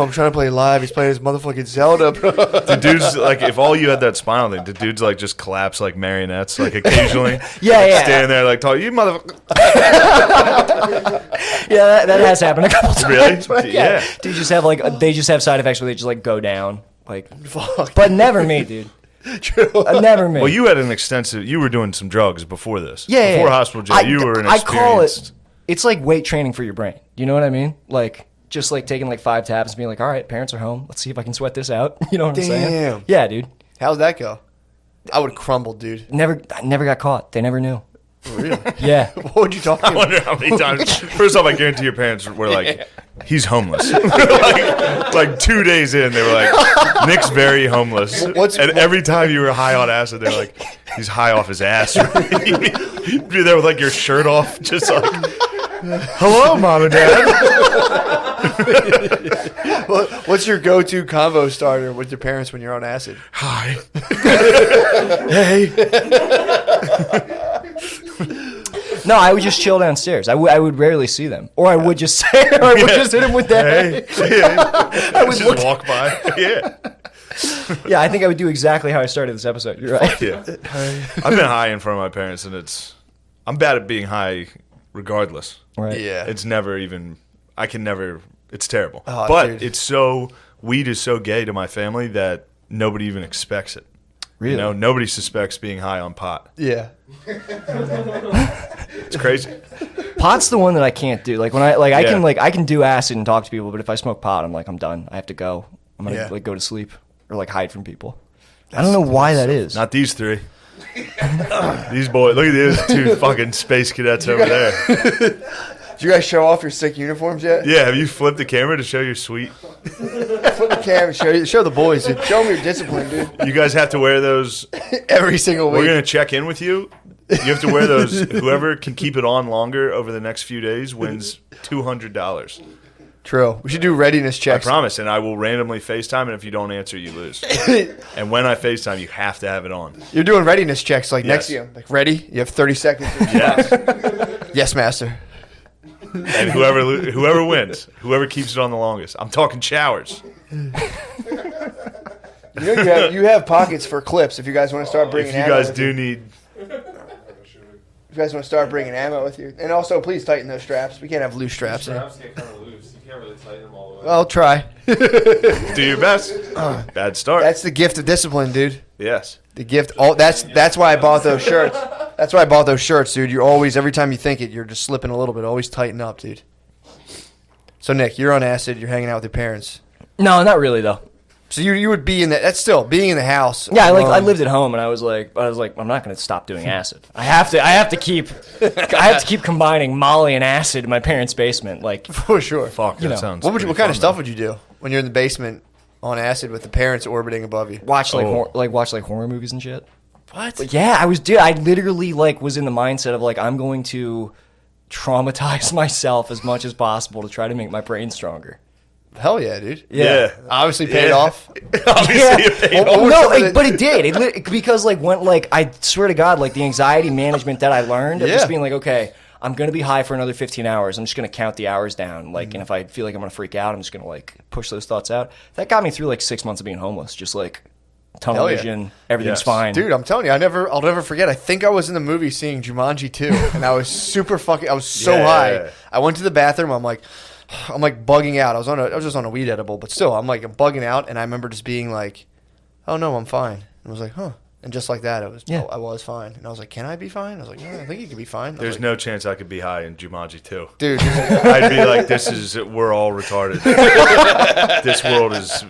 I'm trying to play live. He's playing his motherfucking Zelda, bro. the dudes like if all you had that smile thing, the dudes like just collapse like marionettes, like occasionally. Yeah. Stand there like, talk, you motherfucker. Yeah, that has happened a couple times. Really? But Yeah. Dude, they just have side effects where they just like go down. Like, Fuck. but never me, dude. True. Never me. Well, you had an extensive. You were doing some drugs before this. Yeah, Before yeah. hospital jail, you were an I call experienced. it. It's like weight training for your brain. You know what I mean? Like just like taking like 5 taps and being like, all right, parents are home. Let's see if I can sweat this out. You know what I'm saying? Damn. Yeah, dude. How'd that go? I would crumble, dude. I never got caught. They never knew. Really? Yeah. What would you talk I about? wonder how many times. First off, I guarantee your parents were like, "He's homeless." like 2 days in, they were like, "Nick's very homeless." And every time you were high on acid, they're like, "He's high off his ass." You'd be there with like your shirt off, just like, "Hello, mom and dad." What's your go-to combo starter with your parents when you're on acid? Hi. No, I would just chill downstairs. I would rarely see them, or I would just say, or I would just hit them with that. I would just walk by. Yeah. Yeah, I think I would do exactly how I started this episode. You're right. Yeah. I've been high in front of my parents, and I'm bad at being high regardless. Right. Yeah. It's never even, I can never, it's terrible. Oh, but dude. weed is so gay to my family that nobody even expects it. Really? You know, nobody suspects being high on pot. Yeah. It's crazy. Pot's the one that I can't do. Like when I Yeah. I can do acid and talk to people, but if I smoke pot, I'm like I'm done. I have to go. I'm gonna Yeah. like go to sleep or like hide from people. I don't know why that is. Not these three. These boys, look at these two fucking space cadets over there. Did you guys show off your sick uniforms yet? Yeah, have you flipped the camera to show your sweet? Flip the camera, show the boys, dude. Show them your discipline, dude. You guys have to wear those. Every single week. We're going to check in with you. You have to wear those. Whoever can keep it on longer over the next few days wins $200. True. We should do readiness I checks. promise. And I will randomly FaceTime, and if you don't answer, you lose. And when I FaceTime, you have to have it on. You're doing readiness checks like next to Yes. you. Like, ready? You have 30 seconds. Yes. Yes, master. And whoever wins, whoever keeps it on the longest. I'm talking showers. You know you have pockets for clips if you guys want to start bringing If you ammo guys with do you. need, If you guys want to start bringing ammo with you. And also, please tighten those straps. We can't have loose straps. Straps get kind of loose. You can't really tighten them all the way. I'll try. do your best. Bad start. That's the gift of discipline, dude. Yes. The gift. That's why I bought those shirts. That's why I bought those shirts, dude. You're always, every time you think it, you're just slipping a little bit. Always tighten up, dude. So, Nick, you're on acid. You're hanging out with your parents. No, not really though. So you would be in that. That's still being in the house. Yeah, I alone. lived at home and I was like I'm not going to stop doing acid. I have to keep combining Molly and acid in my parents' basement. Like For sure. Fuck, that You know. sounds What pretty kind of fun, stuff though. would you do when you're in the basement on acid with the parents orbiting above you? watch Oh. watch horror movies and shit. What? But yeah, I literally like was in the mindset of like I'm going to traumatize myself as much as possible to try to make my brain stronger. Hell yeah, dude. Yeah. Obviously paid Yeah. off. Obviously, it paid What off. were No, some of the- but it did. Because like when like I swear to God, like the anxiety management that I learned of Yeah. just being like, okay, I'm gonna be high for another 15 hours. I'm just gonna count the hours down. Like, and if I feel like I'm gonna freak out, I'm just gonna like push those thoughts out. That got me through like 6 months of being homeless. Just like tunnel Hell yeah. vision, everything's Yes. fine. Dude, I'm telling you, I'll never forget. I think I was in the movie seeing Jumanji 2, and I was I was so Yeah. high. I went to the bathroom. I'm like bugging out. I was just on a weed edible, but still, I'm bugging out. And I remember just being like, "Oh no, I'm fine." And I was like, "Huh." And just like that, I was fine. And I was like, "Can I be fine?" I was like, "Yeah, I think you can be fine." I was There's like, no chance I could be high in Jumanji 2. dude. I'd be like, we're all retarded. This world is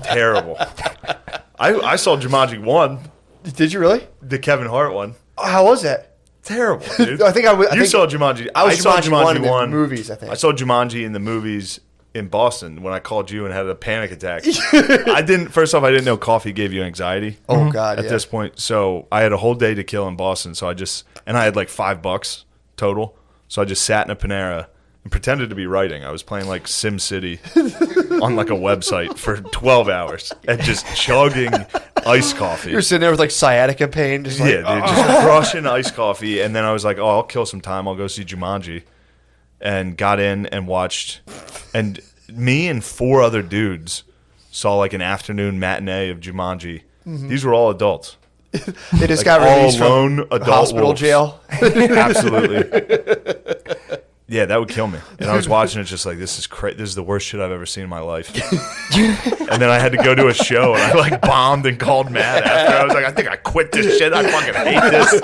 terrible. I saw Jumanji 1, Did you really? the Kevin Hart one. Oh, how was that? Terrible, dude. I think I was. You saw Jumanji. I was saw Jumanji 1 in the 1 movies, I think. I saw Jumanji in the movies in Boston when I called you and had a panic attack. First off, I didn't know coffee gave you anxiety. Oh God! At yeah. this point, so I had a whole day to kill in Boston. So I had like $5 total. So I just sat in a Panera and pretended to be writing. I was playing like Sim City on like a website for 12 hours and just chugging iced coffee. You're sitting there with like sciatica pain, just like, Yeah, dude, just crushing iced coffee. And then I was like, oh, I'll kill some time. I'll go see Jumanji. And got in and watched. And me and 4 other dudes saw like an afternoon matinee of Jumanji. These were all adults. They just Like got all released alone from adult hospital wolves. jail. Absolutely. Yeah, that would kill me. And I was watching it just like, this is crazy. This is the worst shit I've ever seen in my life. And then I had to go to a show, and I like bombed and called mad after. I was like, I think I quit this shit. I fucking hate this.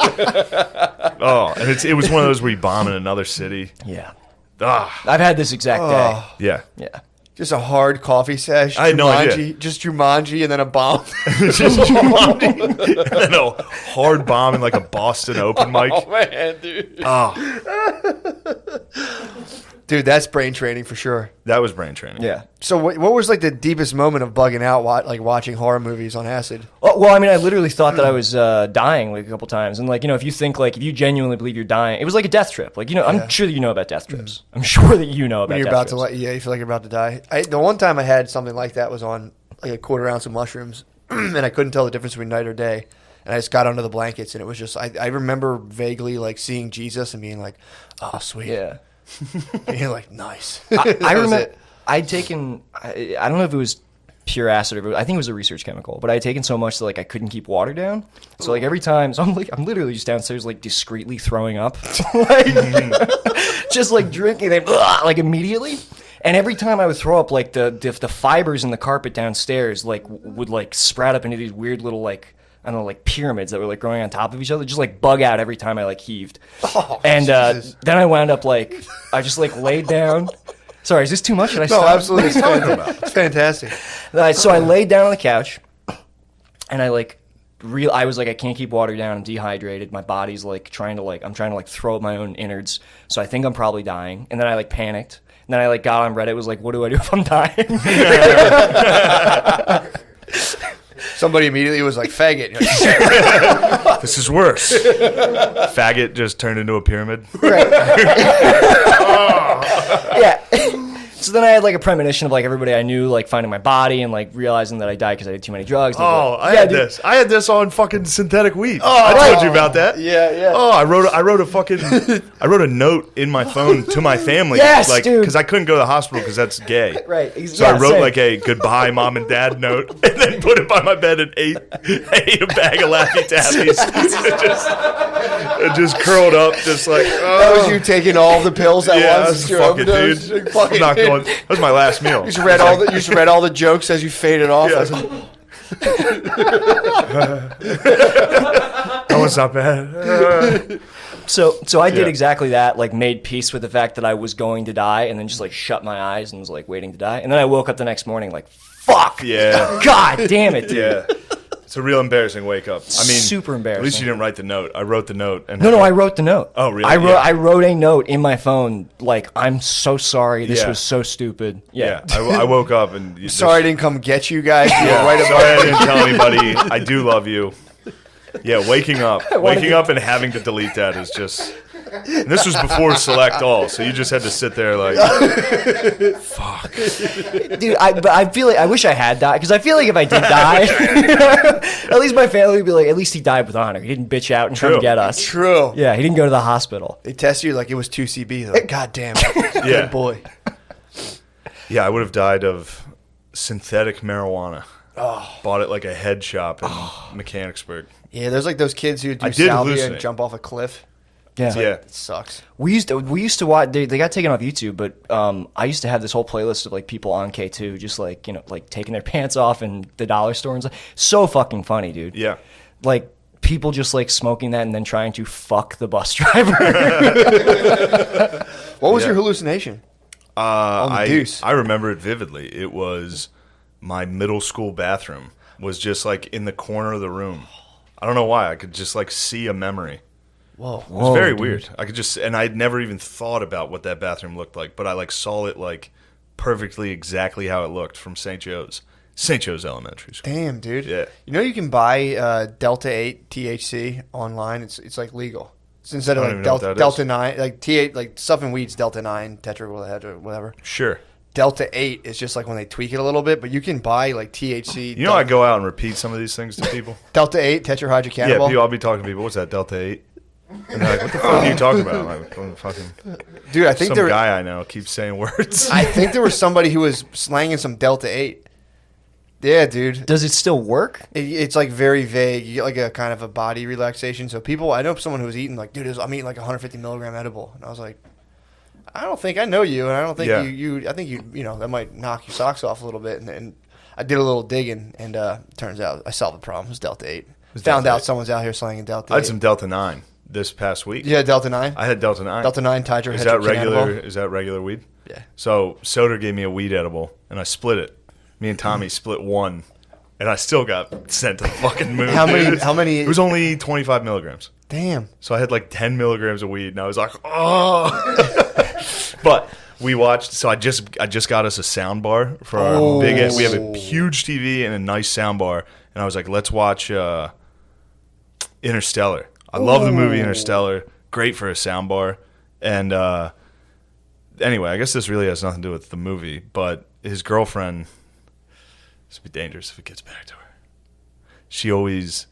Oh, and it was one of those where you bomb in another city. Yeah. Ah, I've had this exact day. yeah. Yeah. Just a hard coffee sesh. I had no idea. Just Jumanji and then a bomb. Just Jumanji. And then a hard bomb in like a Boston open mic. Oh, man, dude. Oh, Dude, that's brain training for sure. that was brain training. Yeah. So what was like the deepest moment of bugging out, like watching horror movies on acid? Oh, well, I mean, I literally thought that I was dying like a couple times, and like if you think like if you genuinely believe you're dying, it was like a death trip. Like I'm sure that you know about death trips. I'm sure that you know about. When you're death about trips. to you feel like you're about to die. The one time I had something like that was on like a quarter ounce of mushrooms, and I couldn't tell the difference between night or day. And I just got under the blankets, and it was just I remember vaguely like seeing Jesus and being like, oh sweet, Yeah. being like nice. I That was remember it. I'd taken. I don't know if it was pure acid or I think it was a research chemical, but I had taken so much that like I couldn't keep water down. So like every time, so I'm literally just downstairs like discreetly throwing up, like just like drinking like immediately. And every time I would throw up, like the fibers in the carpet downstairs like would like sprout up into these weird little like I don't know like pyramids that were like growing on top of each other, just like bug out every time I like heaved. And Jesus. then I wound up like I just like laid down. Sorry, is this too much? Should I No, stop? absolutely, it's fantastic. So I laid down on the couch, and I was like, I can't keep water down. I'm dehydrated. My body's like I'm trying to like throw up my own innards. So I think I'm probably dying. And then I like panicked. And then I like got on Reddit. Was like, what do I do if I'm dying? Somebody immediately was like, faggot. You're like, This is worse. Faggot just turned into a pyramid. Yeah. So then I had like a premonition of like everybody I knew like finding my body and like realizing that I died because I did too many drugs. And Oh, like, I had this. I had this on fucking synthetic weed. Oh, I right. told you about that. yeah. Oh, I wrote a note in my phone to my family. Yes, like, dude. because I couldn't go to the hospital because that's gay. Right. So I wrote like a goodbye mom and dad note and then put it by my bed and ate a bag of Laffy Taffies. It just curled up, just like, That was you taking all the pills at yeah, once. that's fuck it, overdose. dude. Fucking I'm not going. That was my last meal. You just read all the jokes as you faded off. Yeah. That was not bad. So I did Yeah. exactly that, like made peace with the fact that I was going to die and then just like shut my eyes and was like waiting to die. And then I woke up the next morning like, fuck. Yeah. God damn it, dude. Yeah. It's a real embarrassing wake up. I mean, Super embarrassing. At least you didn't write the note. I wrote the note. And No, I wrote the note. Oh, really? I wrote a note in my phone like, I'm so sorry. This Yeah. was so stupid. Yeah, I woke up and Sorry I didn't come get you guys. You were Yeah, right sorry I above. didn't tell anybody. I do love you. Yeah, waking up and having to delete that is just. And this was before Select All, so you just had to sit there like, fuck. Dude, but I feel like I wish I had died because I feel like if I did die, at least my family would be like, at least he died with honor. He didn't bitch out and come True. get us. True. Yeah, he didn't go to the hospital. They test you like it was 2CB. They're like, God damn it. Yeah. Good boy. Yeah, I would have died of synthetic marijuana. Oh. Bought it like a head shop in Mechanicsburg. Yeah, there's like those kids who do I did salvia and hallucinate. jump off a cliff. Yeah. Yeah. It sucks. We used to watch. They got taken off YouTube, but I used to have this whole playlist of like people on K2, just like like taking their pants off in the dollar store and stuff. So fucking funny, dude. Yeah. Like people just like smoking that and then trying to fuck the bus driver. What was Yeah. your hallucination? On the deuce. I remember it vividly. It was my middle school bathroom was just like in the corner of the room. I don't know why. I could just like see a memory. Whoa. It was very weird. I could just, and I'd never even thought about what that bathroom looked like, but I like saw it like perfectly exactly how it looked from St. Joe's Elementary School. Damn, dude. Yeah. You know you can buy Delta 8 THC online. It's like legal. It's instead of I like don't even know what that Delta is. 9, like T8, like stuff in weeds, Delta 9, tetra, whatever. Sure. Delta 8 is just like when they tweak it a little bit, but you can buy like THC. You know, I go out and repeat some of these things to people. Delta 8, tetrahydrocannabinol. Yeah, people, I'll be talking to people. What's that, Delta 8? And they're like, what the fuck are you talking about? I'm like, "Oh, fucking Dude, I think some guy I know keeps saying words. I think there was somebody who was slanging some Delta 8. Yeah, dude. Does it still work? It's like very vague. You get like a kind of a body relaxation. So people, I know someone who was eating like, dude, I'm eating like 150 milligram edible, and I was like, I don't think I know you, and I don't think you. I think you know that might knock your socks off a little bit. And I did a little digging, and turns out I solved the problem. It was Delta 8. Found out someone's out here slanging Delta 8. I had some Delta 9 this past week. Yeah, Delta 9. I had Delta 9. Delta 9 tetrahydrocannabinol. Is that regular weed? Yeah. So Soder gave me a weed edible, and I split it. Me and Tommy split one, and I still got sent to the fucking moon. How many? It was only 25 milligrams. Damn. So I had like 10 milligrams of weed, and I was like, oh. But we watched. So I just got us a sound bar for our big. We have a huge TV and a nice sound bar, and I was like, let's watch Interstellar. I love the movie Interstellar. Great for a sound bar. And anyway, I guess this really has nothing to do with the movie, but his girlfriend. This would be dangerous if it gets back to her. She always,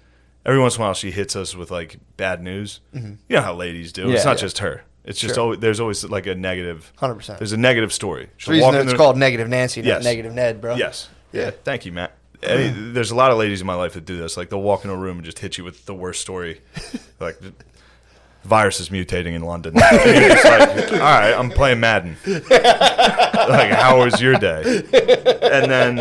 every once in a while, she hits us with like bad news. Mm-hmm. You know how ladies do. It's not just her. It's just always, there's always like a negative. 100%. There's a negative story. The reason it's called Negative Nancy, not Negative Ned, bro. Yes. Yeah. Thank you, Matt. There's a lot of ladies in my life that do this. Like they'll walk in a room and just hit you with the worst story. Like the virus is mutating in London. And you're just like, all right, I'm playing Madden. Like, how was your day? And then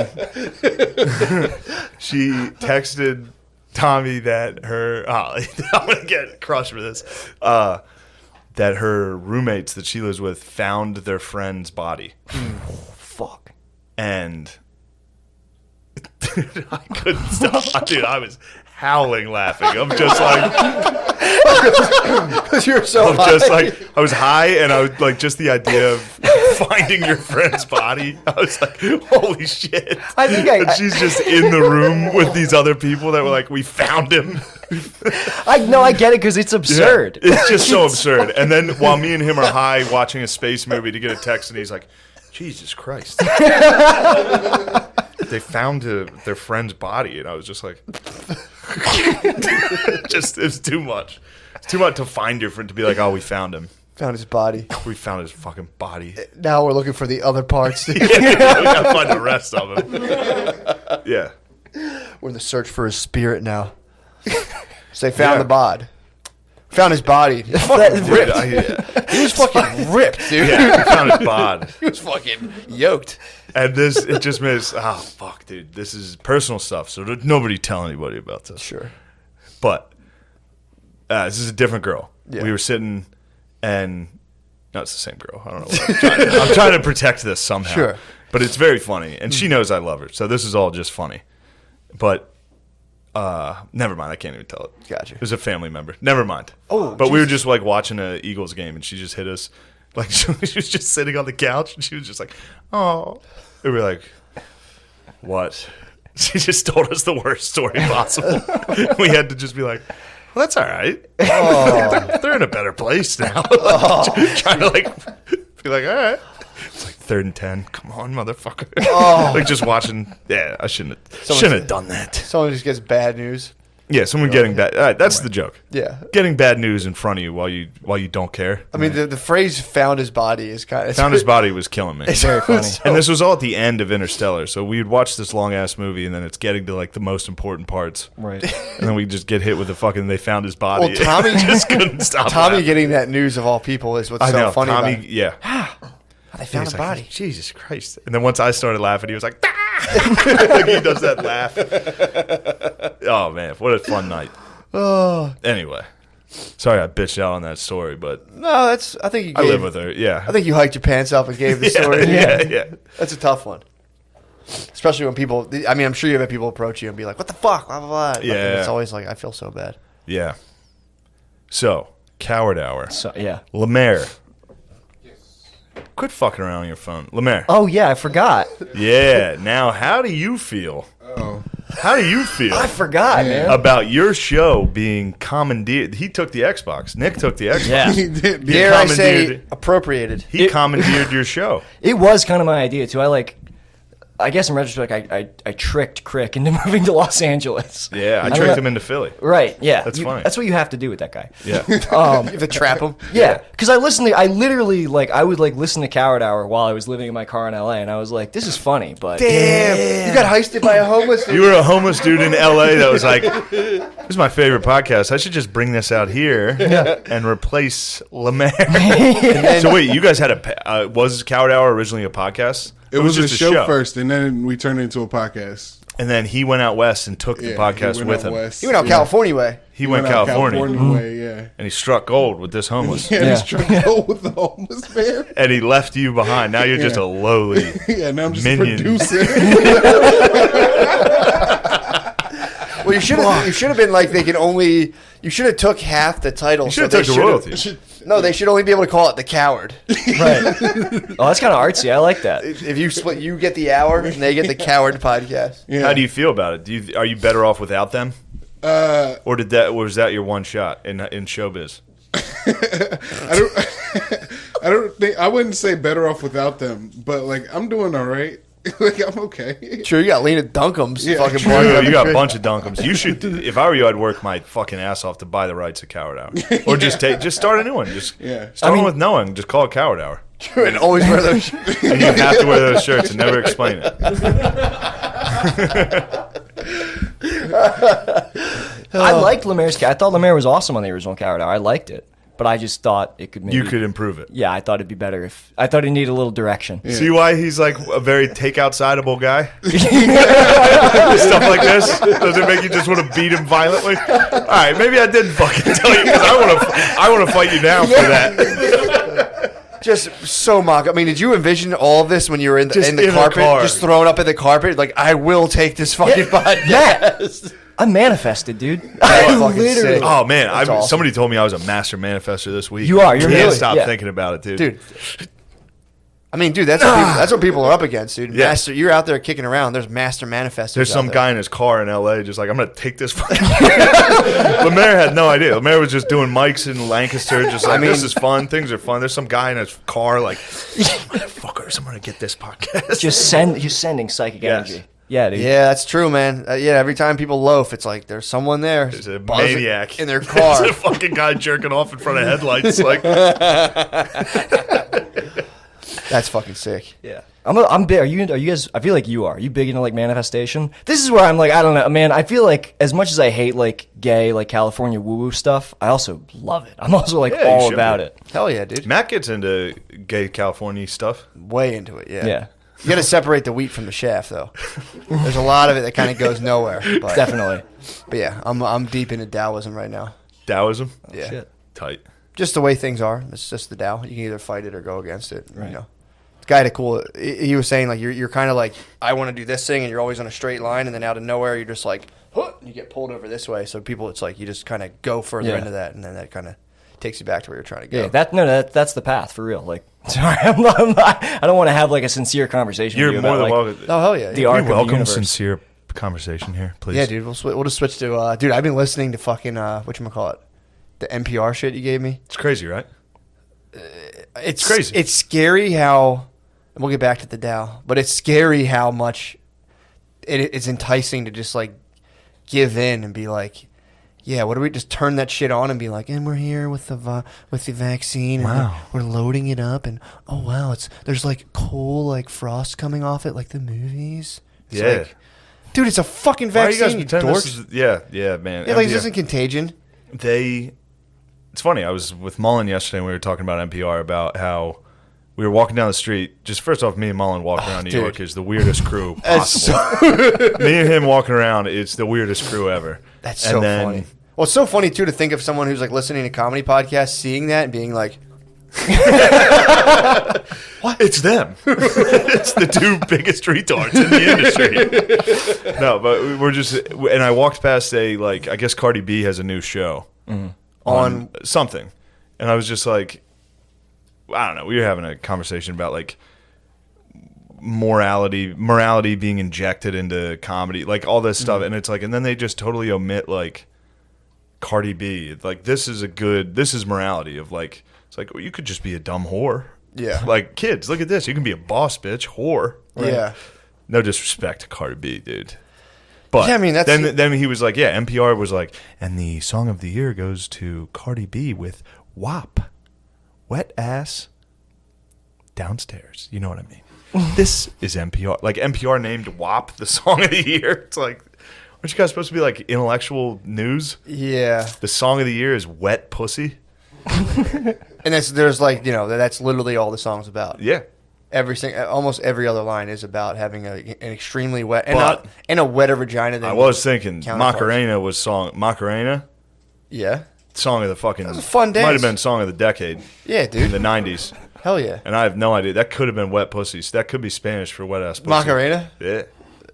she texted Tommy that her I'm gonna get crushed for this. That her roommates that she lives with found their friend's body. Fuck. And dude, I couldn't stop. Dude, I was howling laughing. I'm just like, because you're so high. Just like, I was high, and I was like, just the idea of finding your friend's body. I was like, holy shit. I think and she's just in the room with these other people that were like, we found him. I get it because it's absurd. Yeah, it's just so absurd. And then while me and him are high watching a space movie to get a text, and he's like, Jesus Christ. They found their friend's body, and I was just like, it's too much. It's too much to find your friend, to be like, oh, we found him. Found his body. We found his fucking body. Now we're looking for the other parts. We gotta find the rest of him. Yeah. We're in the search for his spirit now. So they found the bod. Found his body. He was fucking ripped. He was fucking ripped, dude. Yeah, we found his bod. He was fucking yoked. And it just makes, fuck, dude. This is personal stuff, so nobody tell anybody about this. Sure. But this is a different girl. Yeah. We were sitting, and no, it's the same girl. I don't know what I'm trying to protect this somehow. Sure. But it's very funny, and she knows I love her, so this is all just funny. But never mind, I can't even tell it. Gotcha. It was a family member. Never mind. Oh, but we were just like watching an Eagles game, and she just hit us. Like she was just sitting on the couch, and she was just like, "Oh," and we were like, "What?" She just told us the worst story possible. We had to just be like, "Well, that's all right. Oh. They're in a better place now." Trying to like be like, "All right." It's like 3rd and 10. Come on, motherfucker. Oh. Like just watching. Yeah, I shouldn't have done that. Someone just gets bad news. Yeah, someone getting bad. All right, that's the joke. Yeah, getting bad news in front of you while you don't care. I mean, the phrase "found his body" is kind of found his body was killing me. It's very funny. And this was all at the end of Interstellar, so we'd watch this long ass movie, and then it's getting to like the most important parts, right? And then we just get hit with the fucking they found his body. Well, Tommy just couldn't stop. Tommy laughing. Getting that news of all people is what's so funny. Tommy, about it. Yeah. They found a body. Jesus Christ! And then once I started laughing, he was like, like he does that laugh. Oh man, what a fun night. Oh. Anyway, sorry I bitched out on that story, but no, I think I live with her. Yeah, I think you hiked your pants up and gave the story. Yeah. That's a tough one, especially when people. I mean, I'm sure you've had people approach you and be like, "What the fuck?" Blah blah blah. Yeah, and it's always like, I feel so bad. Yeah. So, coward hour. So yeah, Lemaire. Quit fucking around on your phone. Lemaire. Oh, yeah, I forgot. Yeah. Now, how do you feel How do you feel I forgot, man. about your show being commandeered? He took the Xbox. Nick took the Xbox. Yeah. He did. Dare I say commandeered- appropriated? He commandeered your show. It was kind of my idea too. I guess in retrospect, I tricked Crick into moving to Los Angeles. Yeah, I don't tricked know- him into Philly. Right, yeah. That's funny. That's what you have to do with that guy. Yeah. You have to trap him. Yeah, because I literally, I would, listen to Coward Hour while I was living in my car in L.A., and I was like, this is funny, but... Damn. You got heisted by a homeless dude. You were a homeless dude in L.A. that was like, this is my favorite podcast. I should just bring this out here and replace Lemaire. So wait, you guys had was Coward Hour originally a podcast? It was a just show first, and then we turned it into a podcast. And then he went out west and took the podcast with him. He went out California way. He went out California. way, yeah. And he struck gold with this homeless. Yeah, Yeah. he's trying to go with the homeless man. And he left you behind. Now you're just a lowly Yeah, now I'm just minion. a producer. Well, you should have been like they can only. You should have took half the title. You should have took the royalties. No, they should only be able to call it the Coward. Right. Oh, that's kind of artsy. I like that. If you split, you get the hour and they get the Coward podcast. Yeah. How do you feel about it? Are you better off without them? Or was that your one shot in showbiz? I wouldn't say better off without them, but I'm doing all right. I'm okay. Sure, you got Lena Dunham's fucking True, bar. you got a bunch of dunkums. You should. If I were you, I'd work my fucking ass off to buy the rights to Coward Hour, or just start a new one. Just start one with no one. Just call it Coward Hour, And always wear those. and you have to wear those shirts and never explain it. I liked Lemaire's. I thought Lemaire was awesome on the original Coward Hour. I liked it, but I just thought it could maybe... You could improve it. Yeah, I thought it'd be better if... I thought it needed a little direction. Yeah. See why he's like a very take-outsideable guy? Stuff like this? Does it make you just want to beat him violently? All right, maybe I didn't fucking tell you because I want to fight you now for that. Just so mock. I mean, did you envision all of this when you were in the carpet? car. Just thrown up in the carpet? Like, I will take this fucking podcast. I manifested, dude. That's fucking sick. Oh man, That's awesome. somebody told me I was a master manifester this week. You are. You're I can't really- stop yeah. thinking about it, dude. Dude. I mean, dude, that's what people are up against, dude. Yeah. You're out there kicking around. There's master manifestors. There's some out there. guy in his car in L.A. just like, I'm going to take this fucking... Lemaire had no idea. Lemaire was just doing mics in Lancaster, just like, this is fun. Things are fun. There's some guy in his car like, motherfuckers, I'm going to get this podcast. Just sending psychic Yes. energy. Yeah, dude. Yeah, that's true, man. Yeah, every time people loaf, it's like there's someone there. There's a buzzing maniac in their car. There's a fucking guy jerking off in front of headlights. Like, That's fucking sick. Yeah. I'm big. Are you guys? I feel like you are. Are you big into manifestation? This is where I'm like, I don't know, man. I feel like as much as I hate gay, California woo woo stuff, I also love it. I'm also you all should about be. it. Hell yeah, dude. Matt gets into gay California stuff. Way into it, yeah. Yeah. You got to separate the wheat from the chaff, though. There's a lot of it that kind of goes nowhere. But, Definitely. But yeah, I'm deep into Taoism right now. Taoism? Yeah. Shit. Tight. Just the way things are. It's just the Tao. You can either fight it or go against it. Right. You know. The guy had a cool. He was saying you're kind of like, I want to do this thing, and you're always on a straight line, and then out of nowhere you're just like, huh, and you get pulled over this way. So people, it's like you just kind of go further into that, and then that kind of takes you back to where you're trying to go. Yeah, that's the path for real. Sorry, I don't want to have a sincere conversation. You're with you more about, than welcome. Oh hell yeah. The arc of the welcome universe. sincere conversation here, please. Yeah, dude. We'll just switch to. Dude, I've been listening to fucking whatchamacallit, the NPR shit you gave me. It's crazy, right? It's crazy. It's scary how. And we'll get back to the Dow, but it's scary how much it's enticing to just give in and be like, yeah, what do we just turn that shit on and be like, and we're here with the vaccine, and Wow. we're loading it up, and oh wow, there's cool frost coming off it like the movies. It's Yeah. dude, it's a fucking Why are you vaccine, guys you pretending dorks. this is... Yeah, man. Yeah, this isn't contagion. It's funny. I was with Mullen yesterday and we were talking about NPR about how we were walking down the street. Just first off, me and Mullen walking around New dude. York is the weirdest crew That's possible. Me and him walking around, it's the weirdest crew ever. That's And so then- funny. Well, it's so funny too to think of someone who's listening to comedy podcasts, seeing that and being like, What? It's them. It's the two biggest retards in the industry. No, but we're just... And I walked past I guess Cardi B has a new show on something. And I was just like... I don't know. We were having a conversation about morality being injected into comedy, like all this stuff, and it's like, and then they just totally omit like Cardi B. Like this is morality of like, it's like, well, you could just be a dumb whore. Yeah. Like kids, look at this. You can be a boss bitch whore. Right? Yeah. No disrespect to Cardi B, dude. But yeah, I mean, then he was like, yeah, NPR was like, and the song of the year goes to Cardi B with WAP, wet ass downstairs. You know what I mean? This is NPR. Like NPR named WAP the song of the year. It's like, aren't you guys supposed to be like intellectual news? Yeah. The song of the year is wet pussy. And there's like, you know, that's literally all the song's about. Yeah. Almost every other line is about having an extremely wet and a wetter vagina than I was thinking counterparts. Macarena. Yeah. Song of the fucking. That was a fun dance. Might have been song of the decade. Yeah, In dude. the 90s. Hell yeah. And I have no idea. That could have been wet pussies. That could be Spanish for wet ass pussy. Macarena? Yeah.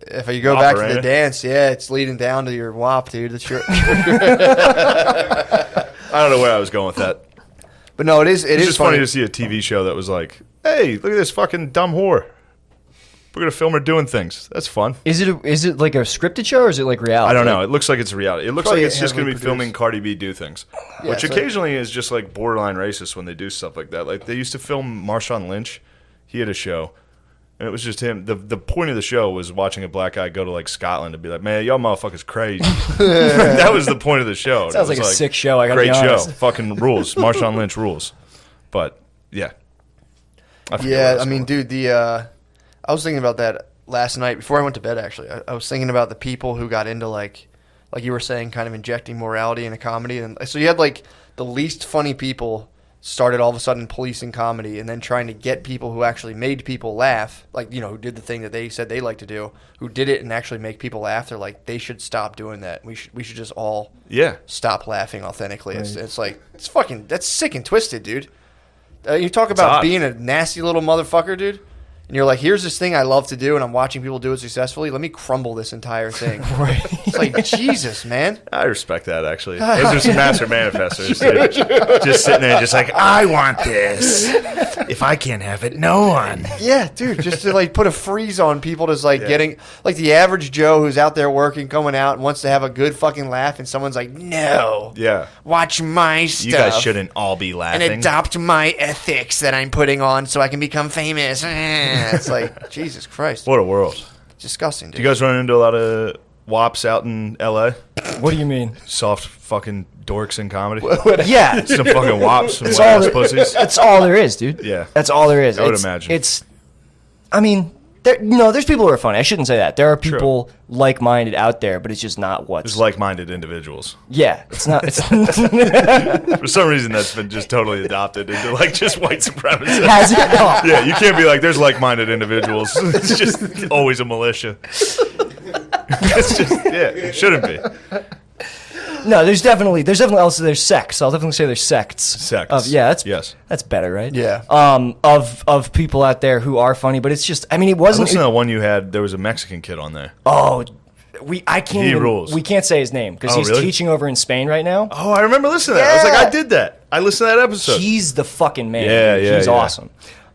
If you go back to Macarena? the dance, yeah, it's leading down to your WAP, dude. That's your I don't know where I was going with that. But no, it's It's just funny to see a TV show that was like, hey, look at this fucking dumb whore. We're going to film her doing things. That's fun. Is it like a scripted show or is it like reality? I don't know. It looks like it's reality. It looks like Probably it's just going to be heavily filming produced. Cardi B do things. Yeah, which it's like- occasionally is just like borderline racist when they do stuff like that. Like they used to film Marshawn Lynch. He had a show. And it was just him. The point of the show was watching a black guy go to like Scotland and be like, man, y'all motherfuckers crazy. That was the point of the show. Sounds It was like a sick show, I gotta great be honest. show. Fucking rules. Marshawn Lynch rules. But yeah. I forget where Yeah, was I mean, going. dude, I was thinking about that last night before I went to bed, actually. I was thinking about the people who got into, like you were saying, kind of injecting morality into comedy. And so you had, like, the least funny people started all of a sudden policing comedy and then trying to get people who actually made people laugh, like, you know, who did the thing that they said they like to do, who did it and actually make people laugh. They're like, they should stop doing that. We should just all Yeah. stop laughing authentically. It's like, it's fucking, that's sick and twisted, dude. You talk about odd. being a nasty little motherfucker, dude. And you're like, here's this thing I love to do, and I'm watching people do it successfully. Let me crumble this entire thing. Right. It's like, Jesus, man. I respect that, actually. Those are some master manifestors. They're just sitting there, just like, I want this. If I can't have it, no one. Yeah, dude, just to like put a freeze on people just like Yeah. getting, like the average Joe who's out there working, coming out, and wants to have a good fucking laugh, and someone's like, no. Yeah. Watch my stuff. You guys shouldn't all be And laughing. adopt my ethics that I'm putting on so I can become famous. It's like, Jesus Christ. What a world. Disgusting, dude. Do you guys run into a lot of wops out in L.A.? What do you mean? Soft fucking dorks in comedy? Yeah. Some fucking wops, some It's wet all, ass pussies. that's all there is, dude. Yeah. That's all there is. I would It's- imagine. I mean, there's people who are funny. I shouldn't say that. There are people like-minded out there, but it's just not what's... There's like-minded individuals. yeah, it's not... It's, For some reason, that's been just totally adopted into like just white supremacy. has it? Oh. Yeah, you can't be like, there's like-minded individuals. It's just always a militia. It's just, yeah, it shouldn't be. No, there's definitely also there's sects. I'll definitely say there's sects. Sects. Yeah, that's better, right? Yeah. Of people out there who are funny, but it's just, I mean, it I wasn't. listened to the one you had, there was a Mexican kid on there. I can't. He even, rules. We can't say his name because Oh, he's really? teaching over in Spain right now. Oh, I remember listening to that. I was like, I did that. I listened to that episode. He's the fucking man. Yeah, dude. yeah, He's yeah. awesome.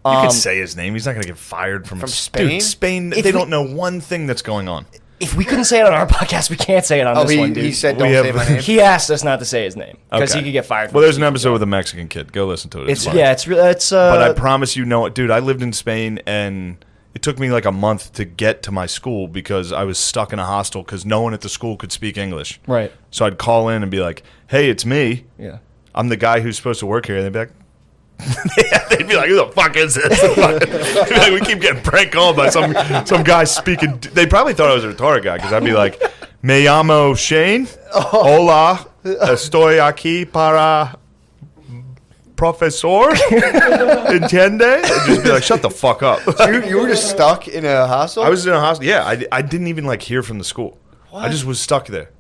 You can say his name. He's not going to get fired from Spain? Dude, Spain, If they we- don't know one thing that's going on. If we couldn't say it on our podcast, we can't say it on this one, dude. he said, We don't have- say my name. He asked us not to say his name because Okay. he could get fired. Well, from there's an TV. episode with a Mexican kid. Go listen to it. It's funny. yeah, it's But I promise you, no, dude, I lived in Spain and it took me like a month to get to my school because I was stuck in a hostel because no one at the school could speak English. right. So I'd call in and be like, hey, it's me. Yeah. I'm the guy who's supposed to work here. And they'd be like, they'd be like, who the fuck is this? They'd be like, we keep getting prank called by some guy speaking. They probably thought I was a retarded guy because I'd be like, me llamo Shane. Hola. Estoy aquí para profesor. Entiende? I'd just be like, shut the fuck up. You were just stuck in a hostel? I was in a hospital. Yeah, I didn't even like hear from the school. I just was stuck there.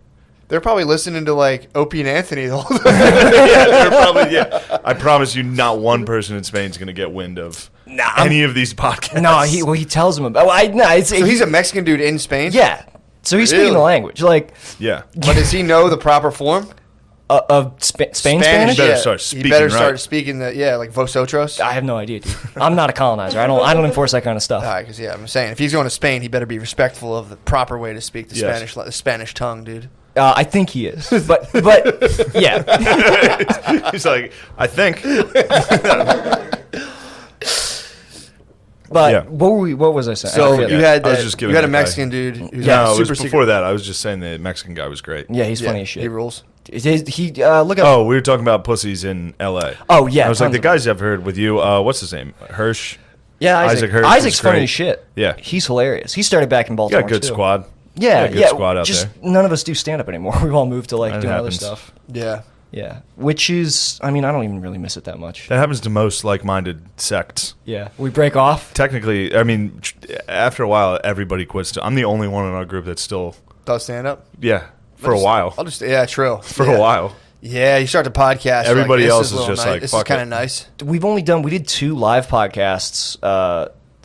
They're probably listening to like Opie and Anthony the whole time. Yeah, they're probably, yeah. I promise you, not one person in Spain is going to get wind of any of these podcasts. No, he tells him about. So he's a Mexican dude in Spain? yeah. So he's speaking the Really? language. Like, Yeah. But does he know the proper form? Of Spain Spanish? You better Yeah. start speaking You better right. start speaking like vosotros. I have no idea, dude. I'm not a colonizer. I don't enforce that kind of stuff. All right, because I'm saying if he's going to Spain, he better be respectful of the proper way to speak the Yes. Spanish tongue, dude. I think he is, but yeah. He's like, I think. But Yeah. what was I saying? I So forget. you had I was that, just you giving had a that guy- Mexican dude who's Yeah, No, it super was before that. I was just saying the Mexican guy was great. Yeah, he's Yeah, funny as shit. He rules. He look up. Oh, we were talking about pussies in L.A. Oh, yeah, I was like, tons the of guys I've heard with you, what's his name? Hirsch? Yeah, Isaac Hirsch Isaac's is funny great. as shit. Yeah. He's hilarious. He started back in You Baltimore got a good too. squad. Yeah, You got a good yeah. squad out just there. none of us do stand up anymore. We've all moved to like That doing happens. other stuff. Yeah. Yeah, which is, I mean, I don't even really miss it that much. That happens to most like-minded sects. Yeah, we break off. Technically, I mean, after a while, everybody quits. I'm the only one in our group that's still, Does stand up? yeah, for a while. Yeah, true. For Yeah. a while. Yeah, you start the podcast. you're Everybody this else is a little just nice. like, this fuck is kind it. of nice. We did 2 live podcasts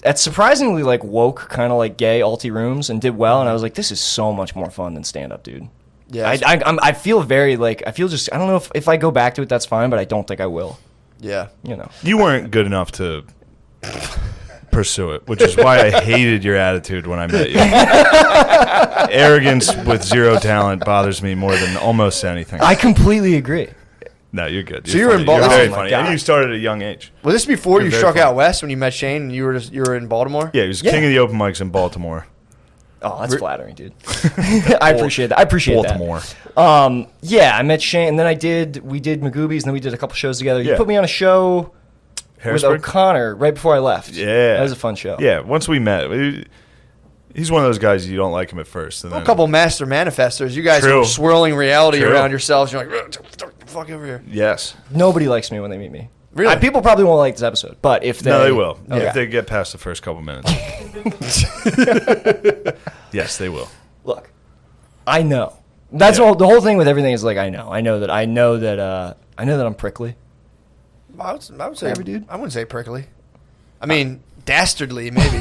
at surprisingly like woke, kind of like gay alti rooms, and did well. And I was like, this is so much more fun than stand up, dude. Yeah, I feel very like I don't know if I go back to it, that's fine, but I don't think I will. yeah. You know. You weren't good enough to pursue it, which is why I hated your attitude when I met you. Arrogance with zero talent bothers me more than almost anything. I completely agree. No, you're good. So you were in funny. You're Baltimore. very Oh my funny. God. And you started at a young age. Was this before You're you very struck funny. out west when you met Shane and you were in Baltimore? Yeah, he was Yeah. king of the open mics in Baltimore. Oh, that's flattering, dude. I appreciate that. I appreciate Baltimore. that. Yeah, I met Shane, and then we did Magoobies, and then we did a couple shows together. You Yeah. put me on a show with Harrisburg? O'Connor right before I left. Yeah. That was a fun show. Yeah, once we met, he's one of those guys you don't like him at first. And A then, couple master manifestors. You guys True. are swirling reality True. around yourselves. You're like, fuck over here. Yes. Nobody likes me when they meet me. Really? People probably won't like this episode, but if they... No, they will. Okay. If they get past the first couple minutes. Yes, they will. Look, I know. That's Yeah. all. The whole thing with everything is like I know that I'm prickly. I would say, Whatever, dude. I wouldn't say prickly. I mean, dastardly, maybe.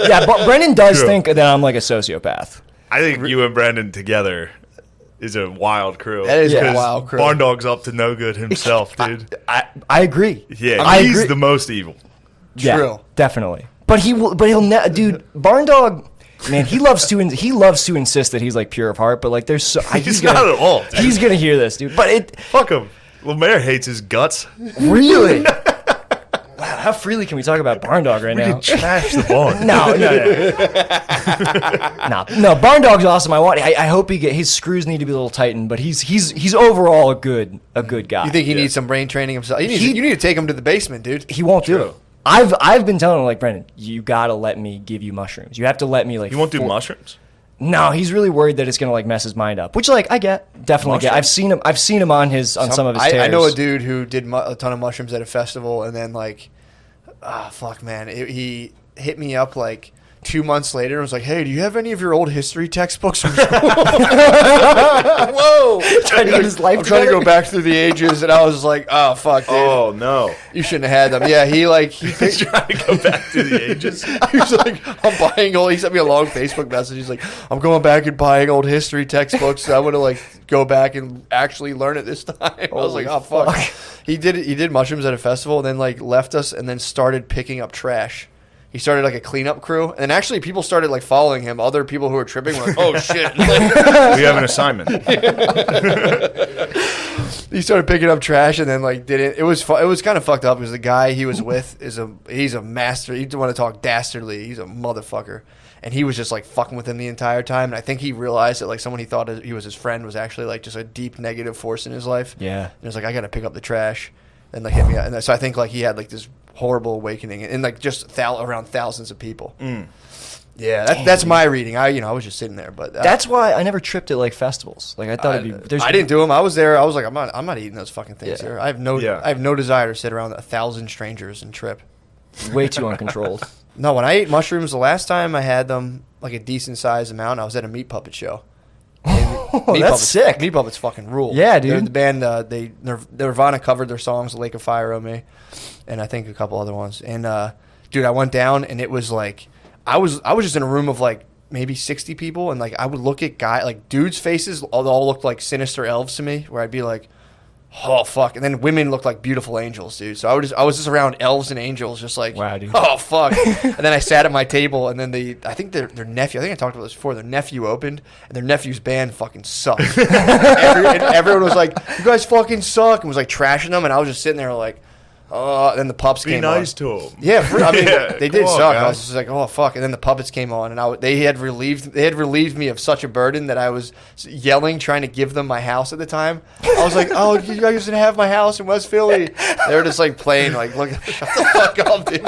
Yeah, but Brendan does True. think that I'm like a sociopath. I think you and Brandon together is a wild crew. That is Yeah. a wild crew. Barn Dog's up to no good himself, dude. I agree. Yeah, I he's agree. the most evil. Yeah, True. definitely. But dude, Barn Dog, man, he loves to insist that he's like pure of heart. But like, there's so He's not at all, dude. He's gonna hear this, dude. But it Fuck him. Lemaire hates his guts. really. Wow, how freely can we talk about Barn Dog right now? Trash the barn. No. No, Barn Dog's awesome. I hope his screws need to be a little tightened, but he's overall a good guy. You think he needs some brain training himself? You need to take him to the basement, dude. he won't do it? I've been telling him like, Brendan, you gotta let me give you mushrooms. You have to let me like. You won't do mushrooms? No, he's really worried that it's gonna like mess his mind up. Which like I definitely get. I've seen him on some of his tears. I know a dude who did a ton of mushrooms at a festival, and then like, fuck, man, he hit me up like 2 months later and was like, "Hey, do you have any of your old history textbooks from school?" Whoa! Trying to get his life I'm trying to together. go back through the ages, and I was like, "Oh fuck, dude, Oh, no. you shouldn't have had them." Yeah, he picked. Trying to go back to the ages. He was like, I'm buying old. He sent me a long Facebook message. He's like, I'm going back and buying old history textbooks. I want to like go back and actually learn it this time. I was like, oh fuck. He did mushrooms at a festival and then like left us and then started picking up trash. He started like a cleanup crew, and actually people started like following him. Other people who were tripping were like, "Oh shit!" We have an assignment. He started picking up trash and then like did it. It was kind of fucked up because the guy he was with he's a master. You want to talk dastardly? He's a motherfucker, and he was just like fucking with him the entire time. And I think he realized that like someone he thought he was his friend was actually like just a deep negative force in his life. Yeah. And he was like, I got to pick up the trash, and like hit me. And so I think like he had like this horrible awakening, and like just around thousands of people. Yeah, that's my reading. I was just sitting there, but That's why I never tripped at like festivals. Like I thought it'd be. I didn't do them. I was there. I was like, I'm not eating those fucking things Yeah. here. I have no desire to sit around 1,000 strangers and trip. way too uncontrolled. No, when I ate mushrooms the last time I had them like a decent sized amount, I was at a meat puppet show. That's sick. Meat Puppets fucking rule. Yeah, dude. They're the band, Nirvana covered their songs, Lake of Fire on Me, and I think a couple other ones. And dude, I went down and it was like I was just in a room of like maybe 60 people, and like I would look at dudes' faces, all looked like sinister elves to me, where I'd be like, oh fuck, and then women looked like beautiful angels, dude. So I was just around elves and angels, just like, wow, dude. Oh fuck. And then I sat at my table, and then I think their nephew, I think I talked about this before, their nephew opened, and their nephew's band fucking sucked. And everyone was like, you guys fucking suck, and was like trashing them, and I was just sitting there like, then the pups came on. Be nice to them. Yeah, I mean, they did suck. Guys. I was just like, oh fuck. And then the puppets came on, and they had relieved me of such a burden that I was yelling, trying to give them my house at the time. I was like, oh, you guys didn't have my house in West Philly. They were just like playing, like, look, shut the fuck up, dude.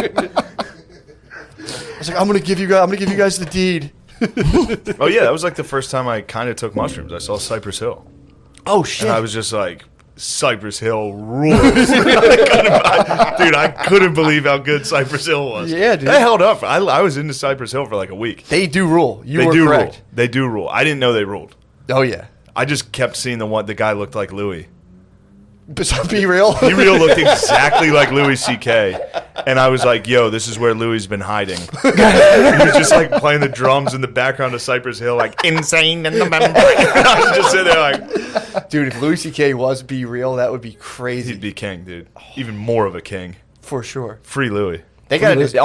I was like, I'm gonna give you guys the deed. Oh yeah, that was like the first time I kind of took mushrooms. I saw Cypress Hill. Oh shit. And I was just like, Cypress Hill rules. Dude, I couldn't believe how good Cypress Hill was. Yeah, dude. They held up. I was into Cypress Hill for like a week. They do rule. They were do correct. rule. They do rule. I didn't know they ruled. Oh yeah. I just kept seeing the guy looked like Louis. Be real. Be real looked exactly like Louis C.K. And I was like, yo, this is where Louis been hiding. He was just like playing the drums in the background of Cypress Hill, like insane in the membrane. I was just sitting there like, dude, if Louis C.K. was Be Real, that would be crazy. he'd be king, dude. Even more of a king. For sure. Free Louis. They got to just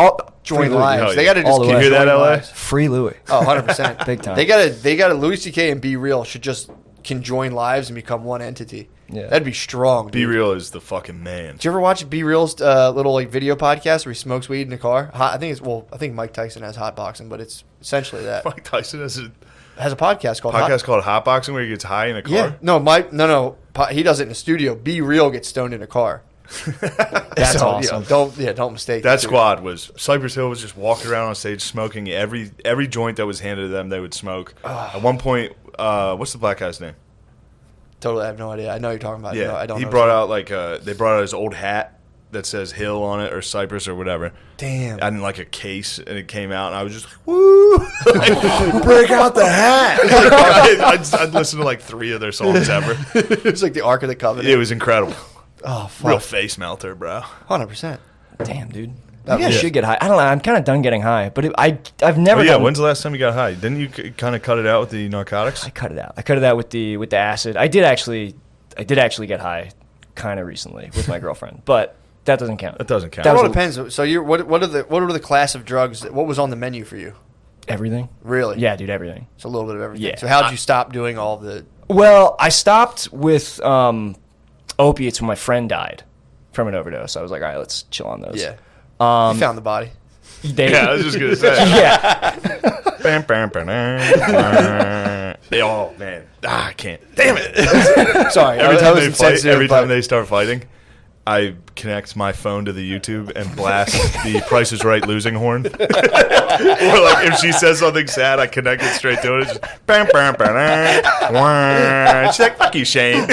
join lives. Oh, yeah. They got to just All the keep way. You hear that, joining LA? lives. Free Louis. Oh, 100%. Big time. They got to Louis C.K. and Be Real should just conjoin lives and become one entity. Yeah. That'd be strong, dude. Be Real is the fucking man. Did you ever watch Be Real's little like video podcast where he smokes weed in the car? I think Mike Tyson has hotboxing, but it's essentially that. Mike Tyson has a podcast called called Hotboxing where he gets high in a car. Yeah. No. He does it in the studio. Be Real gets stoned in a car. That's awesome. Don't mistake That it, dude. squad was Cypress Hill was just walking around on stage smoking every joint that was handed to them. They would smoke. At one point, what's the black guy's name? Totally, I have no idea. I know you're talking about. Yeah, I don't. he know brought his name. out they brought out his old hat that says Hill on it or Cypress or whatever. Damn. And like a case, and it came out, and I was just woo, like, break out the hat. I'd listen to like 3 of their songs ever. It's like the Ark of the Covenant. It was incredible. Oh, fuck. Real face melter, bro. 100%. Damn, dude. That Maybe I was- should get high. I don't know. I'm kind of done getting high, but I've never. Oh, yeah, gotten- when's the last time you got high? Didn't you kind of cut it out with the narcotics? I cut it out. I cut it out with the acid. I did actually get high, kind of recently with my girlfriend, but that doesn't count. That doesn't count. That It was all a- depends. So what are the class of drugs? What was on the menu for you? Everything. Really? Yeah, dude, everything. It's a little bit of everything. Yeah. So how did you stop doing all the? Well, I stopped with opiates when my friend died from an overdose. I was like, all right, let's chill on those. Yeah. You found the body. Yeah, I was just gonna say. yeah. Bam, bam, bam, bam. Oh man, I can't. Damn it! Sorry. Every that time was they fight, insensitive, every time but- they start fighting, I connect my phone to the YouTube and blast the Price is Right losing horn. Or like if she says something sad, I connect it straight to it. It's just, bam, bam, bam, bam. She's like, "Fuck you, Shane."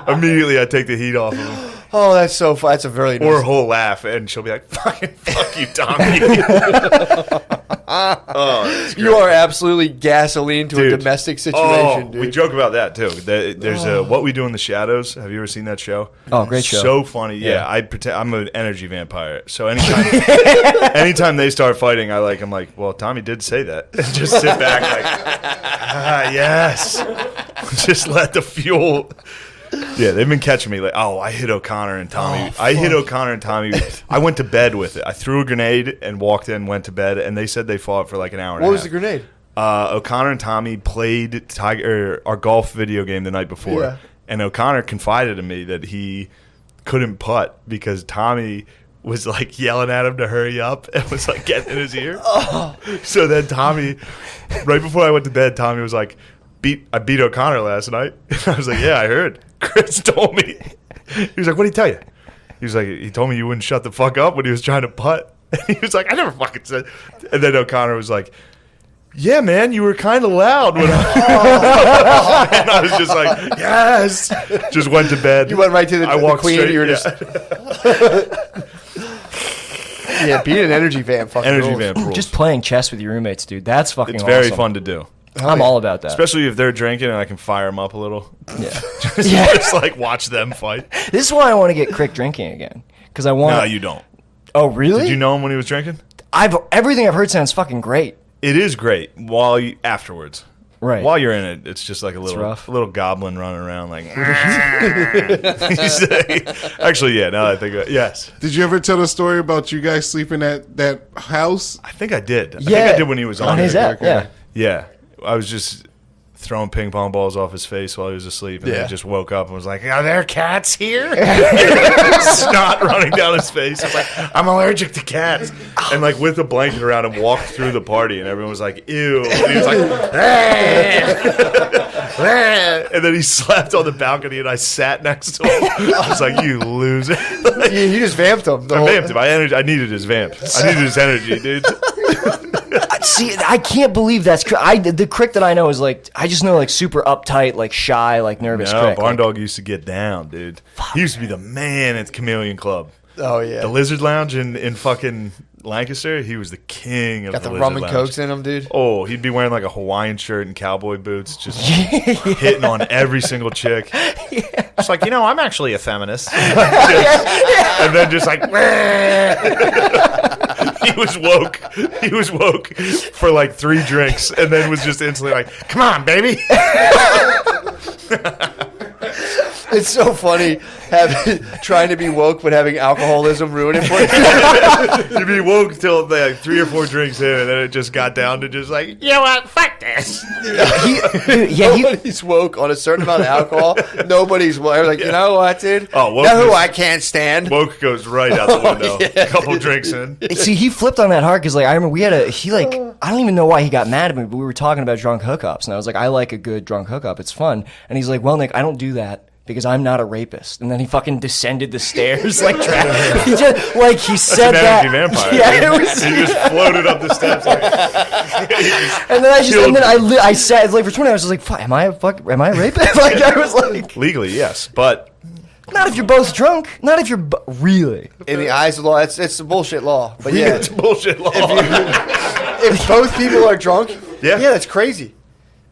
Immediately, I take the heat off of him. Oh, that's so fun. That's a very nice. Or he'll laugh, and she'll be like, "Fucking fuck you, Tommy." Oh, you are absolutely gasoline to a Dude. domestic situation, dude. We joke about that too. There's a What We Do in the Shadows. Have you ever seen that show? Oh, great show. So funny. Yeah, I pretend I'm an energy vampire. So anytime they start fighting, I'm like, well, Tommy did say that. And just sit back like, yes. Just let the fuel. Yeah, they've been catching me like, I hit O'Connor and Tommy. I went to bed with it. I threw a grenade and walked in, went to bed, and they said they fought for like an hour and a What half. was the grenade? O'Connor and Tommy played our golf video game the night before, Yeah. and O'Connor confided in me that he couldn't putt because Tommy was like yelling at him to hurry up and was like getting in his ear. So then Tommy, right before I went to bed, Tommy was like, I beat O'Connor last night. And I was like, yeah, I heard. Chris told me. He was like, what did he tell you? He was like, he told me you wouldn't shut the fuck up when he was trying to putt. And he was like, I never fucking said. And then O'Connor was like, yeah, man, you were kind of loud when and I was just like, yes. Just went to bed. You went right to the queen. Straight, You were yeah. just yeah, being an energy vamp. Fucking Energy rules. vamp rules. Just playing chess with your roommates, dude. That's fucking It's awesome. very fun to do. I'm all about that. Especially if they're drinking and I can fire them up a little. Yeah. Just like watch them fight. This is why I want to get Crick drinking again. Because I want No, you don't. Oh, really? Did you know him when he was drinking? Everything I've heard sounds fucking great. It is great afterwards. Right. While you're in it, it's just like a little goblin running around like. Actually, yeah. Now that I think of it, yes. Did you ever tell the story about you guys sleeping at that house? I think I did. I Yeah. think I did when he was on his it. app. Yeah. Yeah, I was just throwing ping pong balls off his face while he was asleep, and then just woke up and was like, "Are there cats here?" Snot running down his face. I was like, "I'm allergic to cats," and like with a blanket around him, walked through the party, and everyone was like, "Ew!" And he was like, and then he slept on the balcony, and I sat next to him. I was like, "You loser!" You just vamped him. I vamped him. I needed his vamp. I needed his energy, dude. See, I can't believe that's the Crick that I know is like, I just know like super uptight, like shy, like nervous Crick. Barn Dog used to get down, dude. He used to be the man at the Chameleon Club. Oh yeah, The Lizard Lounge in fucking Lancaster. He was the king of got the Lizard rum and Lounge. cokes in him, dude. Oh, he'd be wearing like a Hawaiian shirt and cowboy boots, just hitting on every single chick. It's like, I'm actually a feminist. And then just like, he was woke. He was woke for like 3 drinks, and then was just instantly like, "Come on, baby." It's so funny trying to be woke but having alcoholism ruin it for you. You'd be woke till like 3 or 4 drinks in, and then it just got down to just like, you know what, fuck this. Nobody's woke on a certain amount of alcohol. Nobody's woke. Like, you know what, dude? Oh, woke know who is- I can't stand? Woke goes right out the window. A couple drinks in. See, he flipped on that hard because, like, I remember I don't even know why he got mad at me, but we were talking about drunk hookups, and I was like, I like a good drunk hookup. It's fun. And he's like, well, Nick, I don't do that because I'm not a rapist. And then he fucking descended the stairs like he just, like he said That's that. an energy vampire. Yeah, Dude. it was. He just floated up the steps. Like, And then I sat like for 20 hours. I was like, fuck, am I a rapist? Like I was like, legally, yes, but not if you're both drunk. Not if you're really. In the eyes of the law, it's a bullshit law. But yeah, it's bullshit law. if both people are drunk, Yeah. that's crazy.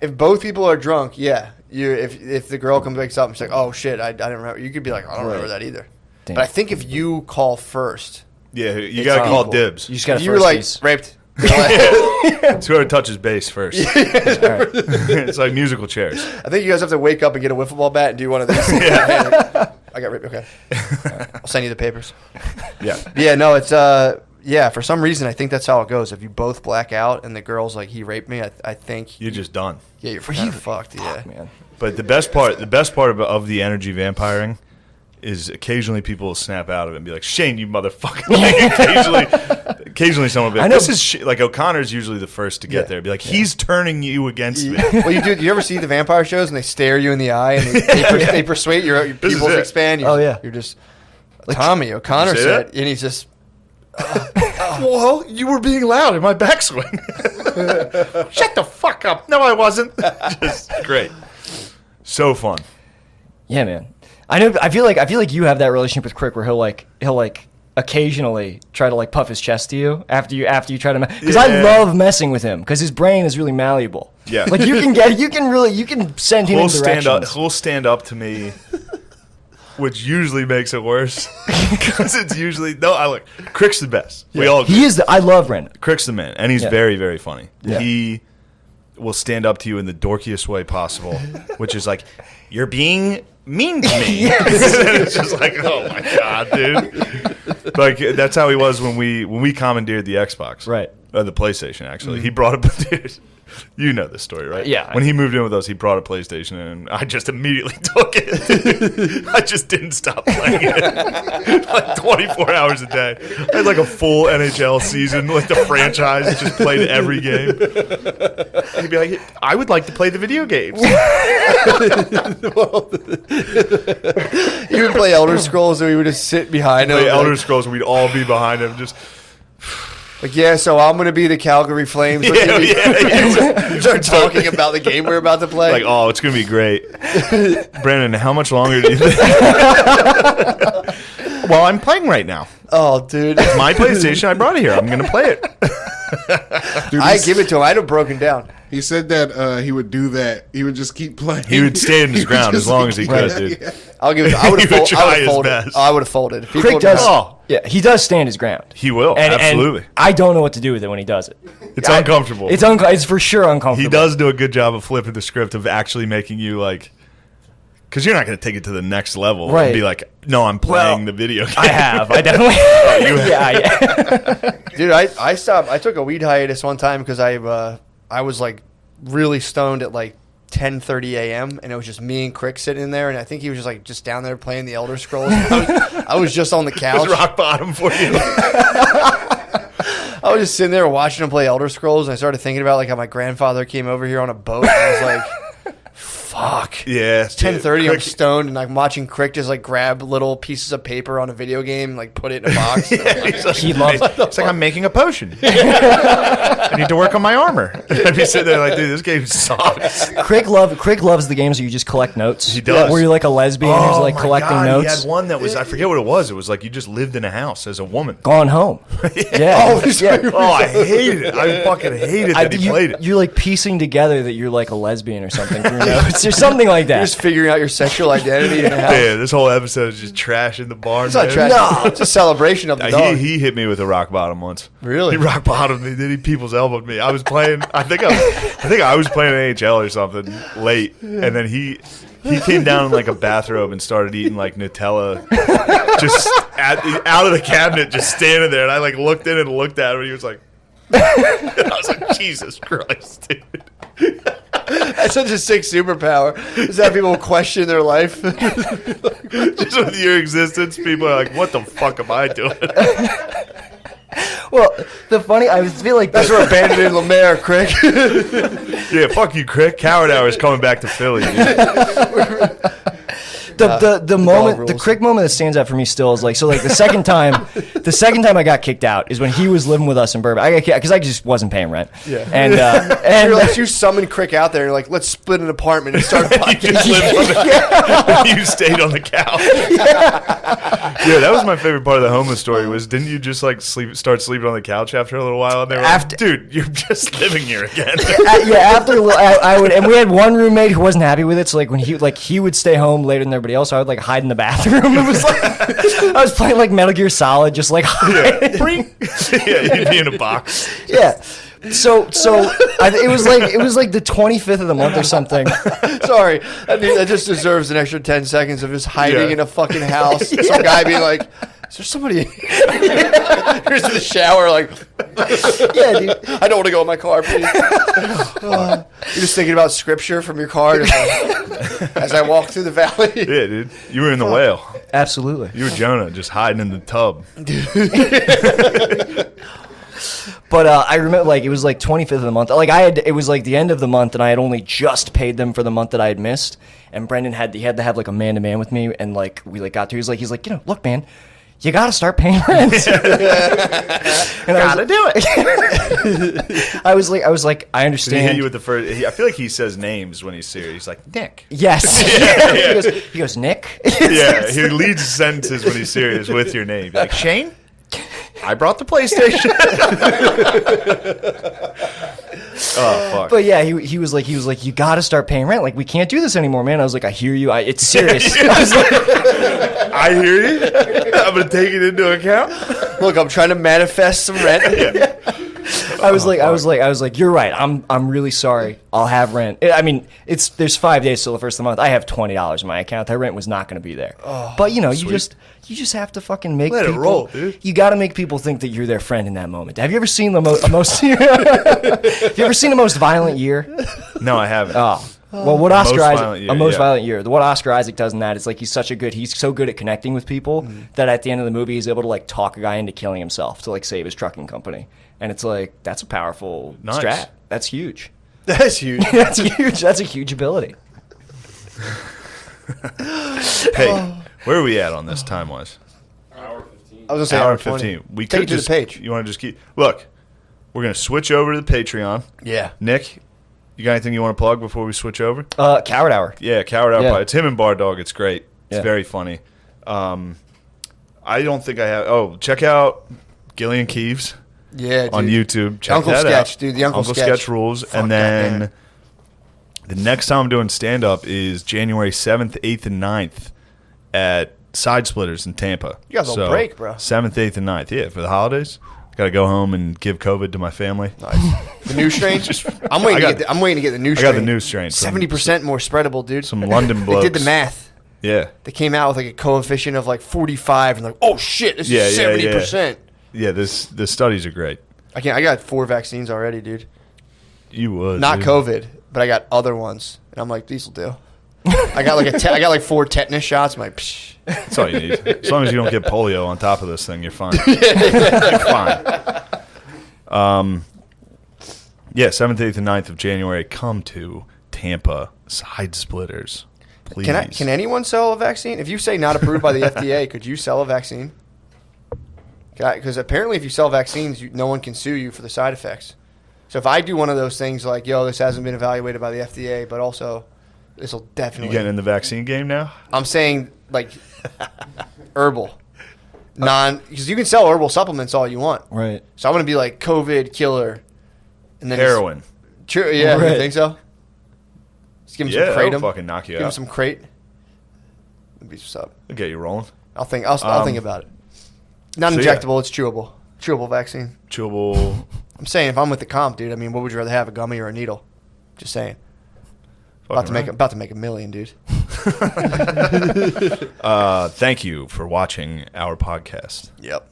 If both people are drunk, if the girl comes wakes up and she's like, oh shit, I didn't remember. You could be like, I don't remember that either. Damn. But I think if you call first, Yeah, you gotta call equal. dibs. You just got if to you were like piece. raped, It's whoever touches base first. All right. It's like musical chairs. I think you guys have to wake up and get a wiffle ball bat and do one of these. I got raped. Okay, I'll send you the papers. Yeah. Yeah, no, it's for some reason I think that's how it goes. If you both black out and the girl's like, he raped me, I think You're just done. you're kind of fucked. Yeah, Man. But the best part of the energy vampiring is occasionally people will snap out of it and be like, "Shane, you motherfucker!" Like, occasionally someone will be like, I know. "This is like O'Connor's usually the first to get there." Be like, "He's turning you against me." Well, you ever see the vampire shows and they stare you in the eye and they persuade your is pupils it. expand? Oh, yeah. You're just Tommy O'Connor See said, that? and he's just Well, you were being loud in my backswing. Shut the fuck up. No, I wasn't. Just great. So fun. Yeah, man. I know. I feel like you have that relationship with Crick where he'll like occasionally try to like puff his chest to you after you try to because I Yeah. love messing with him because his brain is really malleable. Yeah. Like you can send him in directions. He'll stand up to me, which usually makes it worse because it's usually Crick's the best. We all agree. He is. I love Brandon. Crick's the man, and he's Yeah. very, very funny. Yeah. He will stand up to you in the dorkiest way possible, which is like, "You're being mean to me." It's just like, oh my god, dude. Like that's how he was when we commandeered the Xbox, Right. The PlayStation. Actually, he brought up. Dude, you know this story, right? Yeah. When he moved in with us, he brought a PlayStation, and I just immediately took it. I just didn't stop playing it. Like 24 hours a day. I had like a full NHL season, like the franchise, just played every game. He'd be like, "I would like to play the video games." he would play Elder Scrolls and we would just sit behind him. Play Elder like, Scrolls, we'd all be behind him, just so I'm gonna be the Calgary Flames. Start talking about the game we're about to play. like, "Oh, it's gonna be great." Brandon, how much longer do you think? Well, I'm playing right now. oh, dude. My PlayStation, I brought it here. I'm gonna play it. Dude, I give it to him. I'd have broken down. He said that he would do that. He would just keep playing. He would stand his ground as long as he could, dude. Yeah. I'll give it. I would He would have try his folded. best. I would have folded. People Crick would- does. Oh. Yeah, he does stand his ground. He will, absolutely. And I don't know what to do with it when he does it. It's uncomfortable. It's for sure uncomfortable. He does do a good job of flipping the script of actually making you like, because you're not going to take it to the next level Right. and be like, no, I'm playing the video game. I have. I definitely. Yeah. Dude, I stopped. I took a weed hiatus one time because I was like really stoned at like 10:30 a.m. and it was just me and Crick sitting in there, and I think he was just down there playing the Elder Scrolls. I was just on the It couch. was rock bottom for you. I was just sitting there watching him play Elder Scrolls, and I started thinking about like how my grandfather came over here on a boat. And I was like, "Fuck." Yeah, It's 10:30. I'm stoned, and I'm watching Crick just like grab little pieces of paper on a video game, like put it in a box. He loves. It's like I'm making a potion. I need to work on my armor. I'd be sitting there like, dude, this game sucks. Crick loves the games where you just collect notes. He does. Where you're like a lesbian who's like my collecting God, notes. He had one that was, I forget what it was. It was like you just lived in a house as a woman. Gone home. Yeah. yeah. Oh, I hated it. I fucking hated that he played it. You're like piecing together that you're like a lesbian or something through notes or something like that. You're just figuring out your sexual identity in the house. Yeah, this whole episode is just trashing the barn. It's not man. trash. No, it's a celebration of the dog. He hit me with a rock bottom once. Really? He rock bottomed me. Then he people's elbowed me. I was playing. I think I was playing NHL or something late, and then he came down in like a bathrobe and started eating like Nutella, just out of the cabinet, just standing there. And I like looked in and looked at him, and he was like, and I was like, Jesus Christ, dude. That's such a sick superpower. Is that people question their life? Just with your existence, people are like, what the fuck am I doing? Well, I feel like That's where abandoned in Lemaire, Crick. Yeah, fuck you, Crick. Coward Hour is coming back to Philly, dude. the moment, the rules. Crick moment that stands out for me still is like, so like the second time I got kicked out is when he was living with us in Burbank. I got kicked because I just wasn't paying rent. Yeah. And You're like, you summoned Crick out there and you're like, let's split an apartment and start You podcasting. just lived on the You stayed on the couch. Yeah, that was my favorite part of the homeless story. Was didn't you just like start sleeping on the couch after a little while? And they were like, dude, you're just living here again. after a little, I would, and we had one roommate who wasn't happy with it. So like when he would stay home later than everybody else, so I would like hide in the bathroom. It was like I was playing like Metal Gear Solid, just like hiding. Yeah, you'd be in a box. Yeah. So it was like the 25th of the month or something. Sorry, that just deserves an extra 10 seconds of just hiding Yeah. in a fucking house. Some guy being like, is there somebody? Here's in the shower, like, Yeah, dude. I don't want to go in my car, please. You're just thinking about scripture from your car just like, as I walk through the valley. Yeah, dude, you were in the whale. Absolutely. You were Jonah, just hiding in the tub. But I remember, like, it was like 25th of the month. Like, it was like the end of the month, and I had only just paid them for the month that I had missed. And Brendan had to have like a man to man with me, and like we like got to. He's like, look, man, you got to start paying rent. And Gotta do it. I was like, I Did he understand. hit you with the first? I feel like he says names when he's serious. He's like, Nick. Yes. Yeah. He goes, Nick. Yeah, he leads sentences when he's serious with your name. You're like, Shane, I brought the PlayStation. Oh fuck! But yeah, he was like, you got to start paying rent. Like, we can't do this anymore, man. I was like, I hear you. It's serious. I was like, I hear you. I'm gonna take it into account. Look, I'm trying to manifest some rent. I was like, you're right. I'm really sorry. I'll have rent. I mean, there's 5 days till the first of the month. I have $20 in my account. That rent was not going to be there. But you know, you just have to fucking make Let it people roll, dude. You got to make people think that you're their friend in that moment. Have you ever seen the most? Have you ever seen The Most Violent Year? No, I haven't. Oh. Well, what Most Oscar Isaac, Violent Year, A Most yeah. Violent Year, what Oscar Isaac does in that is like he's so good at connecting with people that at the end of the movie he's able to like talk a guy into killing himself to like save his trucking company, and it's like that's a powerful Nice. strat. That's huge. That's huge. That's huge. That's a huge ability. Hey, where are we at on this time wise? Hour 15. I was going to say Hour hour and 20. 15. We Take could it to just the page. You want to just keep look? We're gonna switch over to the Patreon. Yeah. Nick, you got anything you want to plug before we switch over? Coward Hour. Yeah, Coward Hour. Yeah. Pod. It's him and Bar Dog. It's great. It's Yeah. very funny. I don't think I have. Oh, check out Gillian Keeves. Yeah, on dude. YouTube. Check Uncle that Sketch, out. dude. The Uncle Sketch rules. Fuck And that, then man. the next time I'm doing stand up is January 7th, 8th, and 9th at Side Splitters in Tampa. You got a little break, bro. 7th, 8th, and 9th. Yeah, for the holidays. Got to go home and give COVID to my family. Nice. The new strain. I'm waiting to get the new I strain. got the new strain. 70% more spreadable, dude. Some London They blokes. did the math. Yeah. They came out with like a coefficient of like 45 and like, oh shit, this is 70%. Yeah, the studies are great. I got 4 vaccines already, dude. You would. Not dude. COVID, but I got other ones, and I'm like, these will do. I got like 4 tetanus shots. I'm like, psh. That's all you need. As long as you don't get polio on top of this thing, you're fine. You're fine. Yeah, 7th, 8th, and 9th of January. Come to Tampa Side Splitters. Please. Can anyone sell a vaccine? If you say not approved by the FDA, could you sell a vaccine? Because apparently, if you sell vaccines, no one can sue you for the side effects. So if I do one of those things like, yo, this hasn't been evaluated by the FDA, but also this will You definitely. getting in the vaccine game now? I'm saying like herbal, because you can sell herbal supplements all you want. Right. So I'm gonna be like COVID killer, and then Heroin. True, yeah, Right. you think so? Just give him Yeah, some kratom. that'll fucking knock you Give him out. some crate. That'd be what's up. I'll get you rolling. I'll think about it. Not so injectable. It's chewable. Chewable vaccine. Chewable. I'm saying if I'm with the comp, dude. I mean, what would you rather have, a gummy or a needle? Just saying. About to make $1 million, dude. Thank you for watching our podcast. Yep.